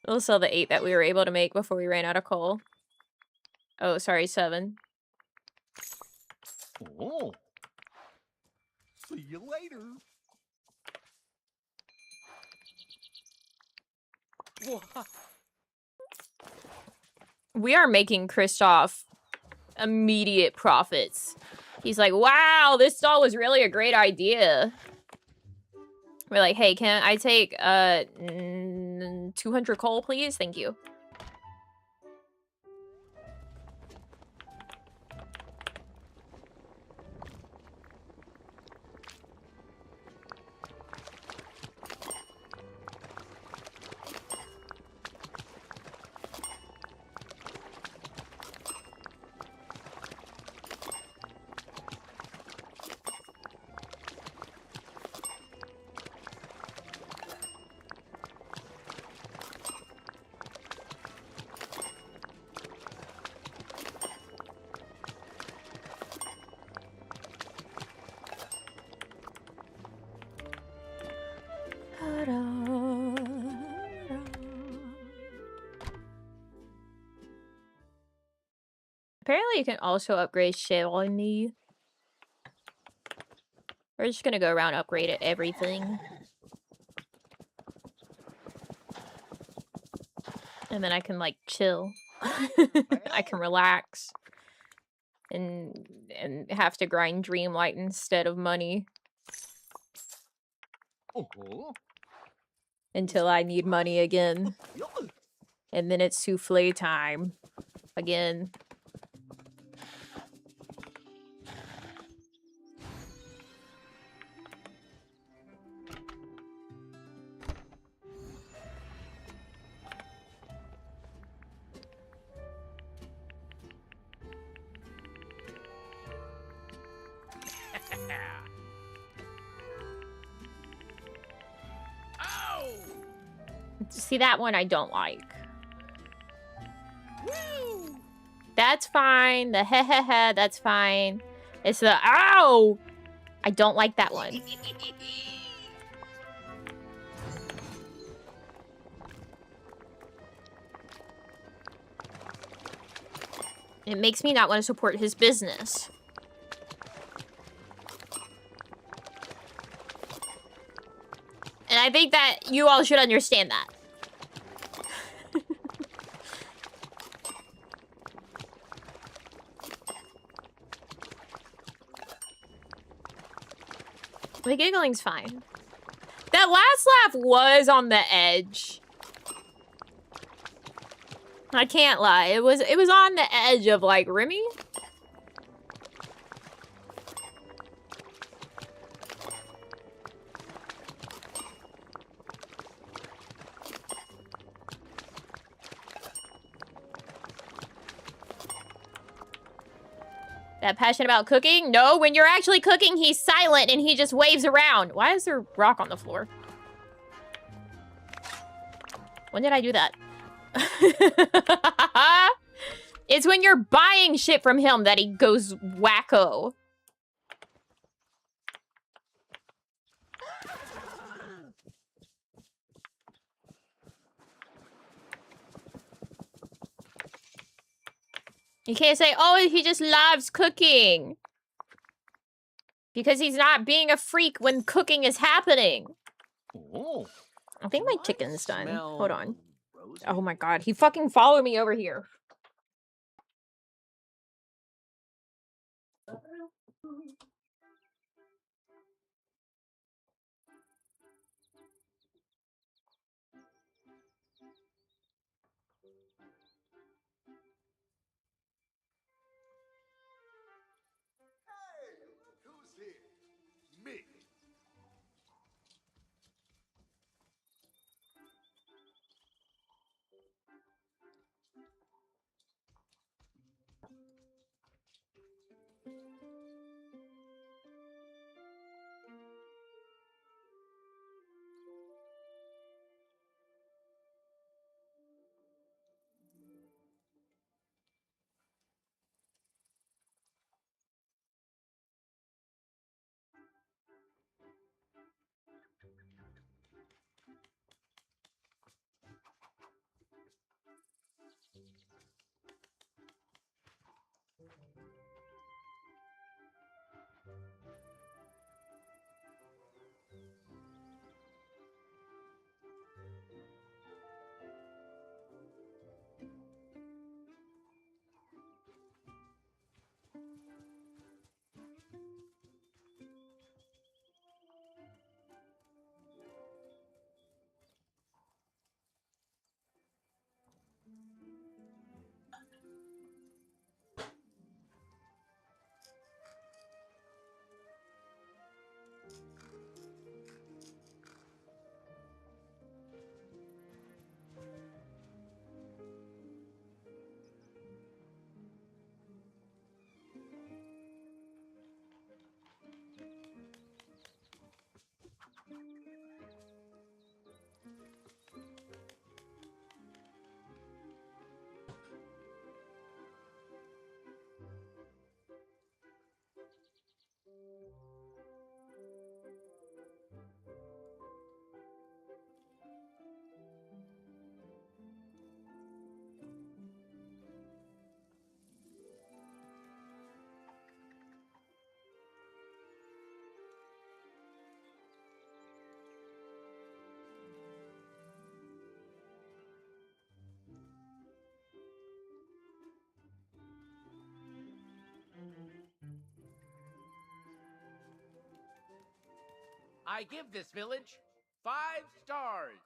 We'll sell the 8 that we were able to make before we ran out of coal. Oh, sorry, 7. Oh. See you later. We are making Christoph immediate profits. He's like, wow, this stall was really a great idea. We're like, hey, can I take 200 coal, please? Thank you. Apparently you can also upgrade Shelly. We're just gonna go around upgrade it everything. And then I can like chill. I can relax. And have to grind Dreamlight instead of money. Oh. Until I need money again. And then it's souffle time. Again. Oh! See, that one I don't like. Woo! That's fine. The heh, that's fine. It's the ow! I don't like that one. It makes me not want to support his business. And I think that you all should understand that. The giggling's fine. That last laugh was on the edge. I can't lie. It was on the edge of like, Remy? That passionate about cooking? No, when you're actually cooking, he's silent and he just waves around. Why is there rock on the floor? When did I do that? It's when you're buying shit from him that he goes wacko. You can't say, oh, he just loves cooking. Because he's not being a freak when cooking is happening. Oh. I think my Do I chicken's done. smell Hold on. rosy? Oh my god, he fucking followed me over here. Hey, look who's here. Me. I give this village 5 stars.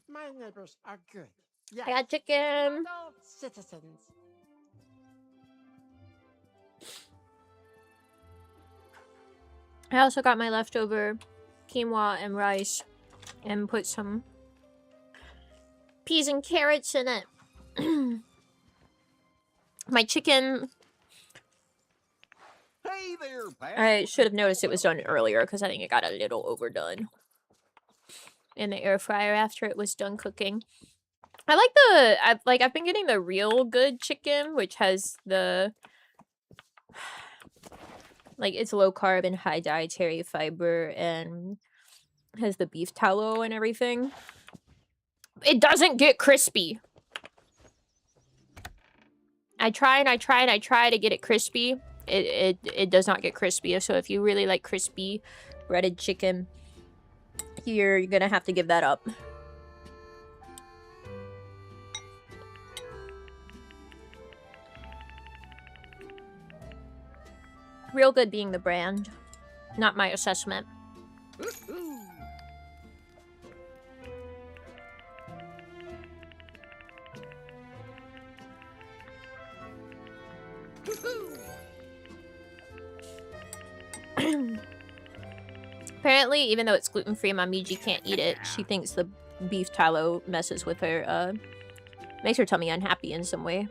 My neighbors are good. Yes. I got chicken. Model citizens. I also got my leftover quinoa and rice and put some peas and carrots in it. My chicken, Hey there, pal. I should have noticed it was done earlier because I think it got a little overdone in the air fryer after it was done cooking. I like I've been getting the real good chicken, which has the it's low carb and high dietary fiber and has the beef tallow and everything. It doesn't get crispy. I try to get it crispy. It does not get crispy. So if you really like crispy breaded chicken, you're gonna have to give that up. Real Good being the brand, not my assessment. Apparently, even though it's gluten-free, Namiji can't eat it. She thinks the beef tallow messes with her, makes her tummy unhappy in some way.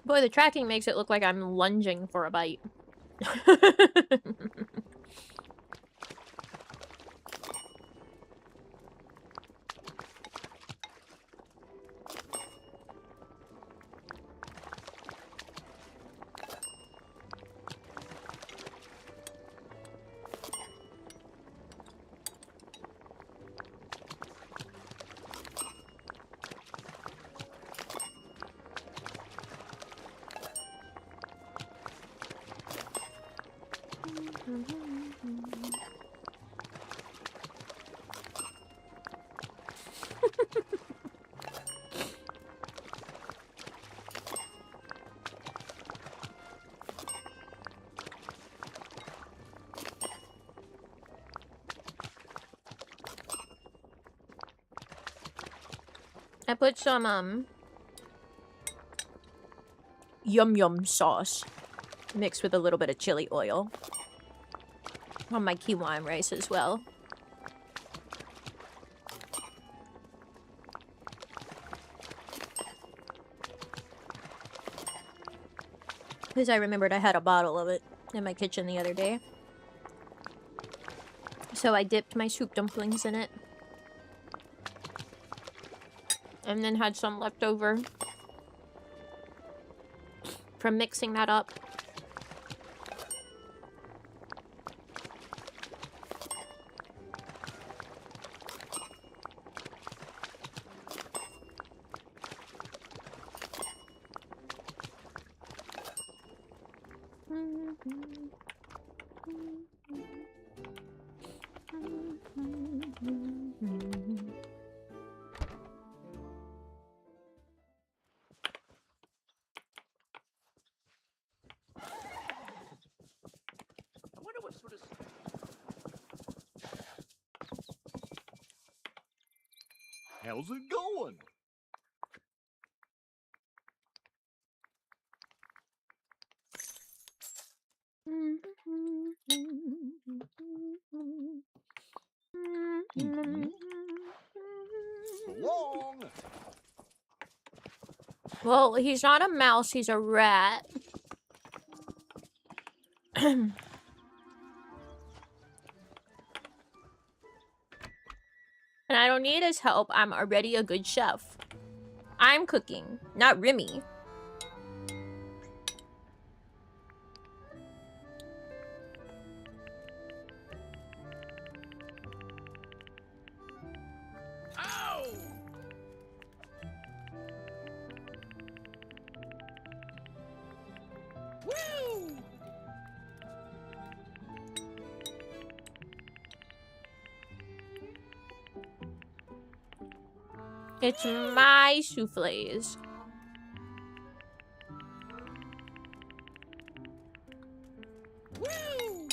Boy, the tracking makes it look like I'm lunging for a bite. I put some, yum yum sauce mixed with a little bit of chili oil on my quinoa and rice as well. Because I remembered I had a bottle of it in my kitchen the other day. So I dipped my soup dumplings in it. And then had some left over from mixing that up. I wonder what sort of. How's it going? So long. Well, he's not a mouse, he's a rat. And I don't need his help, I'm already a good chef. I'm cooking, not Remy. Ow! Woo! It's my soufflés. Woo!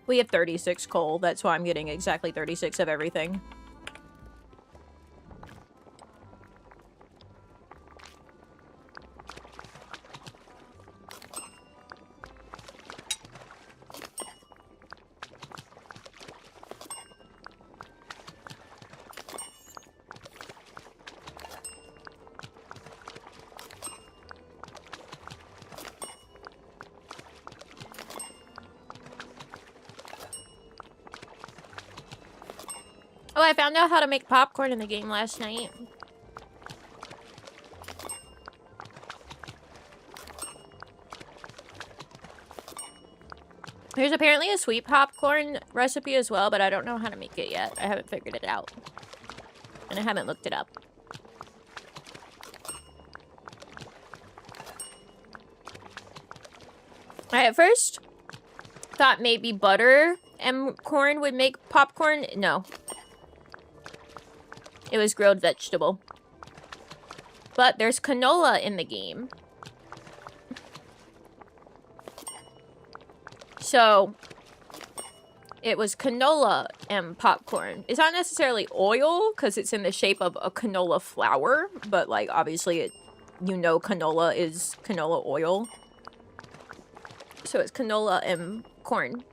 We have 36 coal. That's why I'm getting exactly 36 of everything. Oh, I found out how to make popcorn in the game last night. There's apparently a sweet popcorn recipe as well, but I don't know how to make it yet. I haven't figured it out. And I haven't looked it up. I at first thought maybe butter and corn would make popcorn. No. It was grilled vegetable. But there's canola in the game. So, it was canola and popcorn. It's not necessarily oil, because it's in the shape of a canola flour. But, like, obviously, you know canola is canola oil. So it's canola and corn.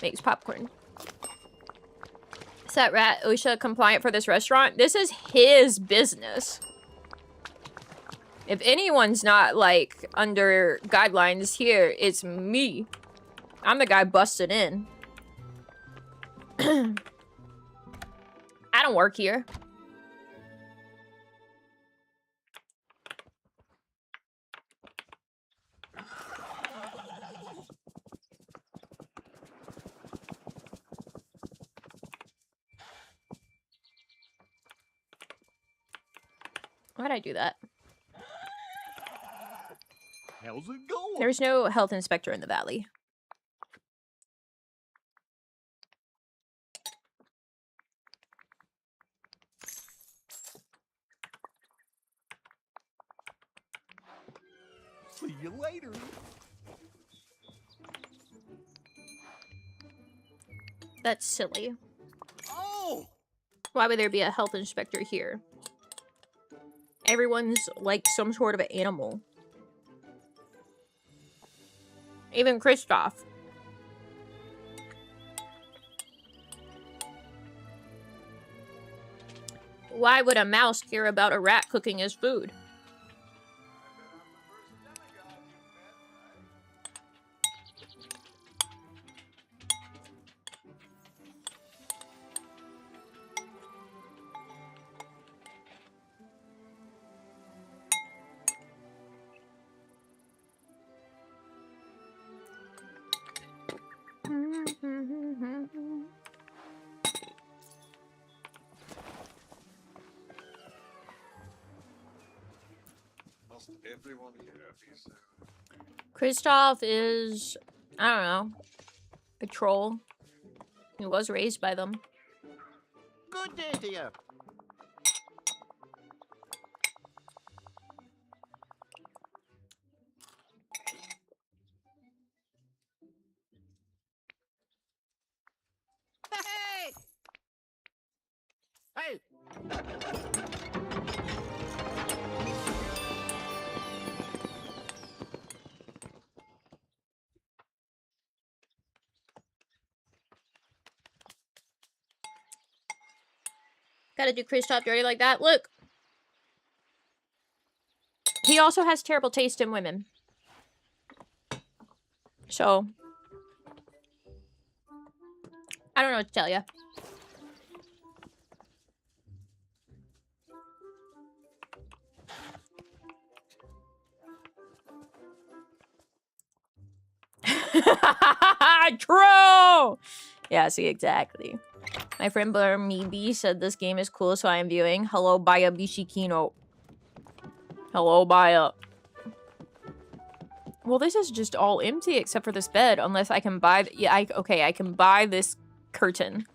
Makes popcorn. Is that rat OSHA compliant for this restaurant? This is his business. If anyone's not, like, under guidelines here, it's me. I'm the guy busted in. I don't work here. Why'd I do that? How's it going? There's no health inspector in the valley. See you later. That's silly. Oh! Why would there be a health inspector here? Everyone's like some sort of an animal. Even Kristoff. Why would a mouse care about a rat cooking his food? Must everyone here be so? Kristoff is, I don't know, a troll. He was raised by them. Good day to you. Hey! Hey! Gotta do Kristoff dirty like that. Look! He also has terrible taste in women. So, I don't know what to tell you. True! Yeah, see, exactly. My friend Barmibi said this game is cool, so I am viewing. Hello, Baya Bishikino. Hello, Baya. Well, this is just all empty except for this bed, unless I can buy... Yeah, okay, I can buy this curtain.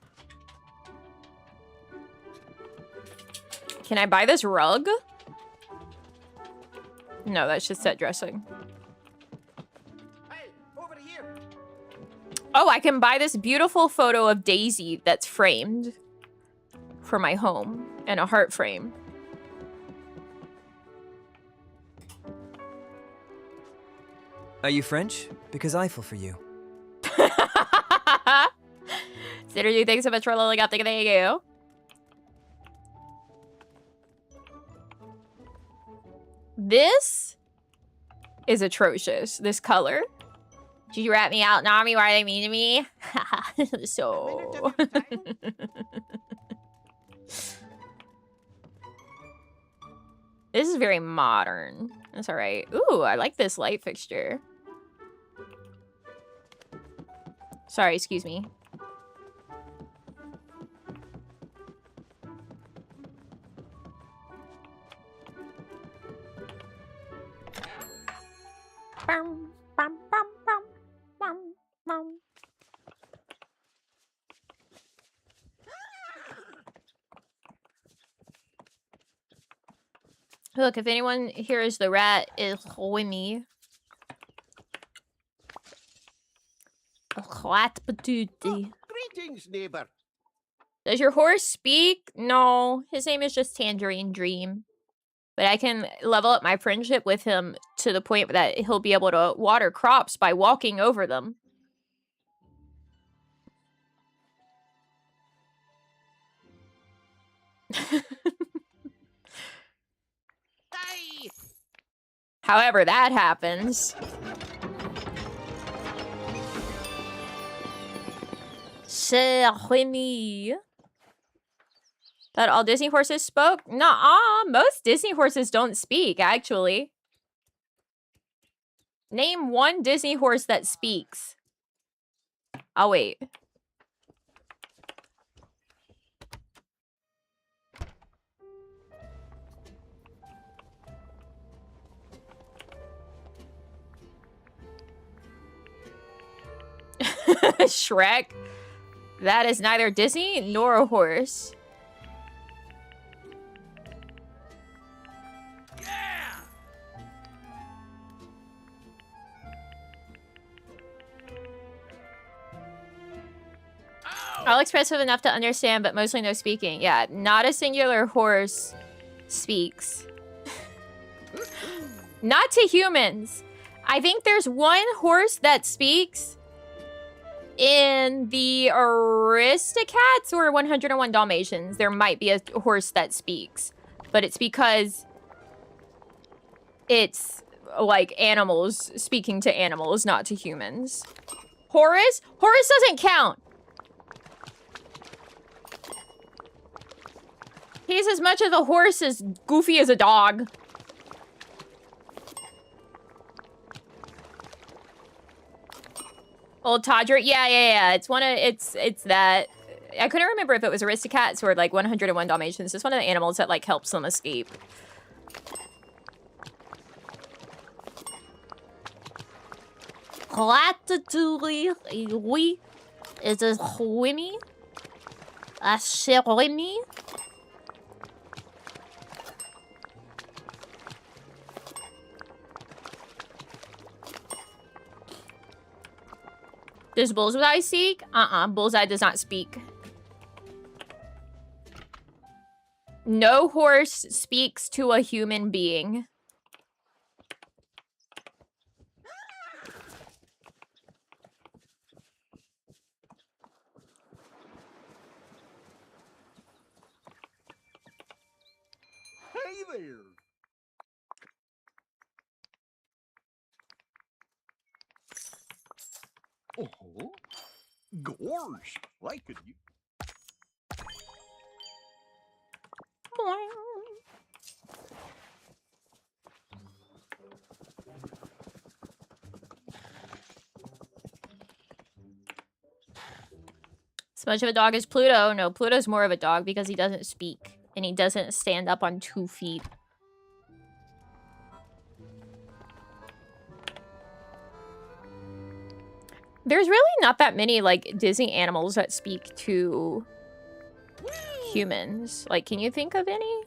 Can I buy this rug? No, that's just set dressing. Hey, over here. Oh, I can buy this beautiful photo of Daisy that's framed for my home and a heart frame. Are you French? Because I feel for you. Synergy, thanks so much for lolling up. Thank you. This is atrocious. This color. Did you rat me out, Nami? Why are they mean to me? So. This is very modern. That's alright. Ooh, I like this light fixture. Sorry, excuse me. Bum, bum, bum, bum, bum, bum. Look, if anyone hears the rat is Winnie. Greetings, neighbor. Does your horse speak? No, his name is just Tangerine Dream. But I can level up my friendship with him to the point that he'll be able to water crops by walking over them. However that happens. That all Disney horses spoke? Nuh-uh, most Disney horses don't speak, actually. Name one Disney horse that speaks. I'll wait. Shrek? That is neither Disney nor a horse. All expressive enough to understand, but mostly no speaking. Yeah, not a singular horse speaks. Not to humans. I think there's one horse that speaks in the Aristocats or 101 Dalmatians. There might be a horse that speaks, but it's because it's like animals speaking to animals, not to humans. Horace? Horace doesn't count. He's as much of a horse as goofy as a dog. Old Todger? Yeah. It's one of it's that. I couldn't remember if it was Aristocats or like 101 Dalmatians. It's one of the animals that like helps them escape. Ratatouille, is a Winnie? A Cherini? Does Bullseye speak? Bullseye does not speak. No horse speaks to a human being. Hey there. Oh, gosh, I could use. As much of a dog as Pluto. No, Pluto's more of a dog because he doesn't speak. And he doesn't stand up on 2 feet. There's really not that many, like, Disney animals that speak to humans. Like, can you think of any?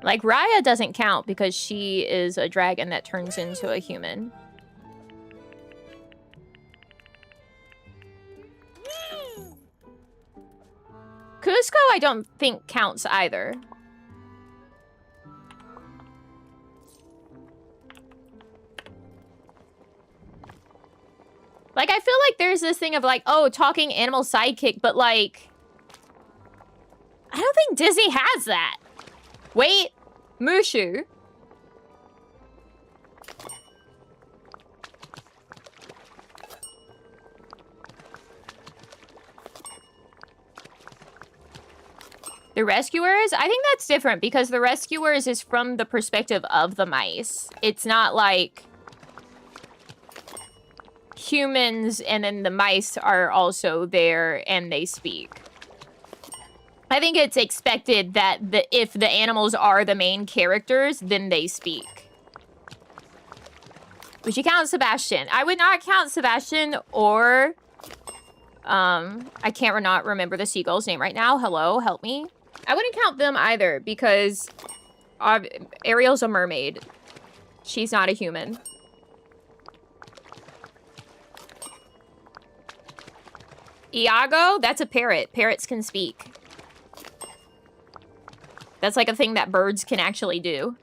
Like, Raya doesn't count because she is a dragon that turns into a human. Cusco, I don't think counts either. Like, I feel like there's this thing of like, oh, talking animal sidekick, but like, I don't think Disney has that. Wait, Mushu. The Rescuers? I think that's different because the Rescuers is from the perspective of the mice. It's not like humans and then the mice are also there and they speak. I think it's expected that if the animals are the main characters, then they speak. Would you count Sebastian? I would not count Sebastian or... I can't not remember the seagull's name right now. Hello, help me. I wouldn't count them either because Ariel's a mermaid. She's not a human. Iago? That's a parrot. Parrots can speak. That's like a thing that birds can actually do.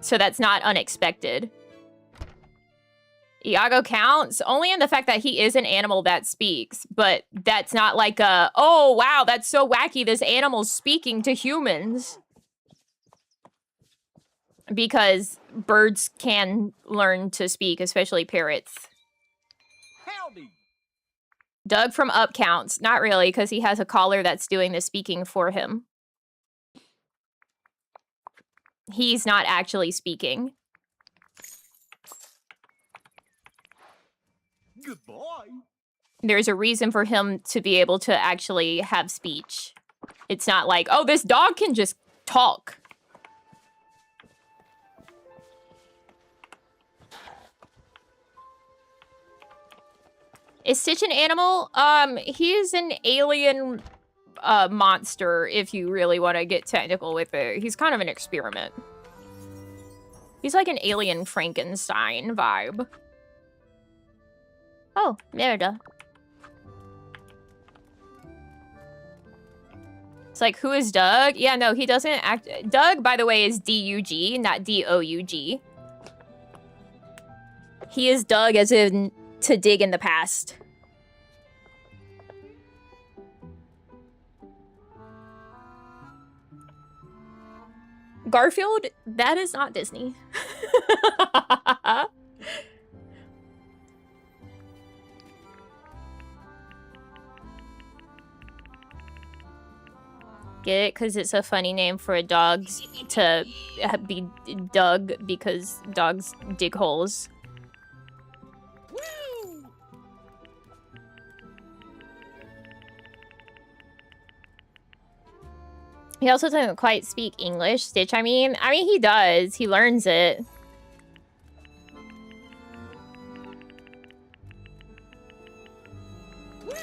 So that's not unexpected. Iago counts only in the fact that he is an animal that speaks, but that's not like a, oh, wow, that's so wacky. This animal's speaking to humans. Because birds can learn to speak, especially parrots. Howdy. Doug from Up counts. Not really, because he has a collar that's doing the speaking for him. He's not actually speaking. Goodbye. There's a reason for him to be able to actually have speech. It's not like, oh, this dog can just talk. Is Stitch an animal? He's an alien monster, if you really want to get technical with it. He's kind of an experiment. He's like an alien Frankenstein vibe. Oh, merda. It's like, who is Doug? Yeah, no, he doesn't act... Doug, by the way, is D-U-G, not D-O-U-G. He is Doug as in to dig in the past. Garfield? That is not Disney. Get it? Because it's a funny name for a dog to be Doug because dogs dig holes. Woo! He also doesn't quite speak English, Stitch. I mean, he does. He learns it. Woo!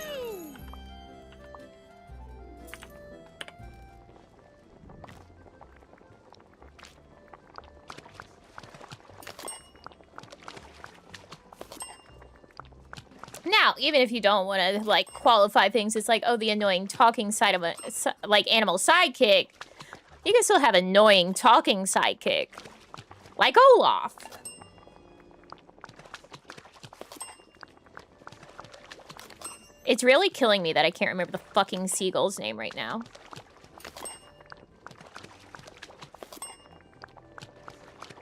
Now, even if you don't want to, like, qualify things, it's like, oh, the annoying talking side of a, like, animal sidekick. You can still have annoying talking sidekick. Like Olaf. It's really killing me that I can't remember the fucking seagull's name right now.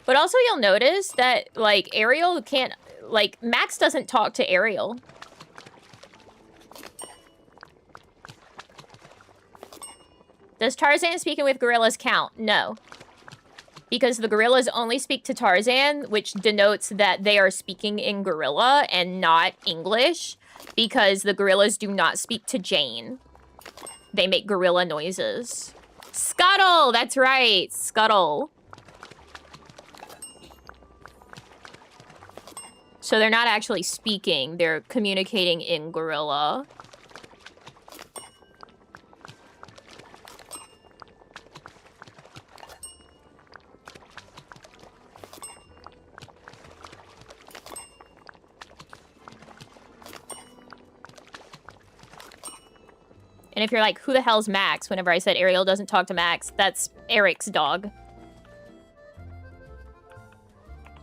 But also you'll notice that, like, Ariel can't, like, Max doesn't talk to Ariel. Does Tarzan speaking with gorillas count? No. Because the gorillas only speak to Tarzan, which denotes that they are speaking in gorilla and not English, because the gorillas do not speak to Jane. They make gorilla noises. Scuttle! That's right, Scuttle. So they're not actually speaking, they're communicating in gorilla. And if you're like, who the hell's Max? Whenever I said Ariel doesn't talk to Max, that's Eric's dog.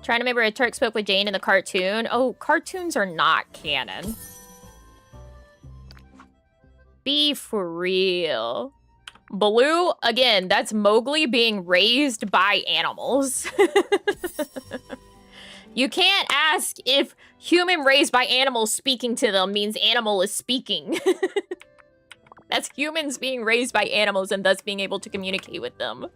Trying to remember a Turk spoke with Jane in the cartoon. Oh, cartoons are not canon. Be for real. Baloo, again, that's Mowgli being raised by animals. You can't ask if human raised by animals speaking to them means animal is speaking. That's humans being raised by animals and thus being able to communicate with them.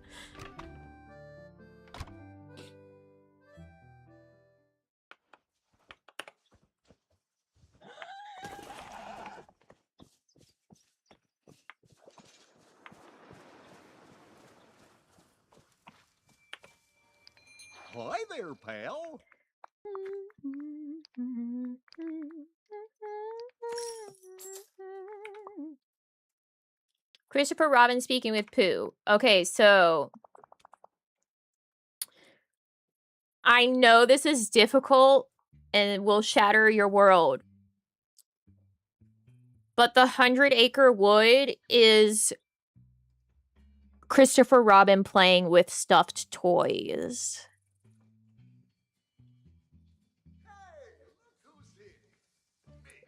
Hi there, pal. Christopher Robin speaking with Pooh. Okay, so I know this is difficult and will shatter your world. But the 100-Acre Wood is Christopher Robin playing with stuffed toys.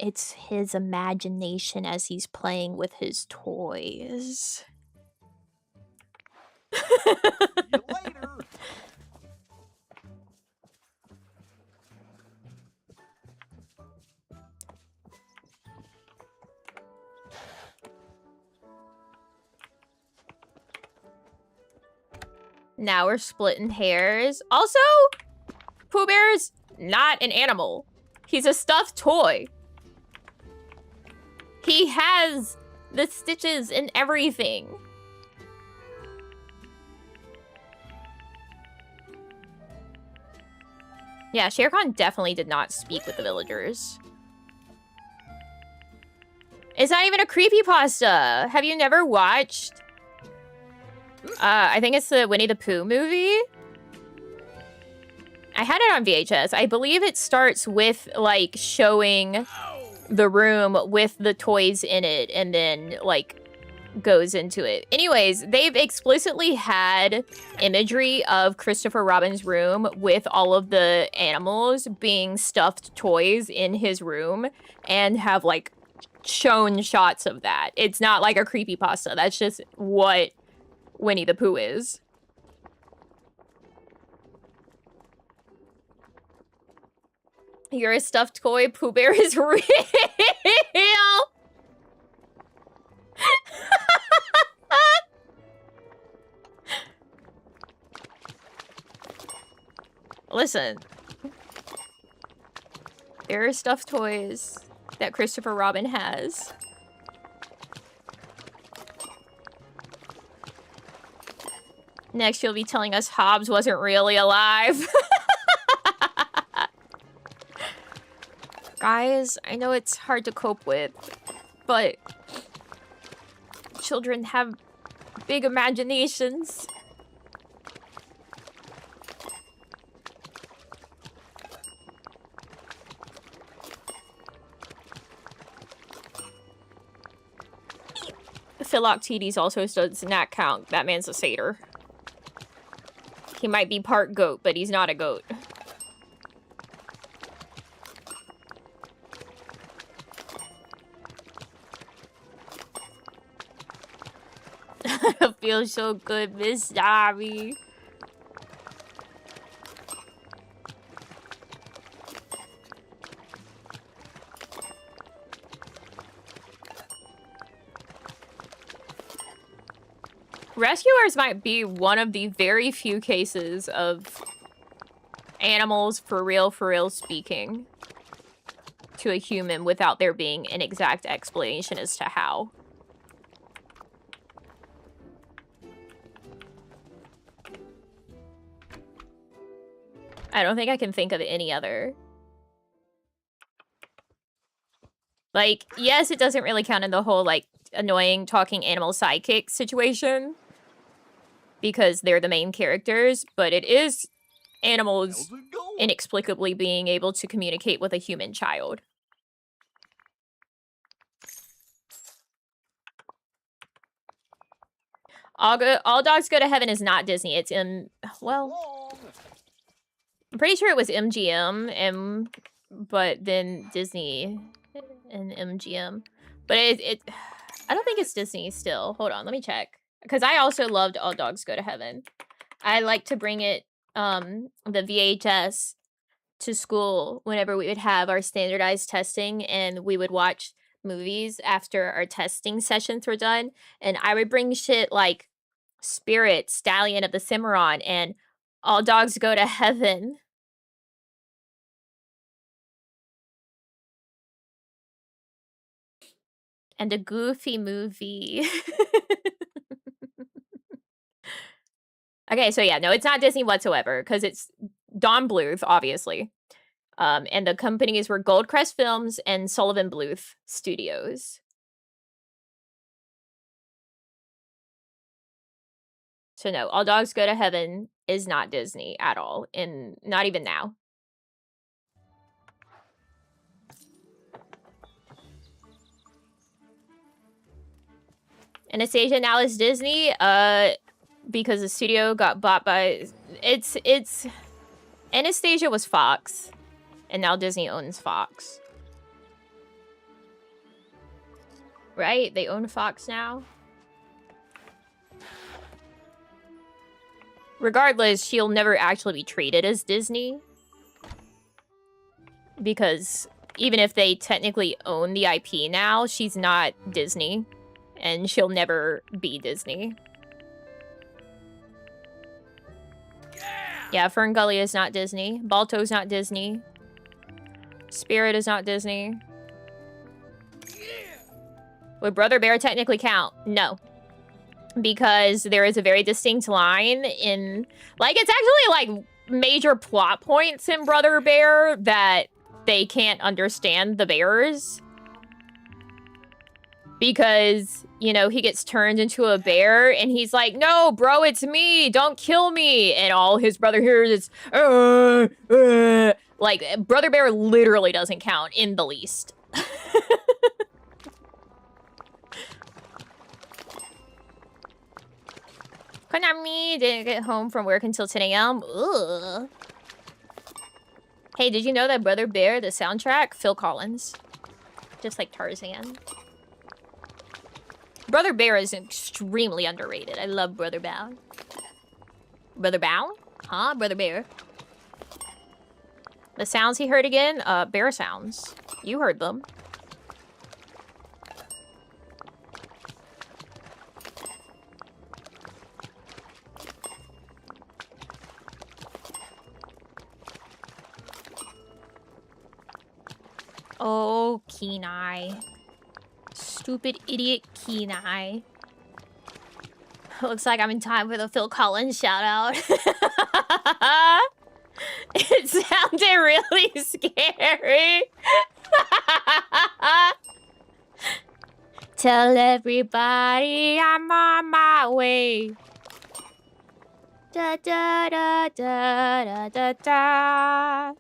It's his imagination as he's playing with his toys. See you later. Now we're splitting hairs. Also, Pooh Bear's not an animal. He's a stuffed toy. He has the stitches and everything. Yeah, Shere Khan definitely did not speak with the villagers. It's not even a creepypasta. Have you never watched... I think it's the Winnie the Pooh movie. I had it on VHS. I believe it starts with, like, showing the room with the toys in it and then, like, goes into it. Anyways, they've explicitly had imagery of Christopher Robin's room with all of the animals being stuffed toys in his room and have, like, shown shots of that. It's not like a creepypasta. That's just what Winnie the Pooh is. You're a stuffed toy. Pooh Bear is real. Listen. There are stuffed toys that Christopher Robin has. Next, you'll be telling us Hobbs wasn't really alive. Guys, I know it's hard to cope with, but children have big imaginations. Philoctetes also does not count. That man's a satyr. He might be part goat, but he's not a goat. I feel so good, Miss Dobby. Rescuers might be one of the very few cases of animals for real speaking to a human without there being an exact explanation as to how. I don't think I can think of any other. Like, yes, it doesn't really count in the whole, like, annoying talking animal sidekick situation. Because they're the main characters, but it is animals How's it going? inexplicably being able to communicate with a human child. All Dogs Go to Heaven is not Disney. It's well, Long. I'm pretty sure it was MGM, but then Disney and MGM. But I don't think it's Disney still. Hold on, let me check. Because I also loved All Dogs Go to Heaven. I like to bring it, the VHS to school whenever we would have our standardized testing, and we would watch movies after our testing sessions were done. And I would bring shit like Spirit, Stallion of the Cimarron, and All Dogs Go to Heaven. And a Goofy movie. Okay, so yeah, no, it's not Disney whatsoever, because it's Don Bluth, obviously. And the companies were Goldcrest Films and Sullivan Bluth Studios. So no, All Dogs Go to Heaven is not Disney at all, and not even now. Anastasia now is Disney, because the studio got bought by it's Anastasia was Fox, and now Disney owns Fox. Right? They own Fox now. Regardless, she'll never actually be treated as Disney. Because even if they technically own the IP now, she's not Disney. And she'll never be Disney. Yeah, Ferngully is not Disney. Balto's not Disney. Spirit is not Disney. Would Brother Bear technically count? No. Because there is a very distinct line in... Like, it's actually, like, major plot points in Brother Bear that they can't understand the bears. Because, you know, he gets turned into a bear, and he's like, no, bro, it's me, don't kill me. And all his brother hears is, like, Brother Bear literally doesn't count in the least. Konami didn't get home from work until 10 a.m. Ugh. Hey, did you know that Brother Bear, the soundtrack, Phil Collins? Just like Tarzan. Brother Bear is extremely underrated. I love Brother Bow. Brother Bow? Huh? Brother Bear. The sounds he heard again? Bear sounds. You heard them. Oh, Kenai. Stupid idiot Kenai. Looks like I'm in time for the Phil Collins shout out. It sounded really scary. Tell everybody I'm on my way. Da da da da da da da.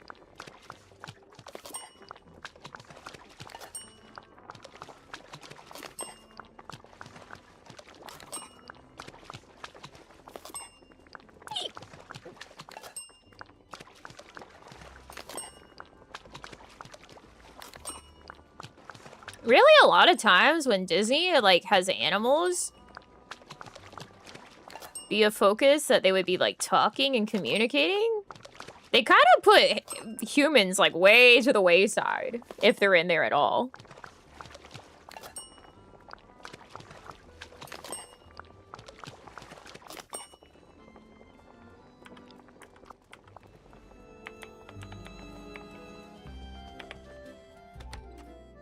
Really, a lot of times when Disney, like, has animals be a focus that they would be, like, talking and communicating, they kind of put humans, like, way to the wayside, if they're in there at all.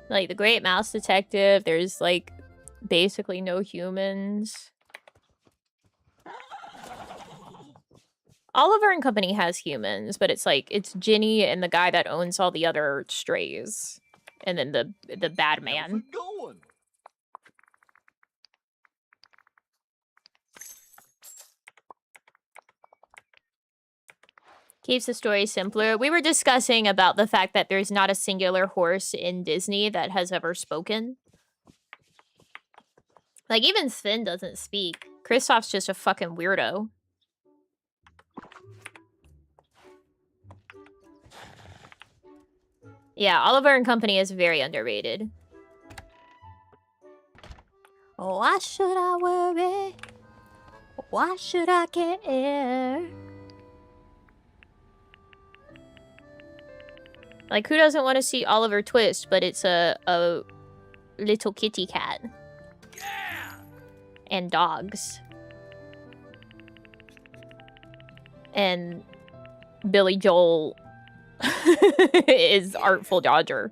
Like, the Great Mouse Detective, there's, like, basically no humans. Oliver and Company has humans, but it's, like, it's Ginny and the guy that owns all the other strays. And then the bad How's man. it going? Keeps the story simpler. We were discussing about the fact that there's not a singular horse in Disney that has ever spoken. Like, even Sven doesn't speak. Kristoff's just a fucking weirdo. Yeah, Oliver and Company is very underrated. Why should I worry? Why should I care? Like, who doesn't want to see Oliver Twist, but it's a little kitty cat. Yeah! And dogs. And Billy Joel is Artful Dodger.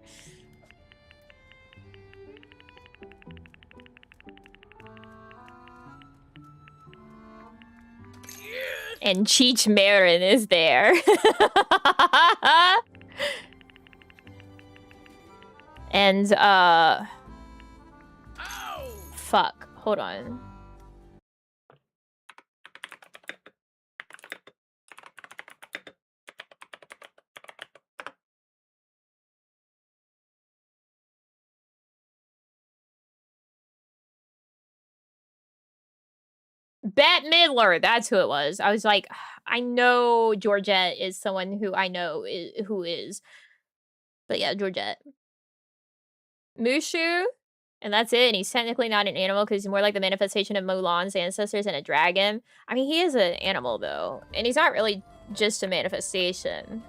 And Cheech Marin is there. And, fuck. Hold on. Bette Midler, that's who it was. I was like, I know Georgette is someone who I know who is. But yeah, Georgette. Mushu, and that's it. And he's technically not an animal because he's more like the manifestation of Mulan's ancestors and a dragon. I mean, he is an animal, though. And he's not really just a manifestation.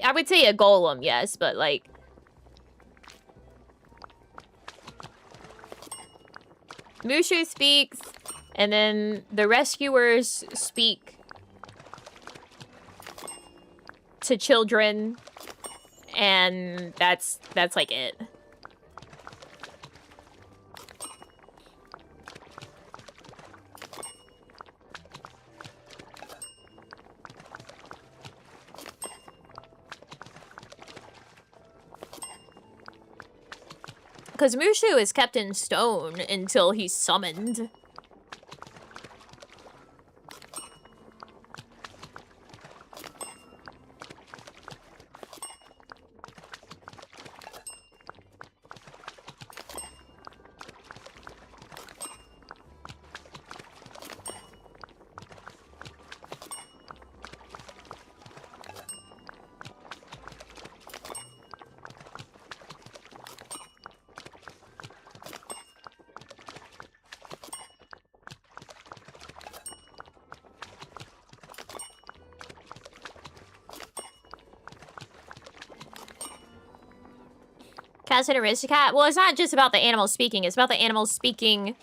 I would say a golem, yes, but like... Mushu speaks, and then the rescuers speak to children, and that's like it. Because Mushu is kept in stone until he's summoned. Cat's an Aristocrat? Well, it's not just about the animals speaking. It's about the animals speaking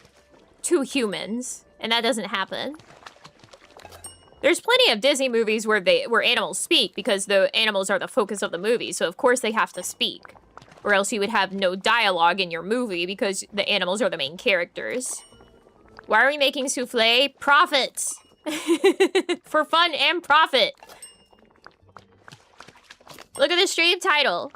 to humans. And that doesn't happen. There's plenty of Disney movies where animals speak because the animals are the focus of the movie. So, of course, they have to speak. Or else you would have no dialogue in your movie because the animals are the main characters. Why are we making souffle? Profits! For fun and profit. Look at the stream title.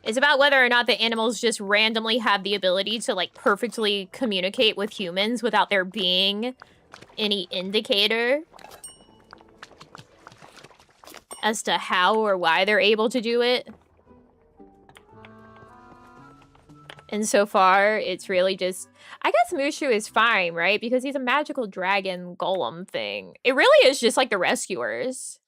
It's about whether or not the animals just randomly have the ability to, like, perfectly communicate with humans without there being any indicator as to how or why they're able to do it. And so far, it's really just... I guess Mushu is fine, right? Because he's a magical dragon golem thing. It really is just like the rescuers.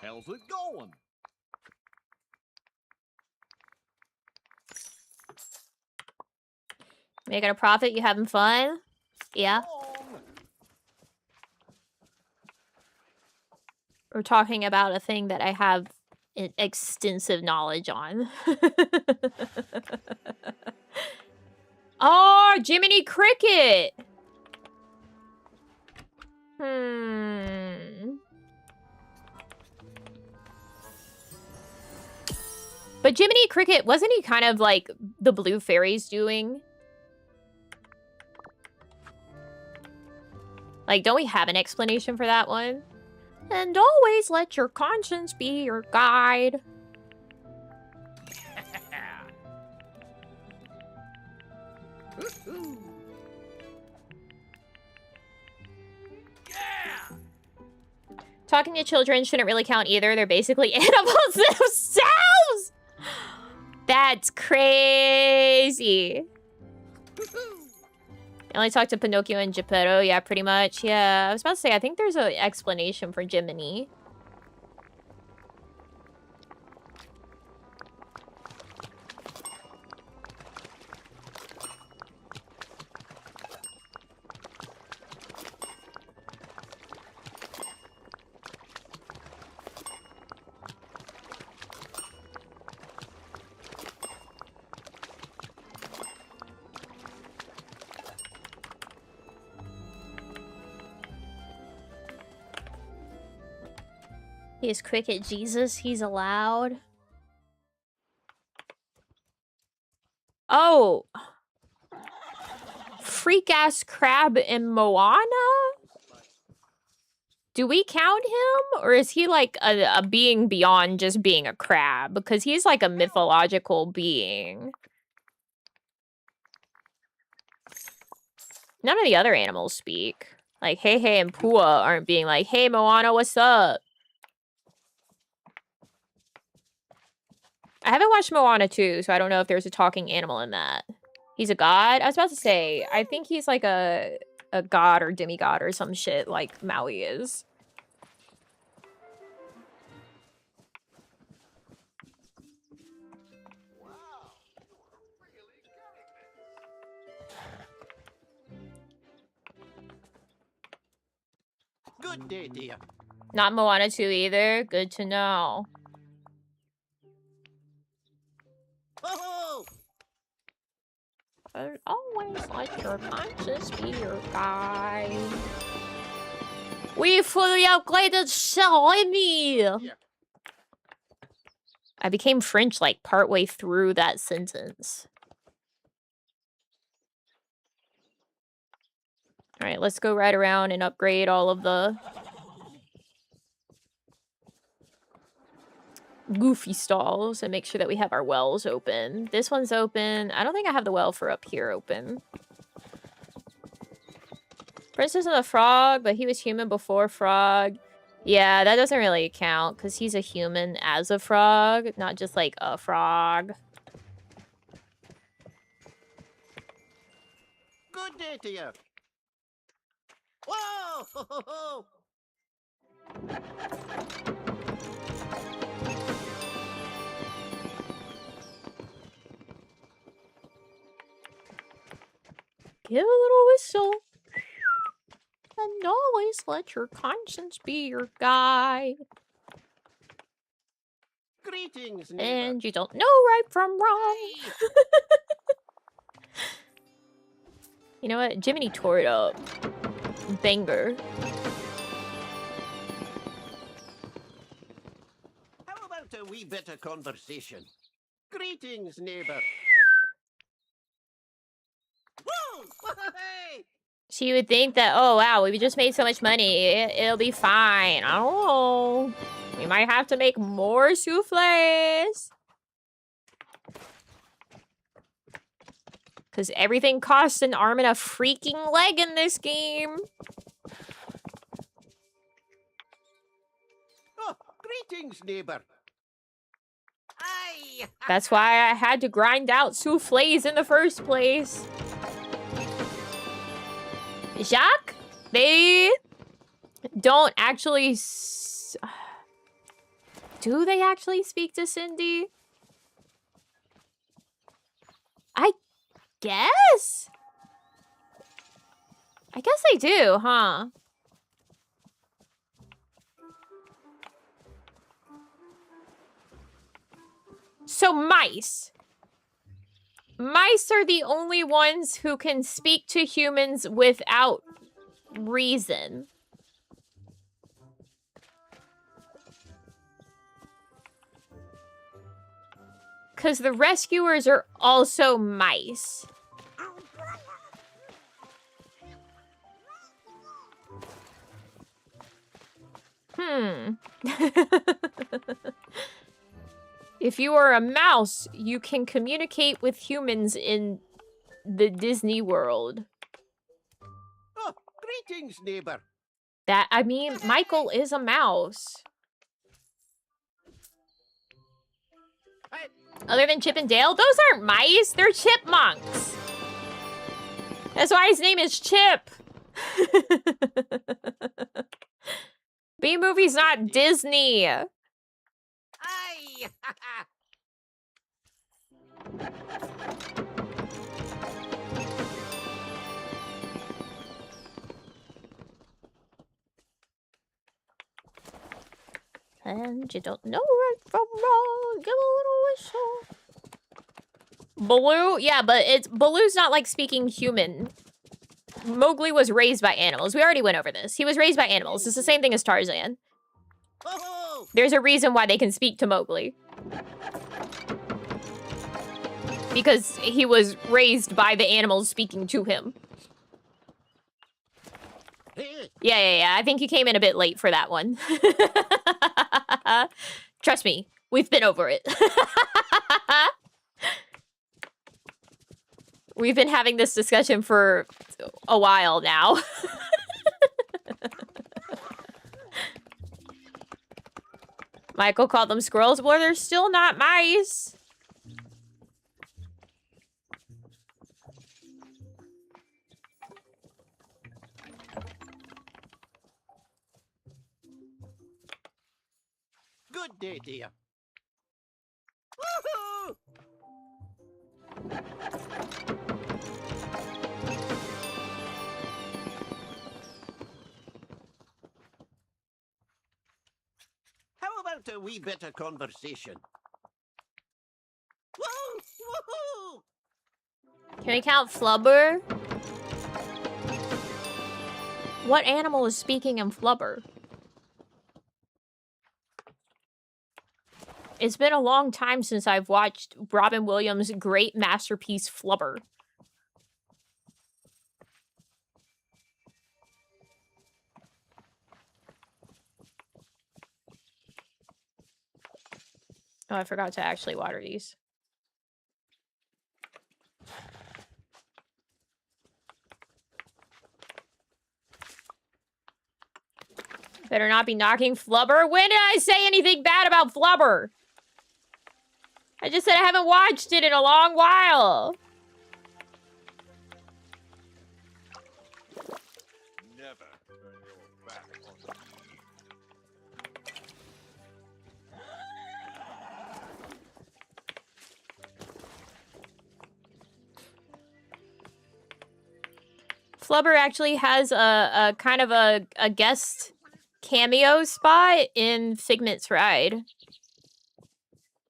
How's it going? Making a profit? You having fun? Yeah. We're talking about a thing that I have extensive knowledge on. Oh, Jiminy Cricket! But Jiminy Cricket, wasn't he kind of like the Blue Fairy's doing? Like, don't we have an explanation for that one? And always let your conscience be your guide. Yeah! Talking to children shouldn't really count either. They're basically animals themselves! That's crazy. I only talked to Pinocchio and Geppetto. Yeah, pretty much. Yeah, I was about to say, I think there's an explanation for Jiminy. He is Cricket Jesus. He's allowed. Oh. Freak-ass crab in Moana? Do we count him? Or is he like a being beyond just being a crab? Because he's like a mythological being. None of the other animals speak. Like, Hey Hey and Pua aren't being like, hey, Moana, what's up? I haven't watched Moana 2, so I don't know if there's a talking animal in that. He's a god? I was about to say, I think he's like a god or demigod or some shit like Maui is. Wow, you're really getting this. Good day, dear. Not Moana 2 either. Good to know. Oh! But always let your conscience be your guide. We fully upgraded Shelly. Yeah. I became French like partway through that sentence. All right, let's go right around and upgrade all of the goofy stalls and make sure that we have our wells open. This one's open. I don't think I have the well for up here open. Princess and the Frog, but he was human before Frog. Yeah, that doesn't really count because he's a human as a frog, not just like a frog. Good day to you. Whoa! Ho, ho, ho. Give a little whistle. And always let your conscience be your guide. Greetings, neighbor. And you don't know right from wrong. You know what? Jiminy tore it up. Banger. How about a wee bit of conversation? Greetings, neighbor. Whoa! Hey! So you would think that, oh wow, we just made so much money, it'll be fine. I don't know. We might have to make more souffles. Because everything costs an arm and a freaking leg in this game. Oh, greetings, neighbor. Aye! That's why I had to grind out souffles in the first place. Jacques, they don't actually... Do they actually speak to Cindy? I guess? I guess they do, huh? So mice. Mice are the only ones who can speak to humans without reason. Because the rescuers are also mice. If you are a mouse, you can communicate with humans in the Disney world. Oh, greetings, neighbor. That, I mean, Michael is a mouse. Other than Chip and Dale, those aren't mice, they're chipmunks. That's why his name is Chip. B-Movie's not Disney. Aye! And you don't know right from wrong, give a little whistle. Baloo? Yeah, but Baloo's not like speaking human. Mowgli was raised by animals. We already went over this. He was raised by animals. It's the same thing as Tarzan. Oh! There's a reason why they can speak to Mowgli. Because he was raised by the animals speaking to him. Yeah. I think you came in a bit late for that one. Trust me, we've been over it. We've been having this discussion for a while now. Michael called them squirrels. Well, they're still not mice. Good day, dear. Woohoo! How about a wee bit of conversation? Woo! Woohoo! Can we count Flubber? What animal is speaking in Flubber? It's been a long time since I've watched Robin Williams' great masterpiece, Flubber. Oh, I forgot to actually water these. Better not be knocking Flubber. When did I say anything bad about Flubber? I just said I haven't watched it in a long while. Never turn your back on me. Flubber actually has a kind of a guest cameo spot in Figment's Ride.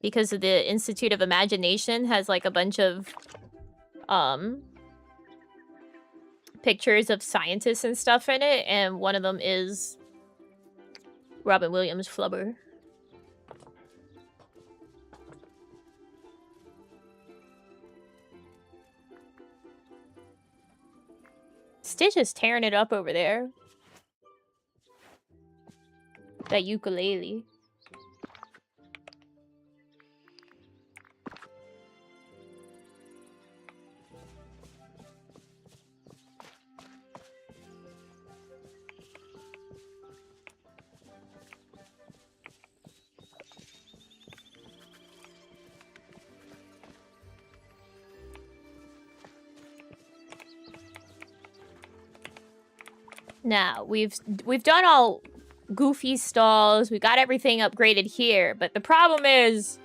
Because of the Institute of Imagination has like a bunch of pictures of scientists and stuff in it, and one of them is Robin Williams' Flubber. Stitch is tearing it up over there. That ukulele. Now, we've done all Goofy stalls. We got everything upgraded here, but the problem is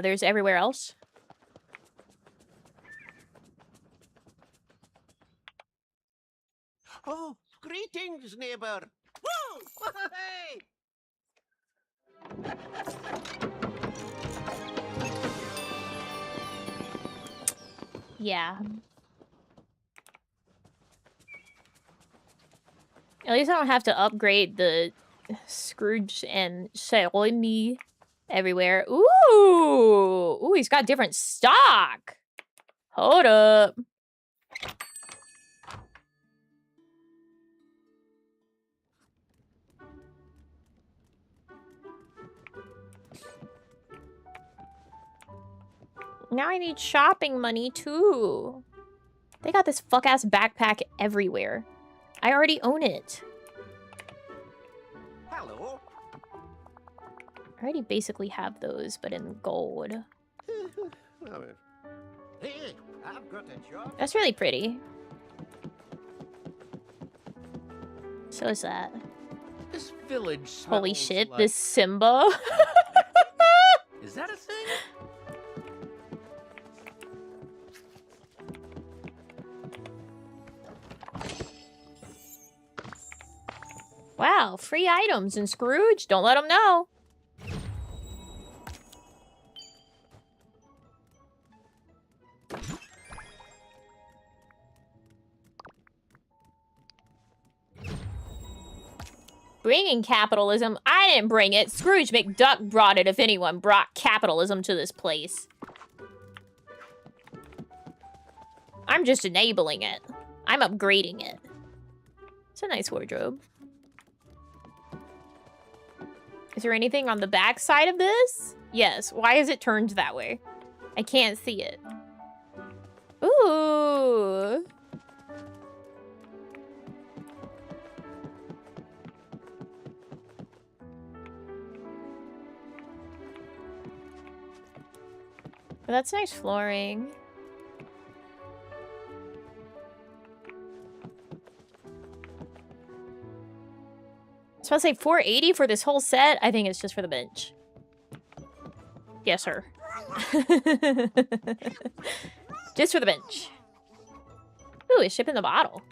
there's everywhere else. Thanks, neighbor. Woo! Hey! Yeah. At least I don't have to upgrade the Scrooge and Xiaomi everywhere. Ooh! Ooh, he's got different stock! Hold up. Now I need shopping money, too. They got this fuck-ass backpack everywhere. I already own it. Hello. I already basically have those, but in gold. Hey, I've got a job. That's really pretty. So is that. This village Holy smells shit, like... this Simba. Is that a thing? Wow, free items in Scrooge. Don't let them know. Bringing capitalism? I didn't bring it. Scrooge McDuck brought it, if anyone brought capitalism to this place. I'm just enabling it. I'm upgrading it. It's a nice wardrobe. Is there anything on the back side of this? Yes. Why is it turned that way? I can't see it. Ooh. Well, that's nice flooring. I was about to say 480 for this whole set. I think it's just for the bench. Yes, sir. Just for the bench. Ooh, it's shipping the bottle.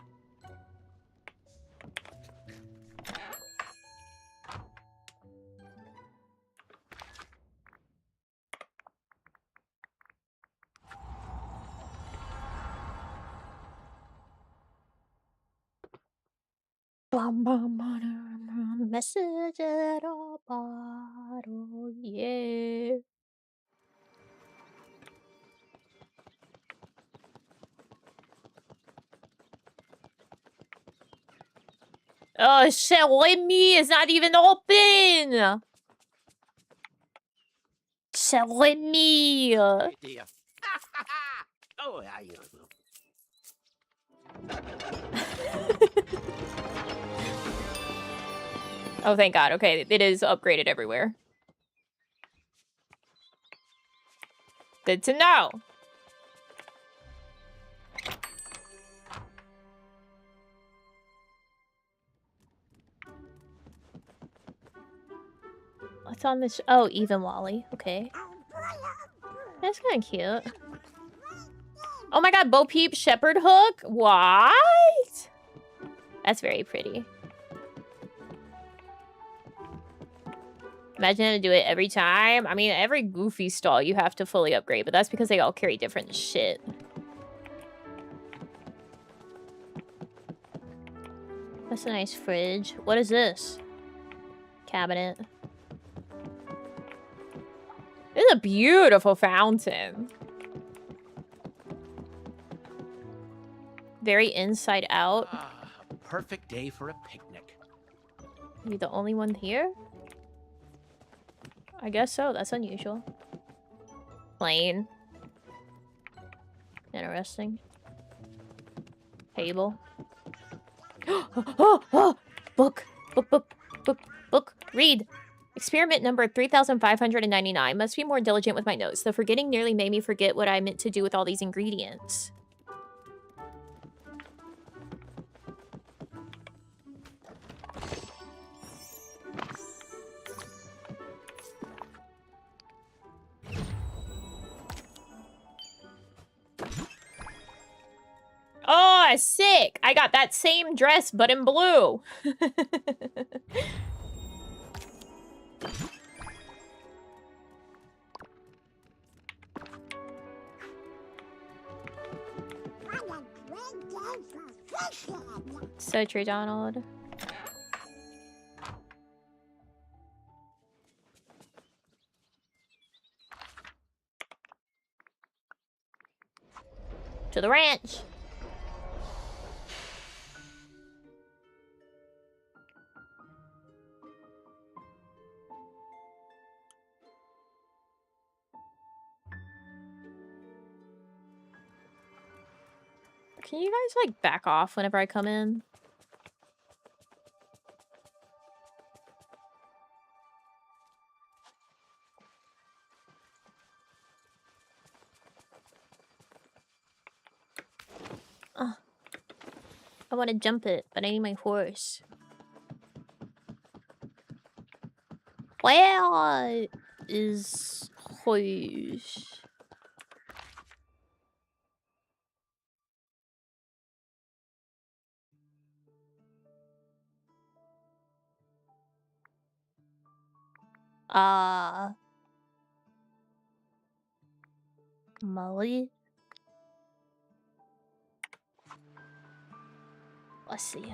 Message at a bottle, yeah. Oh shit, Xiaomi is not even open! Xiaomi! Dear. Oh, I Oh, thank God. Okay, it is upgraded everywhere. Good to know. What's on this? Oh, even Wally. Okay. That's kind of cute. Oh my God, Bo Peep Shepherd Hook? What? That's very pretty. Imagine having to do it every time. I mean, every Goofy stall you have to fully upgrade, but that's because they all carry different shit. That's a nice fridge. What is this? Cabinet. This is a beautiful fountain. Very inside out. Ah, a perfect day for a picnic. Are you the only one here? I guess so. That's unusual. Plain. Interesting. Table. Book. Book. Read. Experiment number 3599. Must be more diligent with my notes. The forgetting nearly made me forget what I meant to do with all these ingredients. Oh, Oh, sick! I got that same dress, but in blue. So true, Donald. To the ranch. Can you guys, like, back off whenever I come in? I want to jump it, but I need my horse. Where is horse? Molly? Let's see.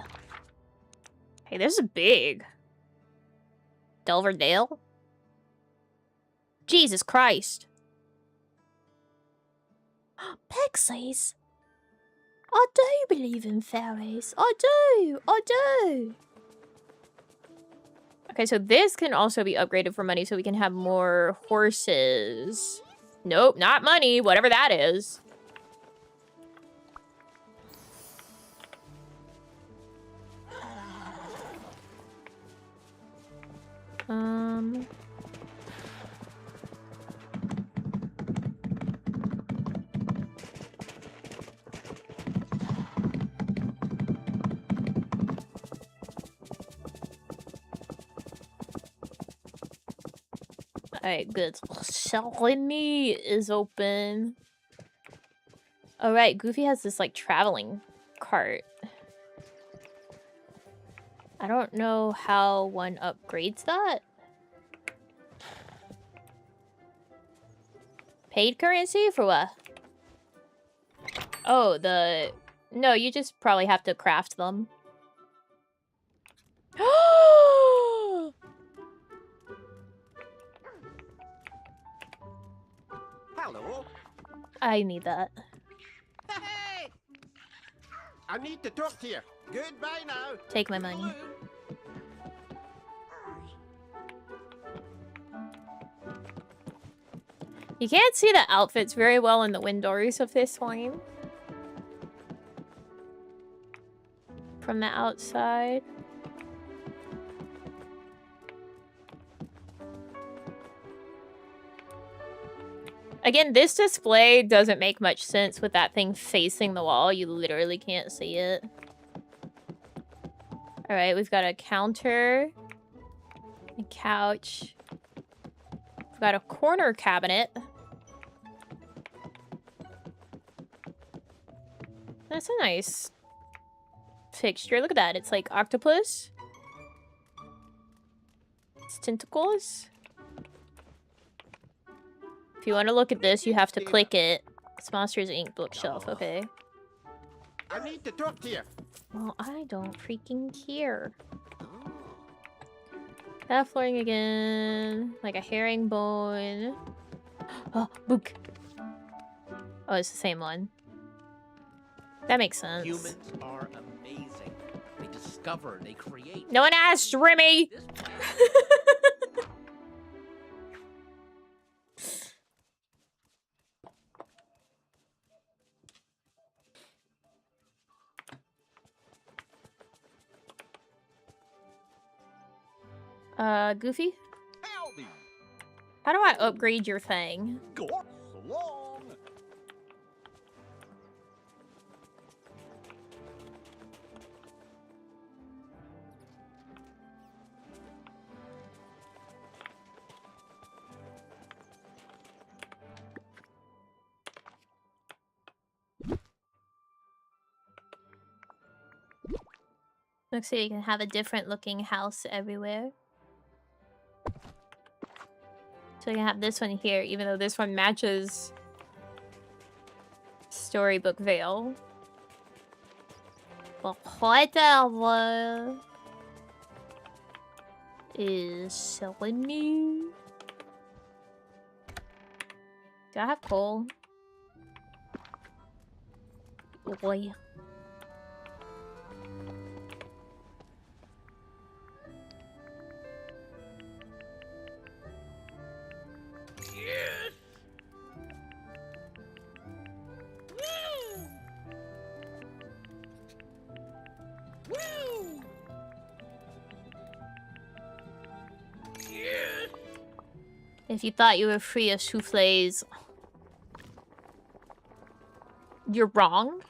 Hey, this is big. Delverdale? Jesus Christ. Pixies? I do believe in fairies. I do. I do. Okay, so this can also be upgraded for money so we can have more horses. Nope, not money, whatever that is. Alright, good. Shalini is open. Alright, Goofy has this, like, traveling cart. I don't know how one upgrades that. Paid currency for what? Oh, the... No, you just probably have to craft them. Hello. I need that. Hey! I need to talk to you. Goodbye now. Take my money. You can't see the outfits very well in the windows of this one. From the outside. Again, this display doesn't make much sense with that thing facing the wall. You literally can't see it. Alright, we've got a counter. A couch. We've got a corner cabinet. That's a nice fixture. Look at that. It's like octopus. It's tentacles. If you want to look at this, you have to click it. It's Monsters Inc. bookshelf, okay. I need to talk to you. Well, I don't freaking care. That flooring again. Like a herringbone. Oh, book. Oh, it's the same one. That makes sense. Humans are amazing. They discover, they create. No one asked, Remy! This Goofy? Howdy. How do I upgrade your thing? Go so long. Looks like you can have a different looking house everywhere. So you can have this one here, even though this one matches Storybook Veil. But whatever is selling me. Do I have coal? Boy. If you thought you were free of soufflés, you're wrong.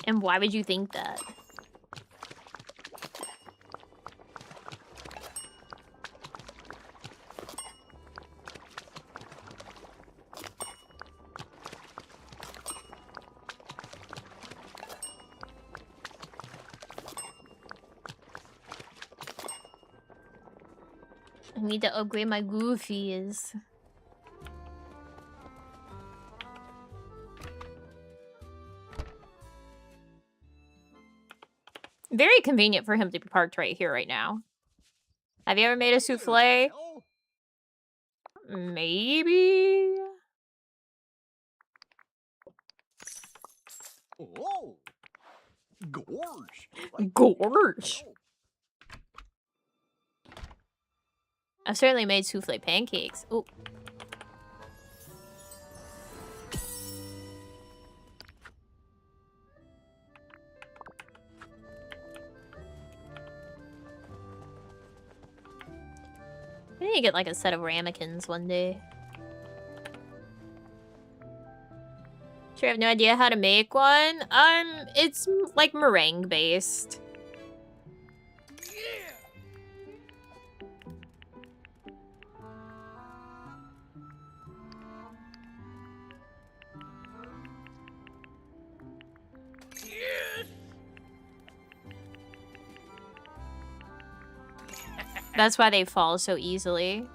And why would you think that? I need to upgrade my goofies. Very convenient for him to be parked right here, right now. Have you ever made a souffle? Maybe? Oh, gorge. Gorge. I've certainly made souffle pancakes. Oh. I need to get like a set of ramekins one day. Sure, I have no idea how to make one. It's like meringue based. That's why they fall so easily.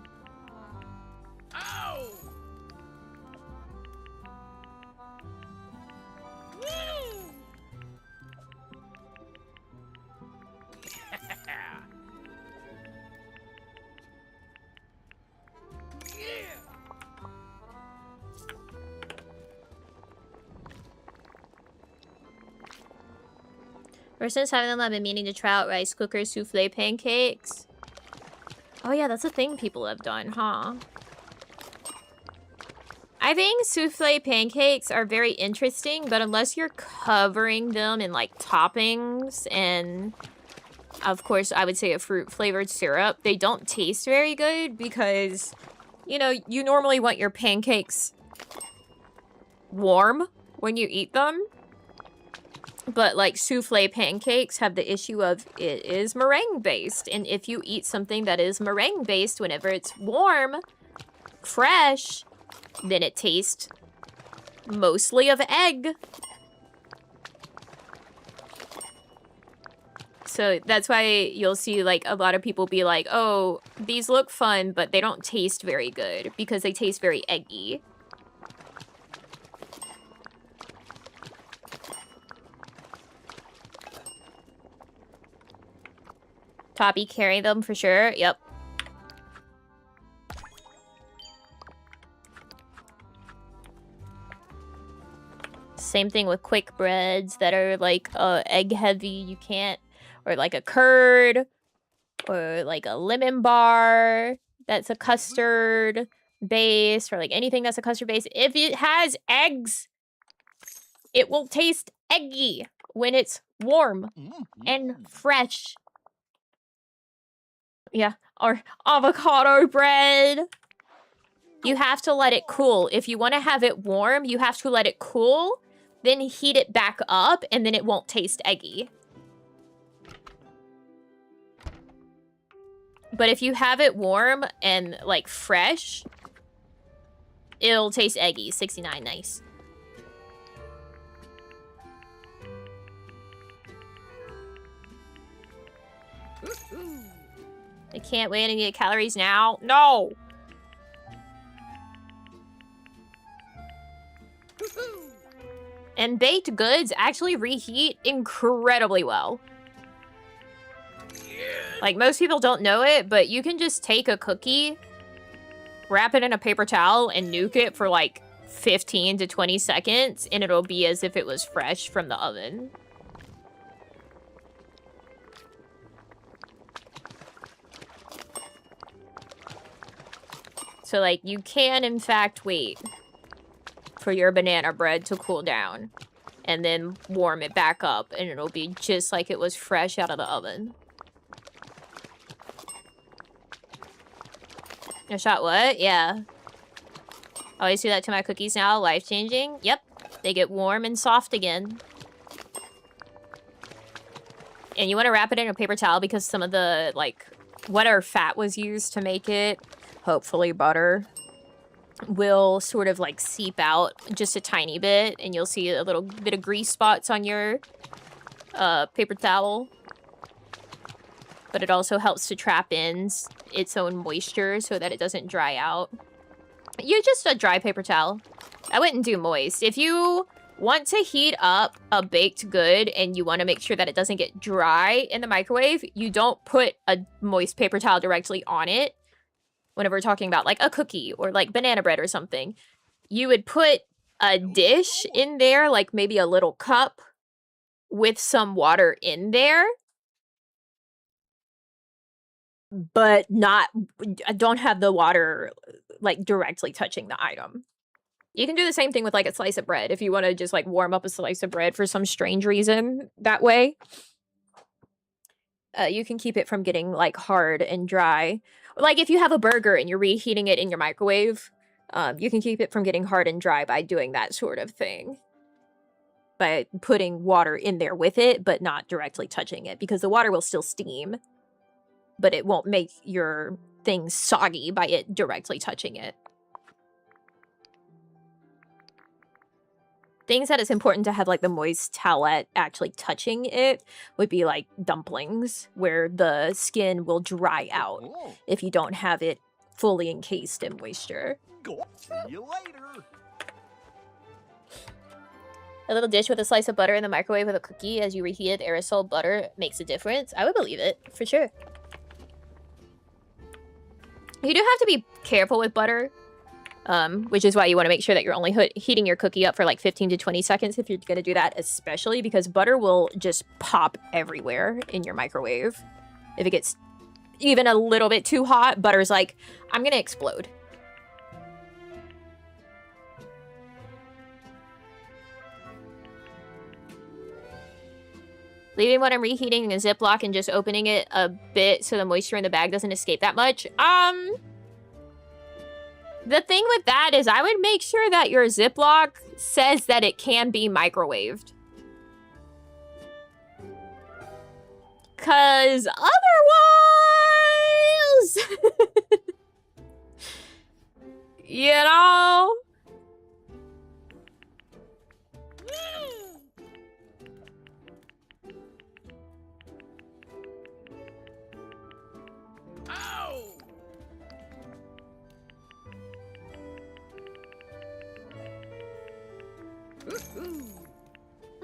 Ever since having them, I've been meaning to try out rice cooker souffle pancakes. Oh yeah, that's a thing people have done, huh? I think souffle pancakes are very interesting, but unless you're covering them in like toppings and of course I would say a fruit flavored syrup, they don't taste very good because, you know, you normally want your pancakes warm when you eat them. But like souffle pancakes have the issue of it is meringue based. And if you eat something that is meringue based whenever it's warm, fresh, then it tastes mostly of egg. So that's why you'll see like a lot of people be like, oh, these look fun, but they don't taste very good because they taste very eggy. Toppy, carry them for sure. Yep. Same thing with quick breads that are like egg heavy. You can't, or like a curd, or like a lemon bar that's a custard base, or like anything that's a custard base. If it has eggs, it will taste eggy when it's warm and fresh. Yeah, or avocado bread. You have to let it cool. If you want to have it warm, you have to let it cool, then heat it back up, and then it won't taste eggy. But if you have it warm and, like, fresh, it'll taste eggy. 69, nice. I can't wait to get calories now. No! And baked goods actually reheat incredibly well. Like, most people don't know it, but you can just take a cookie, wrap it in a paper towel, and nuke it for like 15 to 20 seconds, and it'll be as if it was fresh from the oven. So, like, you can, in fact, wait for your banana bread to cool down and then warm it back up, and it'll be just like it was fresh out of the oven. A shot what? Yeah. Always do that to my cookies now. Life-changing. Yep. They get warm and soft again. And you want to wrap it in a paper towel because some of the, like, whatever fat was used to make it, hopefully butter, will sort of, like, seep out just a tiny bit. And you'll see a little bit of grease spots on your paper towel. But it also helps to trap in its own moisture so that it doesn't dry out. Use just a dry paper towel. I wouldn't do moist. If you want to heat up a baked good and you want to make sure that it doesn't get dry in the microwave, you don't put a moist paper towel directly on it. Whenever we're talking about like a cookie or like banana bread or something, you would put a dish in there, like maybe a little cup with some water in there. But don't have the water like directly touching the item. You can do the same thing with like a slice of bread if you want to just like warm up a slice of bread for some strange reason that way. You can keep it from getting like hard and dry. Like if you have a burger and you're reheating it in your microwave, you can keep it from getting hard and dry by doing that sort of thing. By putting water in there with it, but not directly touching it because the water will still steam. But it won't make your thing soggy by it directly touching it. Things that it's important to have like the moist towelette actually touching it would be like dumplings, where the skin will dry out if you don't have it fully encased in moisture. See you later. A little dish with a slice of butter in the microwave with a cookie as you reheat it, aerosol butter makes a difference. I would believe it, for sure. You do have to be careful with butter, which is why you want to make sure that you're only heating your cookie up for like 15 to 20 seconds if you're going to do that, especially because butter will just pop everywhere in your microwave. If it gets even a little bit too hot, butter's like, I'm going to explode. Leaving what I'm reheating in a Ziploc and just opening it a bit so the moisture in the bag doesn't escape that much. The thing with that is I would make sure that your Ziploc says that it can be microwaved. Because otherwise... you know...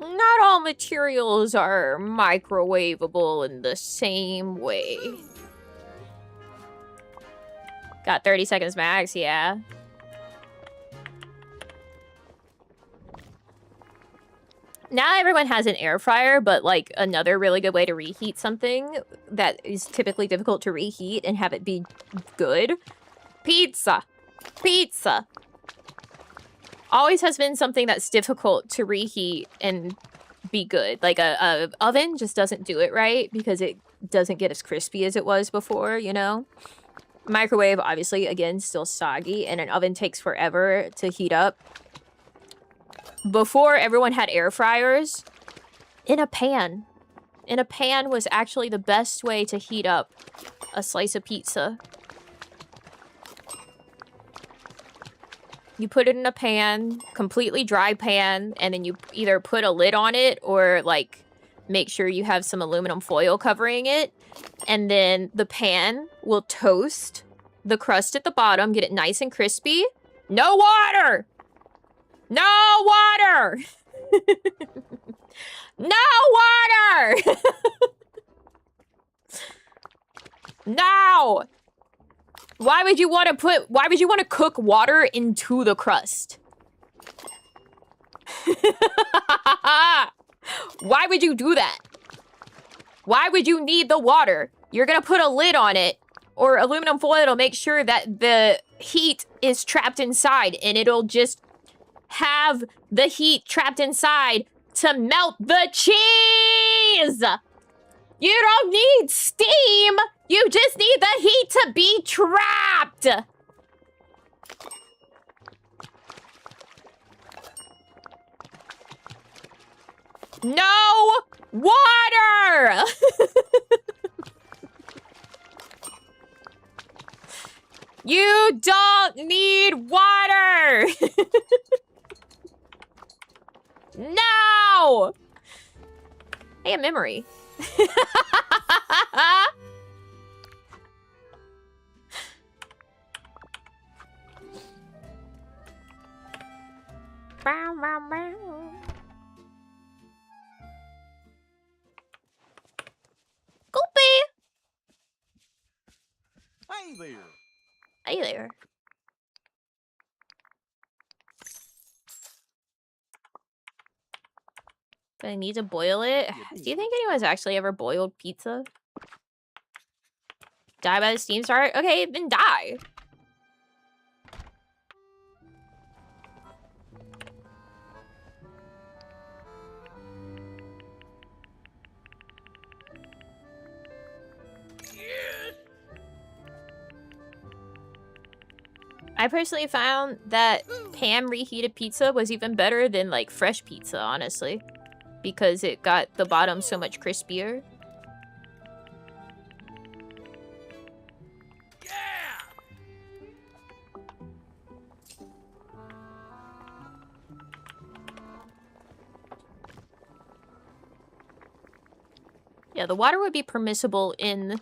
Not all materials are microwavable in the same way. Got 30 seconds max, yeah. Now everyone has an air fryer, but like another really good way to reheat something that is typically difficult to reheat and have it be good. Pizza. Pizza. Always has been something that's difficult to reheat and be good. Like a oven just doesn't do it right because it doesn't get as crispy as it was before, you know? Microwave, obviously, again, still soggy, and an oven takes forever to heat up. Before everyone had air fryers, in a pan. In a pan was actually the best way to heat up a slice of pizza. You put it in a pan, completely dry pan, and then you either put a lid on it or, like, make sure you have some aluminum foil covering it. And then the pan will toast the crust at the bottom, get it nice and crispy. No water! No water! No water! No! Why would you want to cook water into the crust? Why would you do that? Why would you need the water? You're gonna put a lid on it or aluminum foil to make sure that the heat is trapped inside, and it'll just have the heat trapped inside to melt the cheese! You don't need steam! You just need the heat to be trapped! No water! You don't need water! No! Hey, a memory. Goopy! Hey there. Hey there. Do I need to boil it? Do you think anyone's actually ever boiled pizza? Die by the steam start? Okay, then die. I personally found that pan reheated pizza was even better than like fresh pizza, honestly, because it got the bottom so much crispier. Yeah, the water would be permissible in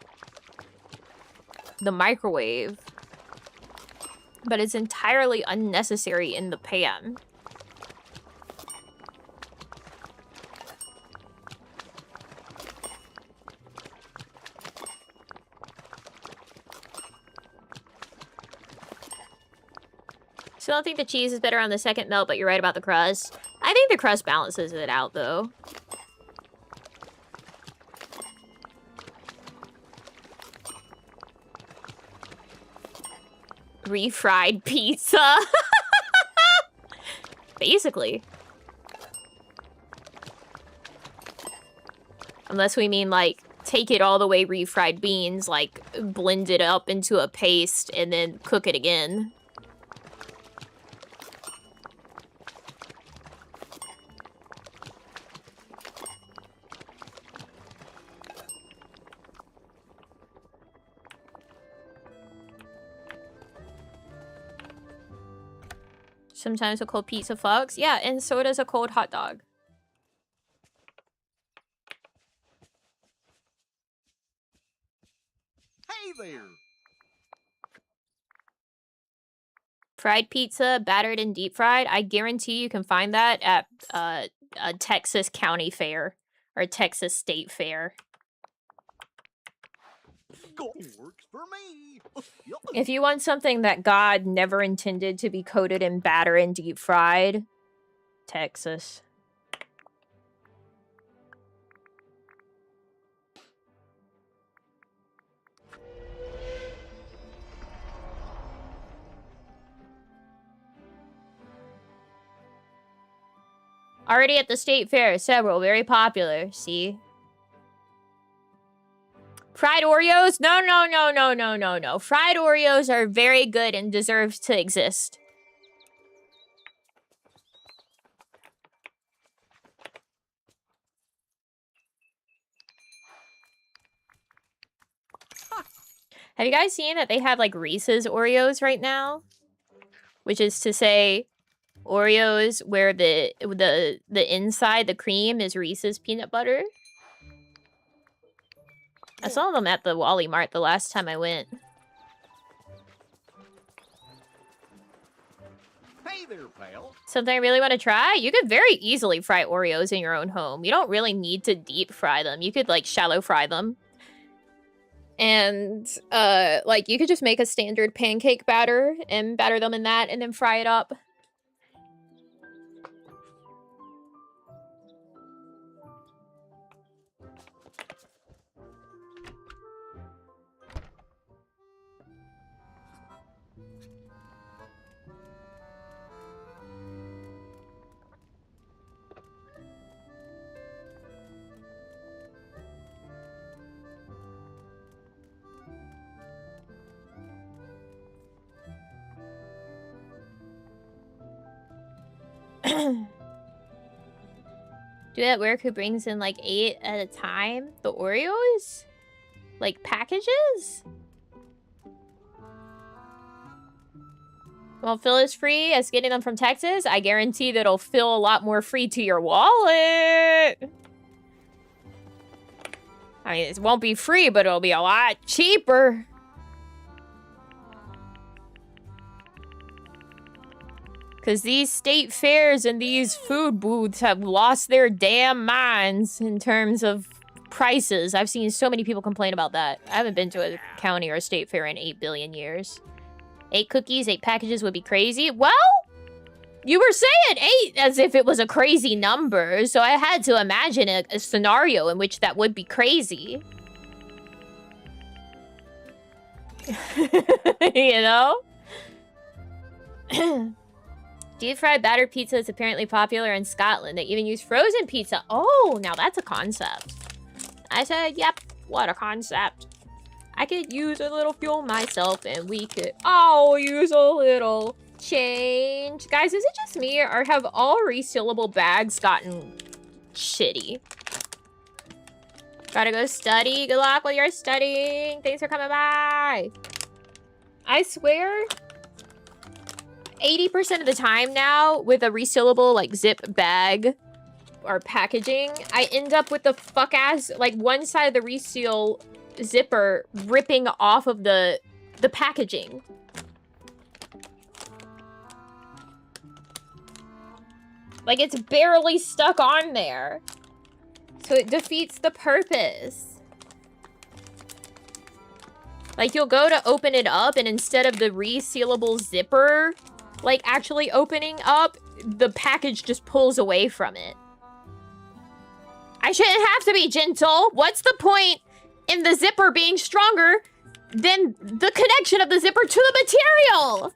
the microwave, but it's entirely unnecessary in the pan. Still don't think the cheese is better on the second melt, but you're right about the crust. I think the crust balances it out, though. Refried pizza. Basically. Unless we mean, like, take it all the way refried beans, like, blend it up into a paste and then cook it again. Sometimes a cold pizza fucks. Yeah, and so does a cold hot dog. Hey there. Fried pizza, battered and deep fried. I guarantee you can find that at a Texas county fair or a Texas state fair. Works for me. Yup. If you want something that God never intended to be coated in batter and deep fried, Texas. Already at the state fair, several very popular. See? Fried Oreos? No, no, no, no, no, no, no. Fried Oreos are very good and deserve to exist. Have you guys seen that they have like Reese's Oreos right now? Which is to say, Oreos where the inside, the cream is Reese's peanut butter. I saw them at the Wally Mart the last time I went. Hey there, pal. Something I really want to try? You could very easily fry Oreos in your own home. You don't really need to deep fry them. You could, like, shallow fry them. And, like, you could just make a standard pancake batter and batter them in that and then fry it up. Do that work who brings in like 8 at a time? The Oreos? Like packages? Well, fill is free as getting them from Texas. I guarantee that it'll feel a lot more free to your wallet. I mean, it won't be free, but it'll be a lot cheaper. Because these state fairs and these food booths have lost their damn minds in terms of prices. I've seen so many people complain about that. I haven't been to a county or a state fair in 8 billion years. 8 cookies, 8 packages would be crazy. Well, you were saying 8 as if it was a crazy number, so I had to imagine a scenario in which that would be crazy. You know? Deep fried battered pizza is apparently popular in Scotland. They even use frozen pizza. Oh, now that's a concept. I said, yep, what a concept. I could use a little fuel myself and we could all use a little change. Guys, is it just me or have all resealable bags gotten shitty? Gotta go study. Good luck with your studying. Thanks for coming by. I swear... 80% of the time now, with a resealable, like, zip bag or packaging, I end up with the fuck-ass, like, one side of the reseal zipper ripping off of the packaging. Like, it's barely stuck on there. So it defeats the purpose. Like, you'll go to open it up, and instead of the resealable zipper... like, actually opening up, the package just pulls away from it. I shouldn't have to be gentle. What's the point in the zipper being stronger than the connection of the zipper to the material?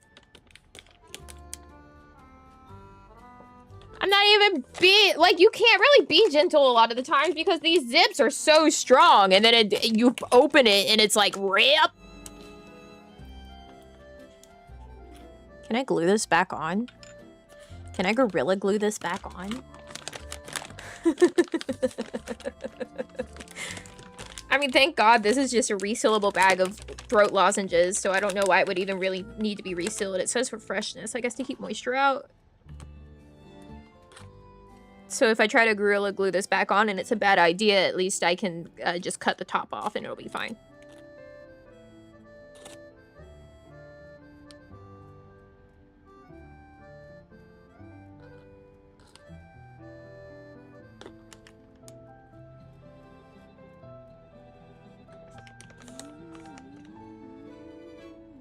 I'm not even being... like, you can't really be gentle a lot of the times because these zips are so strong. And then you open it and it's like, rip. Can I glue this back on? Can I Gorilla Glue this back on? I mean, thank God this is just a resealable bag of throat lozenges, so I don't know why it would even really need to be resealed. It says for freshness, I guess to keep moisture out. So if I try to Gorilla Glue this back on and it's a bad idea, at least I can just cut the top off and it'll be fine.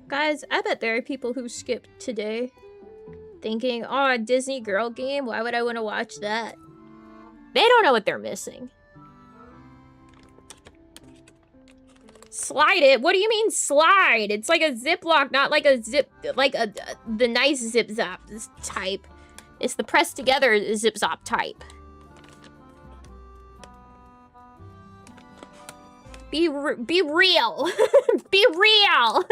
Guys, I bet there are people who skipped today. Thinking, oh, a Disney girl game? Why would I want to watch that? They don't know what they're missing. Slide it? What do you mean slide? It's like a Ziploc, not like a zip, like the nice Zip Zop type. It's the pressed together Zip Zop type. Be real. Be real.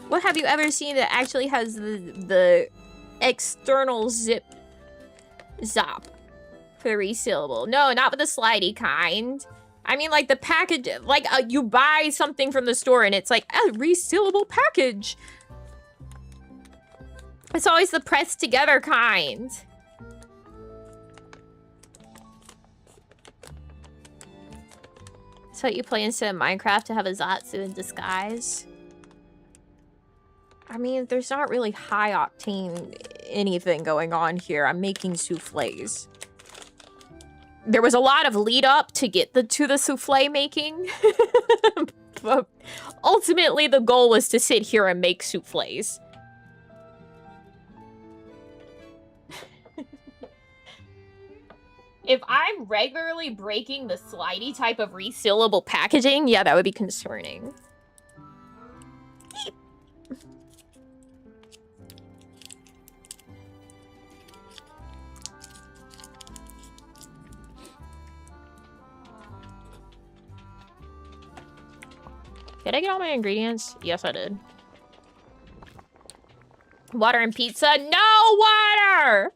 What have you ever seen that actually has the external zip zop for the resealable? No, not with the slidey kind. I mean, like, the package, like, you buy something from the store and it's like, a resealable package. It's always the pressed together kind. So you play instead of Minecraft to have a Zatsu in disguise? I mean, there's not really high octane anything going on here. I'm making souffles. There was a lot of lead up to get to the souffle making. But ultimately, the goal was to sit here and make souffles. If I'm regularly breaking the slidey type of resealable packaging, yeah, that would be concerning. Did I get all my ingredients? Yes, I did. Water and pizza? No water!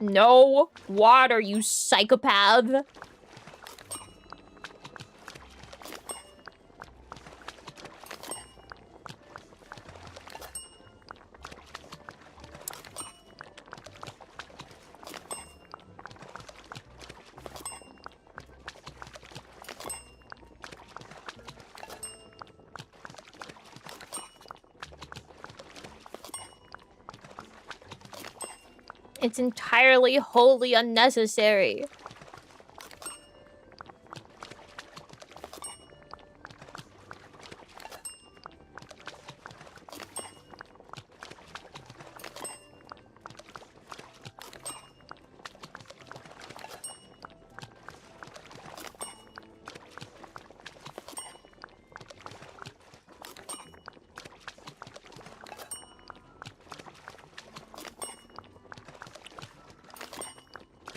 No water, you psychopath. It's entirely, wholly unnecessary.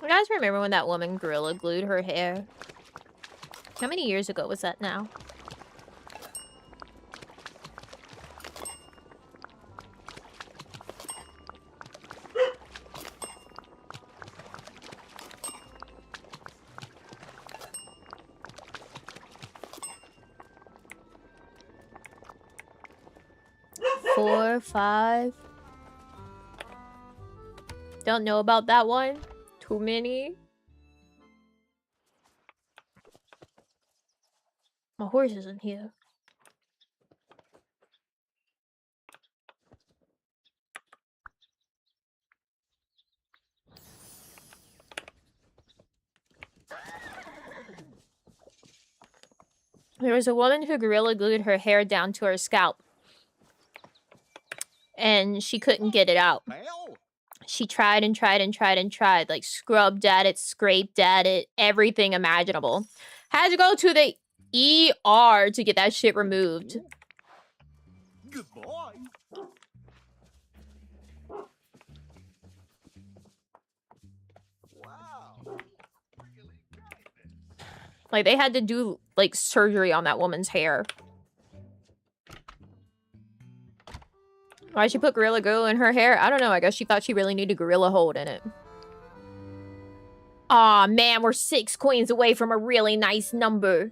You guys remember when that woman gorilla glued her hair? How many years ago was that now? Four, five. Don't know about that one. Too many. My horse isn't here. There was a woman who gorilla glued her hair down to her scalp. And she couldn't get it out. Well, She tried and tried and tried and tried. Like, scrubbed at it, scraped at it, everything imaginable. Had to go to the ER to get that shit removed. good boy. Wow. Like, they had to do, like, surgery on that woman's hair. Why'd she put Gorilla Glue in her hair? I don't know. I guess she thought she really needed Gorilla Hold in it. Aw, man, we're 6 coins away from a really nice number.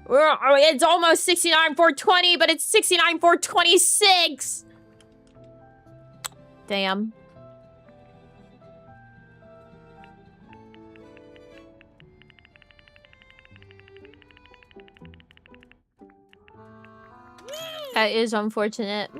It's almost 69,420, but it's 69,426. Damn. That is unfortunate.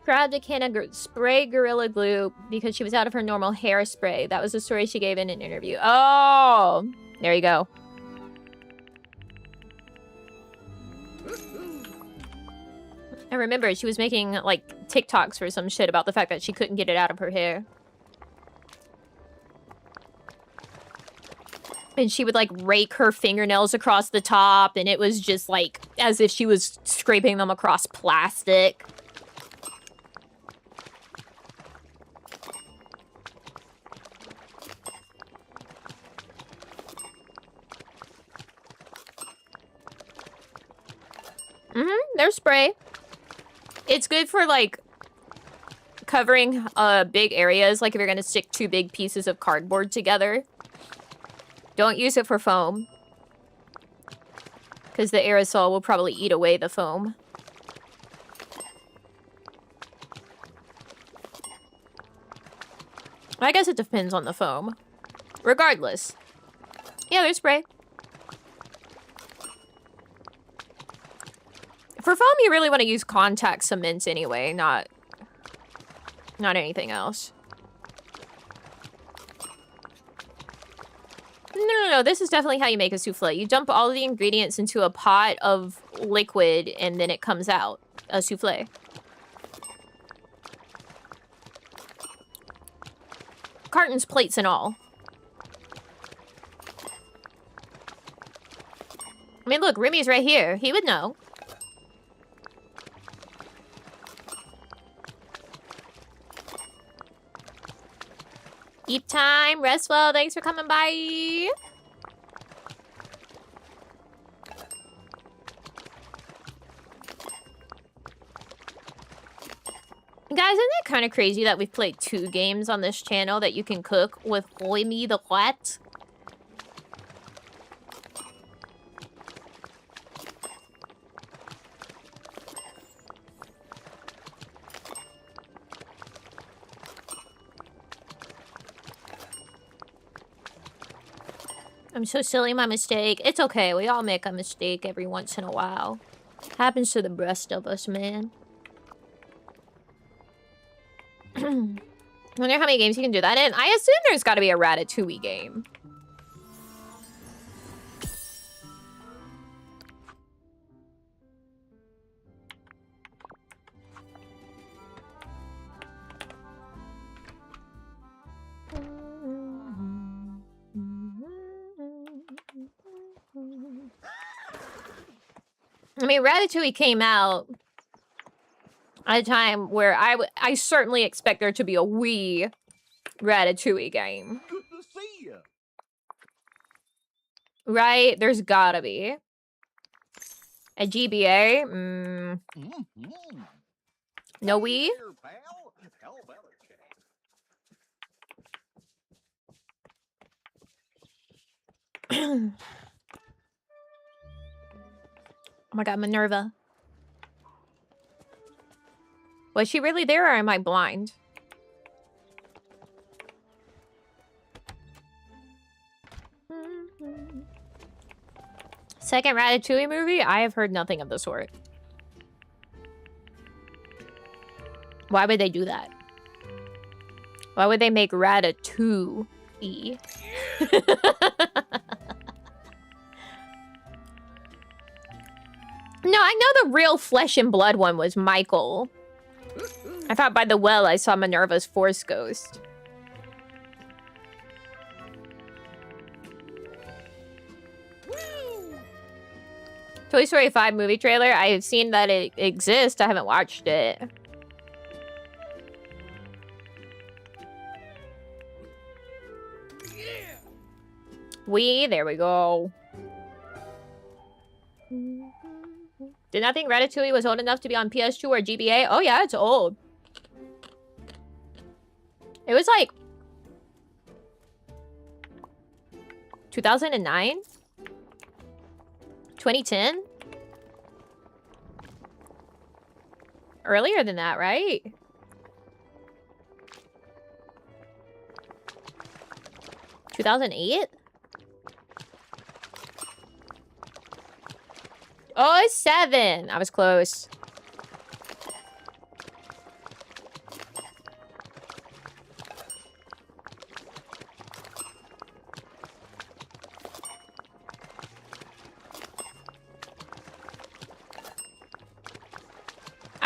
Grabbed a can of spray Gorilla Glue because she was out of her normal hairspray. That was the story she gave in an interview. Oh, there you go. I remember she was making, like, TikToks for some shit about the fact that she couldn't get it out of her hair. And she would, like, rake her fingernails across the top, and it was just, like, as if she was scraping them across plastic. There's spray. It's good for, like, covering big areas, like if you're gonna stick 2 big pieces of cardboard together. Don't use it for foam, because the aerosol will probably eat away the foam. I guess it depends on the foam. Regardless. Yeah, there's spray. For foam, you really want to use contact cements anyway, not anything else. No, this is definitely how you make a souffle. You dump all of the ingredients into a pot of liquid, and then it comes out a souffle. Cartons, plates, and all. I mean, look, Remy's right here. He would know. Eat time, rest well. Thanks for coming by. Guys, isn't it kind of crazy that we've played 2 games on this channel that you can cook with Remy the Rat? I'm so silly, my mistake. It's okay, we all make a mistake every once in a while. Happens to the best of us, man. Wonder how many games you can do that in. I assume there's gotta be a Ratatouille game. I mean, Ratatouille came out at a time where I certainly expect there to be a Wii Ratatouille game. Good to see you. Right? There's gotta be. A GBA? No Wii? Here, pal. How about a chat? Oh my god, Minerva. Was she really there, or am I blind? Second Ratatouille movie? I have heard nothing of the sort. Why would they do that? Why would they make Ratatouille? No, I know the real flesh and blood one was Michael. I thought by the well I saw Minerva's Force Ghost. Toy Story 5 movie trailer. I have seen that it exists. I haven't watched it. There we go. Did not think Ratatouille was old enough to be on PS2 or GBA. Oh yeah, it's old. It was like 2009? 2010? Earlier than that, right? $2008? Oh, it's 7. I was close.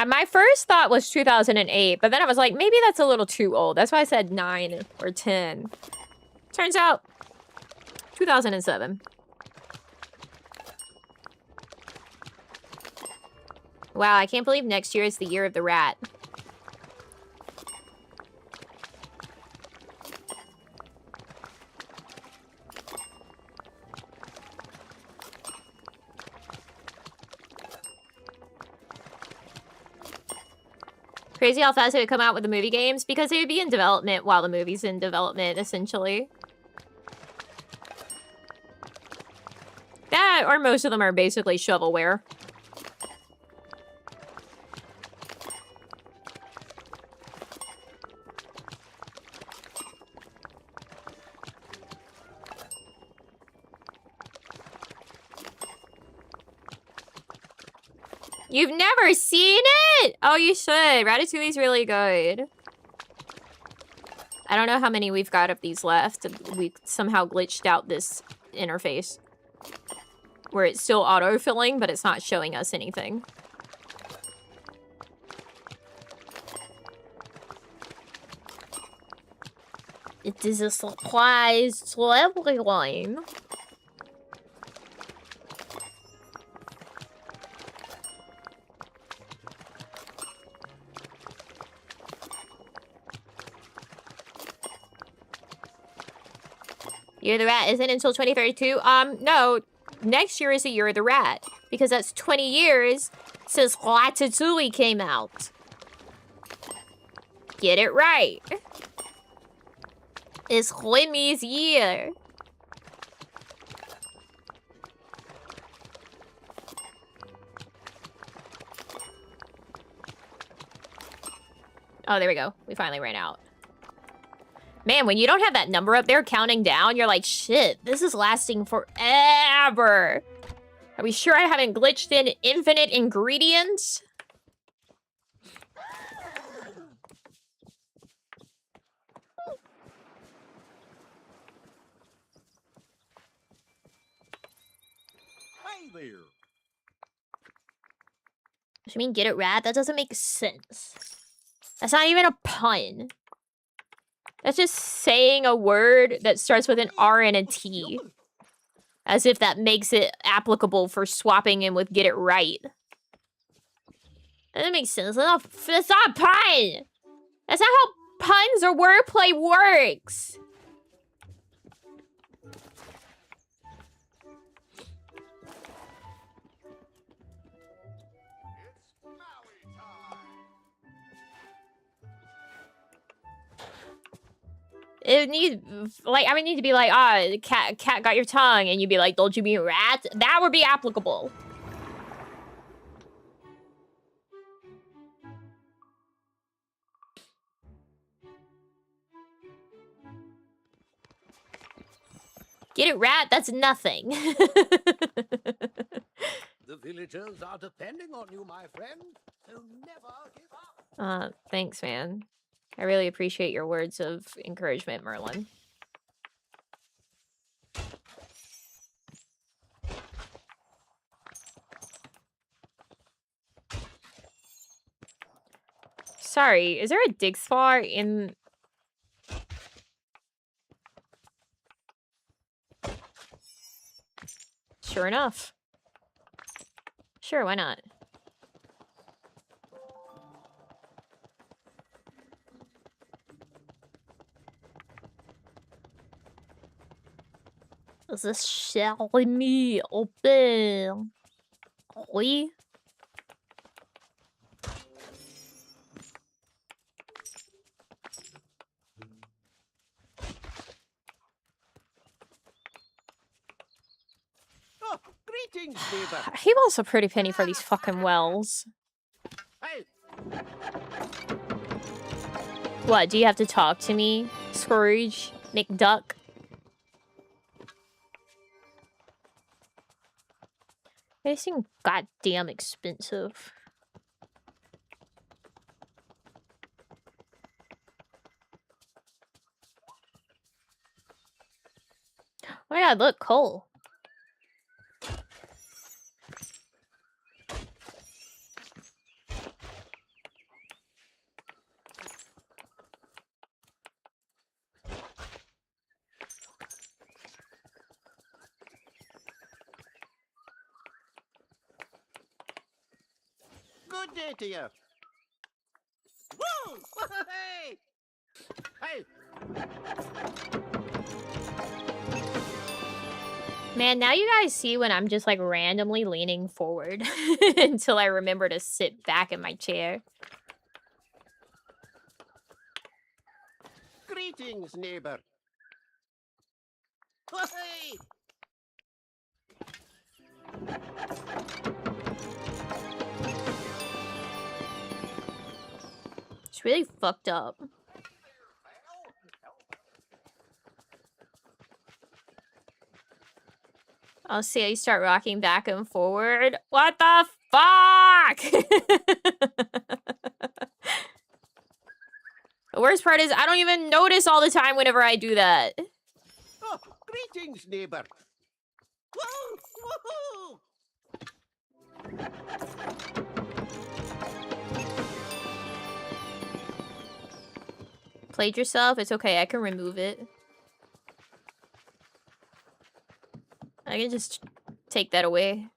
My first thought was 2008, but then I was like, maybe that's a little too old. That's why I said 9 or 10. Turns out, 2007. Wow, I can't believe next year is the year of the rat. Crazy how fast it would come out with the movie games, because they would be in development while the movie's in development, essentially. That, or most of them are basically shovelware. You've never seen it? Oh, you should. Ratatouille's really good. I don't know how many we've got of these left. We somehow glitched out this interface where it's still auto-filling, but it's not showing us anything. It is a surprise to everyone. Year of the Rat isn't until 2032. No. Next year is the Year of the Rat. Because that's 20 years since Ratatouille came out. Get it right. It's Remy's year. Oh, there we go. We finally ran out. Man, when you don't have that number up there counting down, you're like, shit, this is lasting forever. Are we sure I haven't glitched in infinite ingredients? Hey there. What you mean, get it, rat? That doesn't make sense. That's not even a pun. That's just saying a word that starts with an R and a T. As if that makes it applicable for swapping in with get it right. That doesn't make sense. That's not a pun! That's not how puns or wordplay works! It needs, like, I would need to be like, ah, cat got your tongue, and you'd be like, don't you mean rat? That would be applicable. Get it, rat? That's nothing. The villagers are depending on you, my friend. So never give up. Thanks, man. I really appreciate your words of encouragement, Merlin. Sorry, is there a dig spot in... Sure enough. Sure, why not? The Chermy open. Oui. Oh, greetings, neighbor. He wants a pretty penny for these fucking wells. Hey, What, do you have to talk to me, Scrooge McDuck? They seem goddamn expensive. Oh my god, look, coal. Good day to you. Woo! Hey! Hey! Man, now you guys see when I'm just like randomly leaning forward until I remember to sit back in my chair. Greetings, neighbor. Hey! It's really fucked up. I'll see how you start rocking back and forward. What the fuck? The worst part is I don't even notice all the time whenever I do that. Oh, greetings, neighbor. Woo! Woohoo! Played yourself? It's okay, I can remove it. I can just take that away.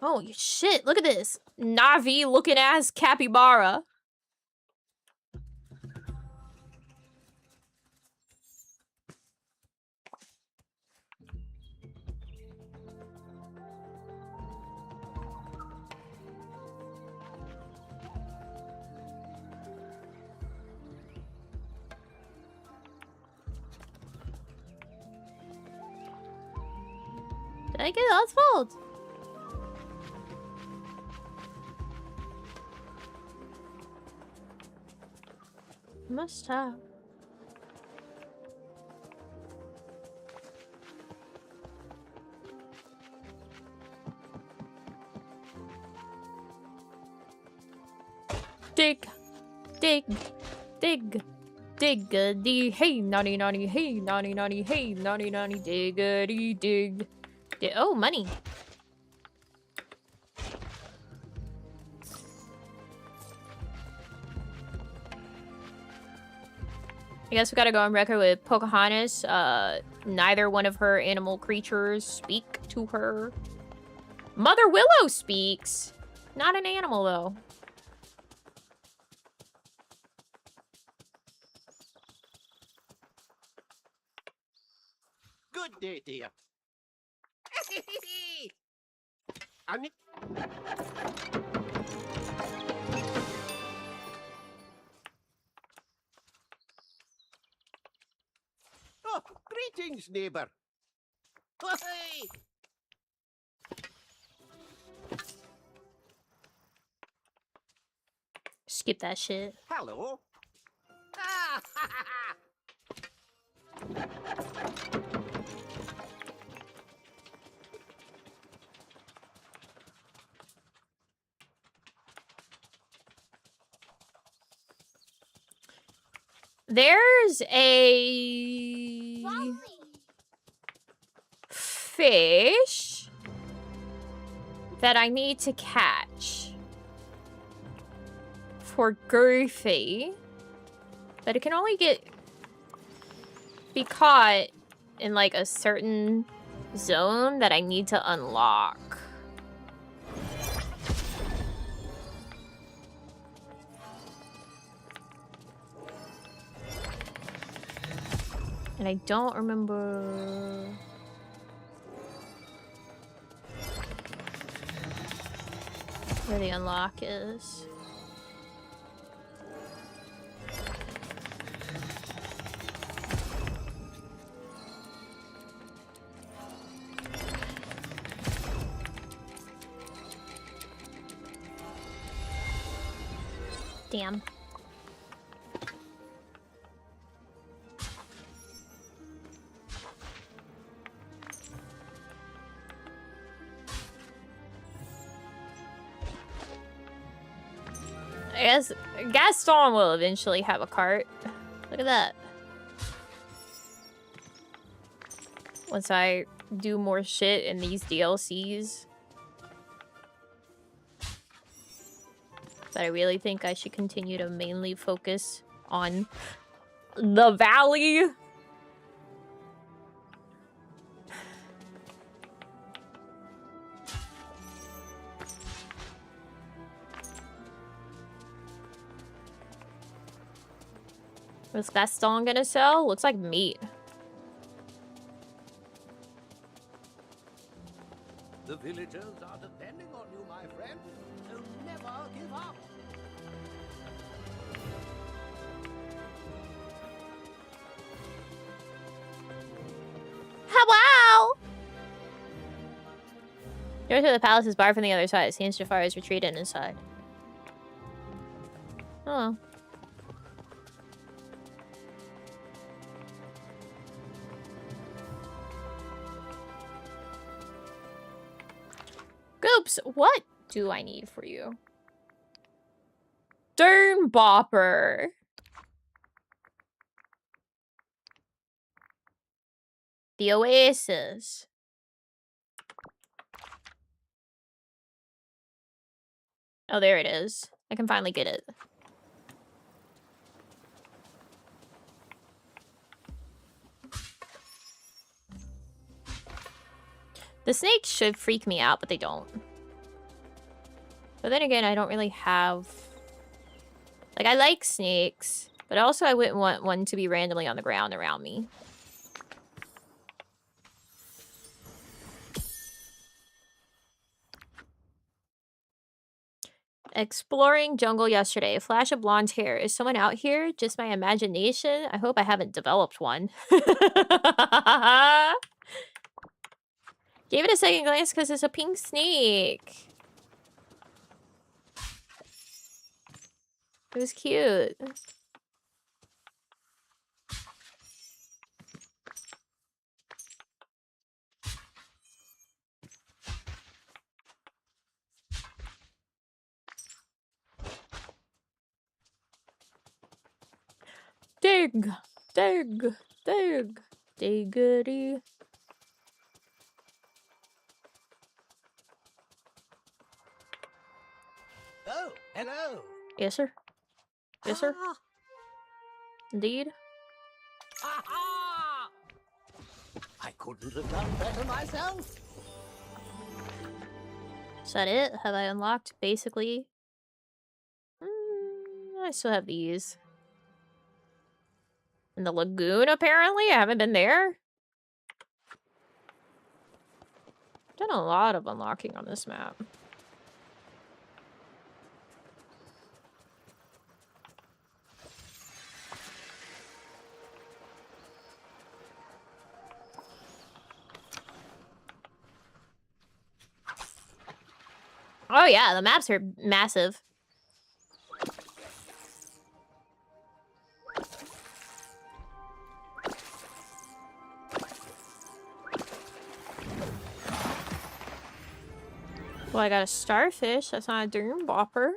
Oh shit, look at this. Navi looking ass capybara. Did I get Oswald? Must have. Dig, dig, dig, diggity, hey, naughty, naughty, hey, naughty, naughty, hey, naughty, naughty, diggity, dig. Oh, money. I guess we gotta go on record with Pocahontas. Neither one of her animal creatures speak to her. Mother Willow speaks. Not an animal, though. Good day to you. I need... Oh, greetings, neighbor. Hey! Skip that shit. Hello. Ah, There's a fish that I need to catch for Goofy, but it can only be caught in like a certain zone that I need to unlock. And I don't remember where the unlock is. Damn. I guess Gaston will eventually have a cart. Look at that. Once I do more shit in these DLCs. But I really think I should continue to mainly focus on the valley. What's Gaston gonna sell? Looks like meat. The villagers are depending on you, my friend. So never give up. Hello! Doors to the palace is barred from the other side. It seems Jafar has retreated inside. Oh. Goops, what do I need for you? Dern Bopper. The Oasis. Oh, there it is. I can finally get it. The snakes should freak me out, but they don't. But then again, I don't really have... Like, I like snakes, but also I wouldn't want one to be randomly on the ground around me. Exploring jungle yesterday. A flash of blonde hair. Is someone out here? Just my imagination? I hope I haven't developed one. Gave it a second glance because it's a pink snake. It was cute. Dig, dig, dig, diggity. Oh, hello. Yes, sir. Yes, sir. Ah, Indeed. aha! I couldn't have done better myself. Is that it? Have I unlocked basically? I still have these. In the lagoon, apparently? I haven't been there. Done a lot of unlocking on this map. Oh yeah, the maps are massive. Well, I got a starfish. That's not a Doom Bopper.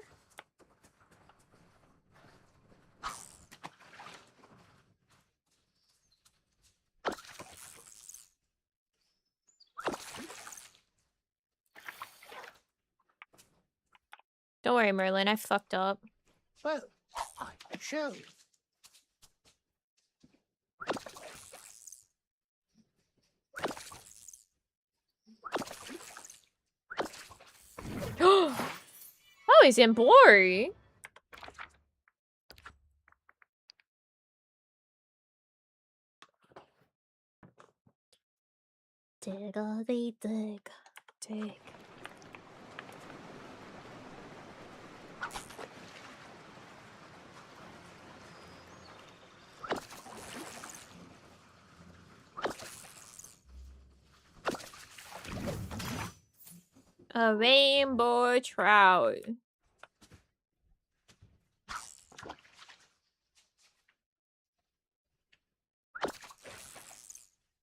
Don't worry, Merlin. I fucked up. Well, I shall. Oh, he's in blurry. Diggly dig, dig. A rainbow trout.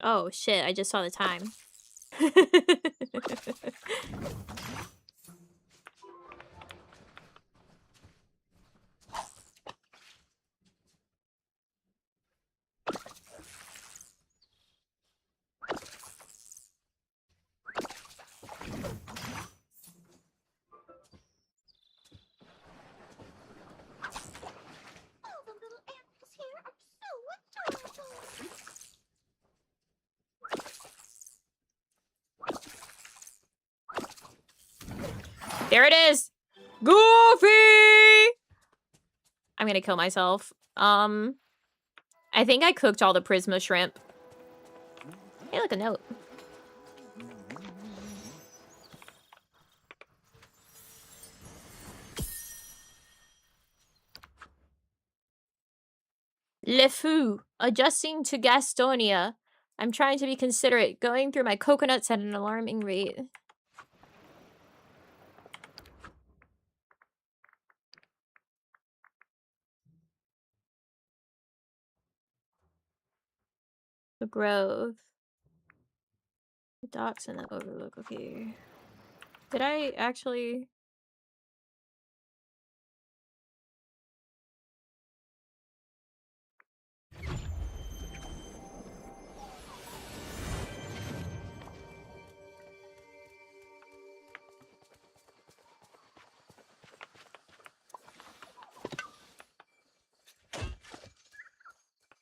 Oh shit, I just saw the time. All the little animals here are so adorable. There it is! Goofy! I'm gonna kill myself. I think I cooked all the Prisma shrimp. Hey, look, a note. Le Fou, adjusting to Gastonia. I'm trying to be considerate, going through my coconuts at an alarming rate. The Grove. The docks and the overlook, okay. Did I actually...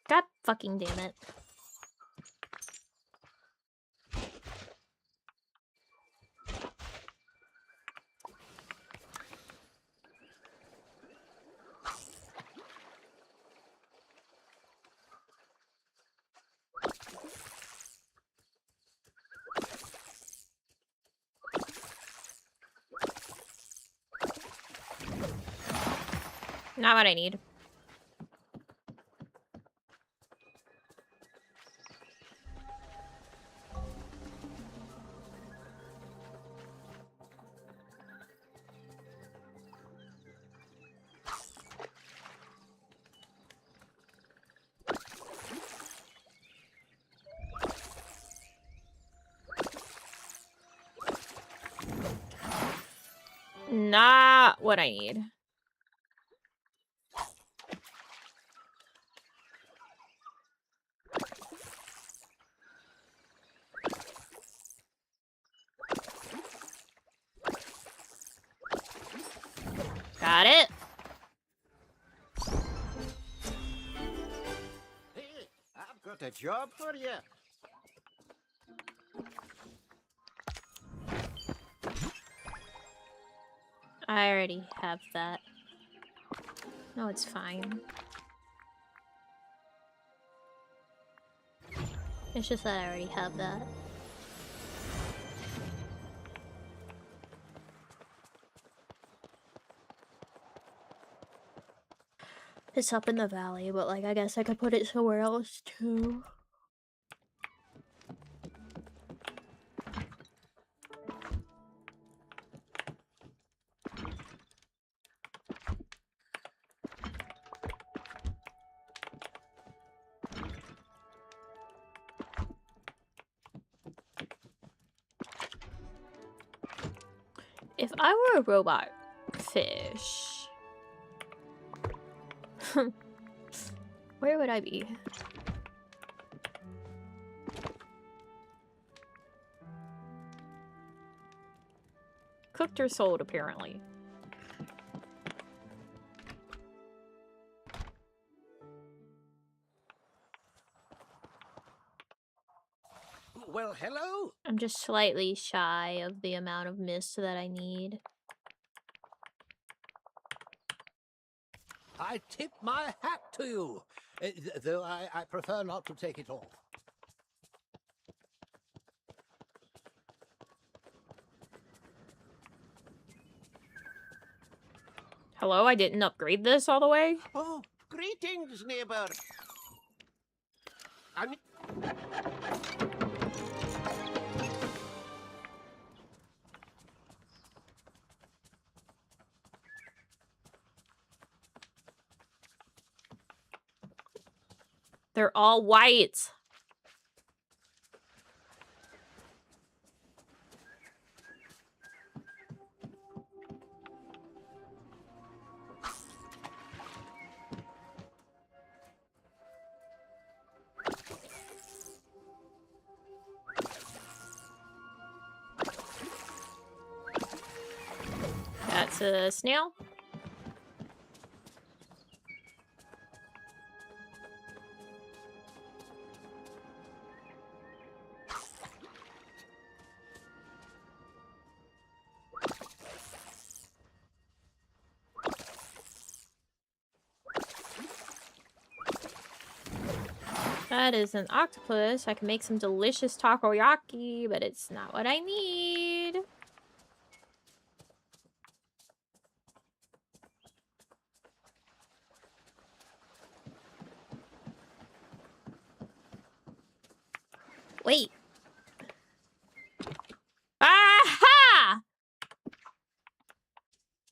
God fucking damn it. Not what I need. Not what I need. Got it. Hey, I've got a job for you. I already have that. No, it's fine. It's just that I already have that. It's up in the valley, but like I guess I could put it somewhere else too. If I were a robot fish, where would I be? Cooked or sold, apparently. Well, hello. I'm just slightly shy of the amount of mist that I need. I tip my hat to you, though I prefer not to take it off. Hello, I didn't upgrade this all the way? Oh, greetings, neighbor. I need... They're all white. That's a snail. That is an octopus. I can make some delicious takoyaki, but it's not what I need. Wait. Aha!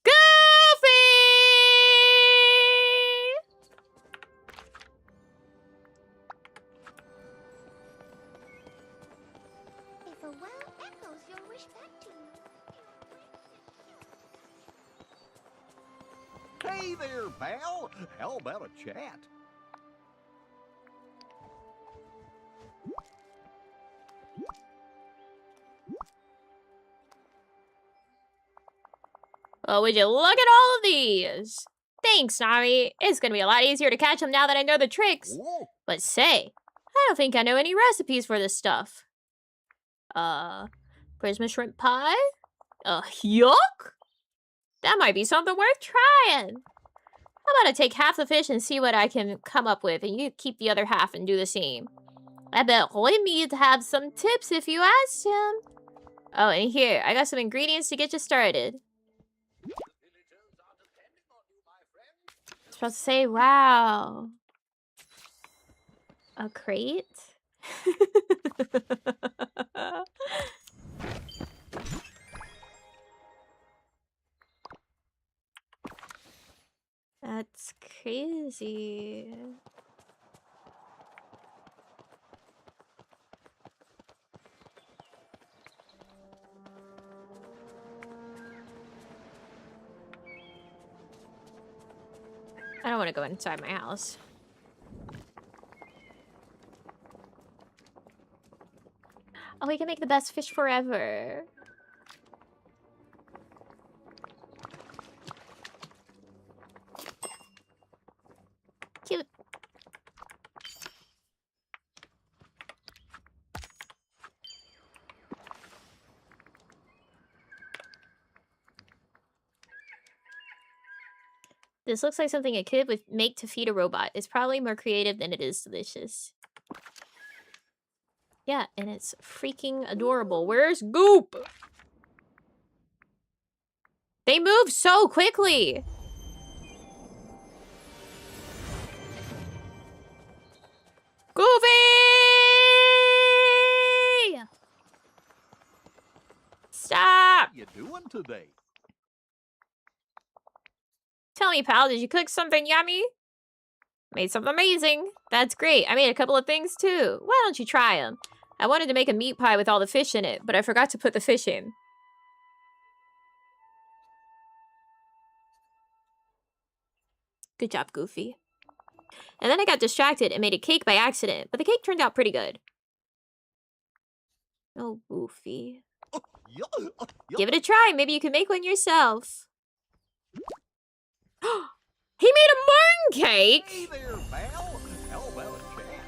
Goofy! If a well echoes your wish back to you. Hey there, pal. How about a chat? Oh, would you look at all of these? Thanks, Nami. It's gonna be a lot easier to catch them now that I know the tricks. Whoa. But say, I don't think I know any recipes for this stuff. Prisma shrimp pie? Yuck? That might be something worth trying. How about I take half the fish and see what I can come up with, and you keep the other half and do the same. I bet Royme'd have some tips if you asked him. Oh, and here, I got some ingredients to get you started. I was supposed to say, wow. A crate? That's crazy. I don't want to go inside my house. Oh, we can make the best fish forever. Cute. This looks like something a kid would make to feed a robot. It's probably more creative than it is delicious. Yeah, and it's freaking adorable. Where's Goop? They move so quickly! Goofy! Stop! What you doing today? Tell me, pal, did you cook something yummy? Made something amazing. That's great. I made a couple of things too. Why don't you try them? I wanted to make a meat pie with all the fish in it, but I forgot to put the fish in. Good job, Goofy. And then I got distracted and made a cake by accident, but the cake turned out pretty good. Oh, Goofy. Give it a try. Maybe you can make one yourself. He made a moon cake! Hey there, pal. How about a chat?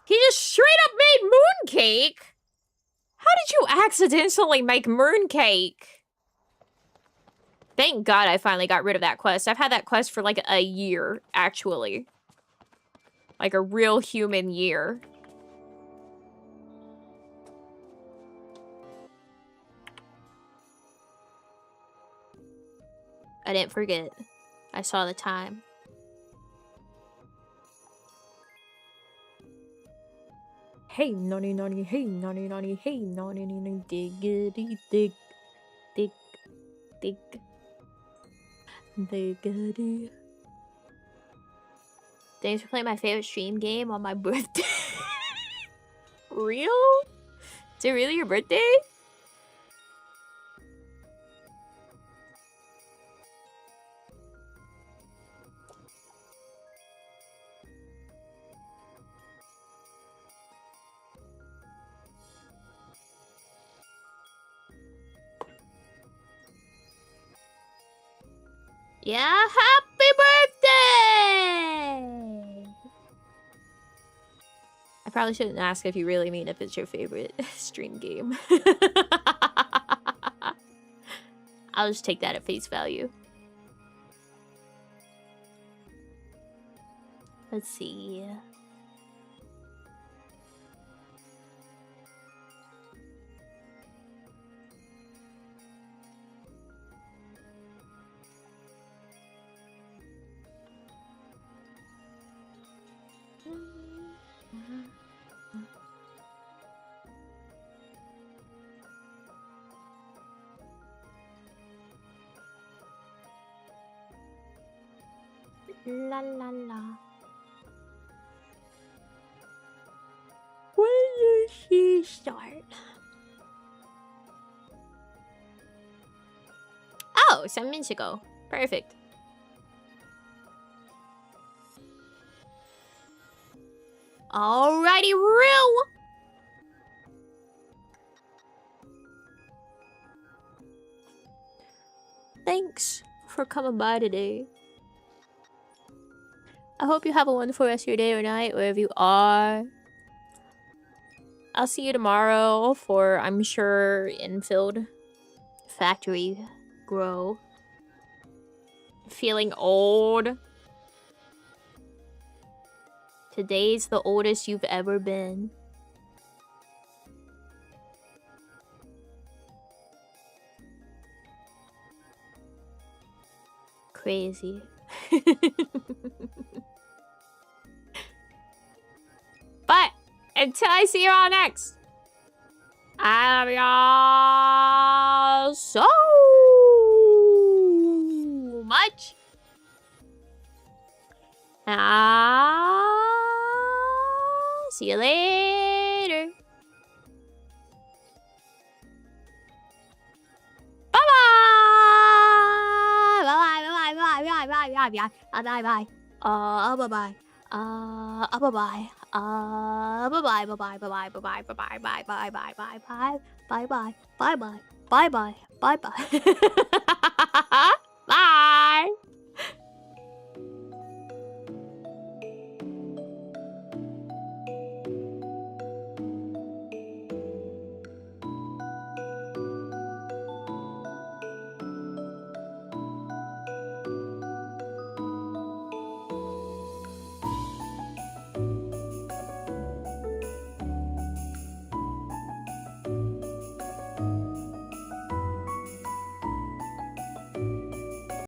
He just straight up made moon cake? How did you accidentally make moon cake? Thank God I finally got rid of that quest. I've had that quest for like a year, actually. Like a real human year. I didn't forget. I saw the time. Hey, nonny, nonny, hey, nonny, nonny, hey, nonny, nonny, diggity, dig, dig, dig, diggity. Thanks for playing my favorite stream game on my birthday. Real? Is it really your birthday? Yeah, happy birthday! I probably shouldn't ask if you really mean if it's your favorite stream game. I'll just take that at face value. Let's see. La la la. When did she start? Oh, 7 minutes ago. Perfect. Alrighty, Rue. Thanks for coming by today. I hope you have a wonderful rest of your day or night, wherever you are. I'll see you tomorrow for, I'm sure, infield factory grow. Feeling old. Today's the oldest you've ever been. Crazy. But until I see you all next, I love y'all so much. I'll see you later. Bye bye. Bye bye. Bye bye. Bye bye. Bye bye. Bye bye. Bye. Bye bye. Bye bye. Bye bye. Bye bye. Bye bye. Bye bye. Bye bye. Bye bye. Bye bye. Bye bye. Bye bye. Bye bye. Bye bye. Bye bye. Bye.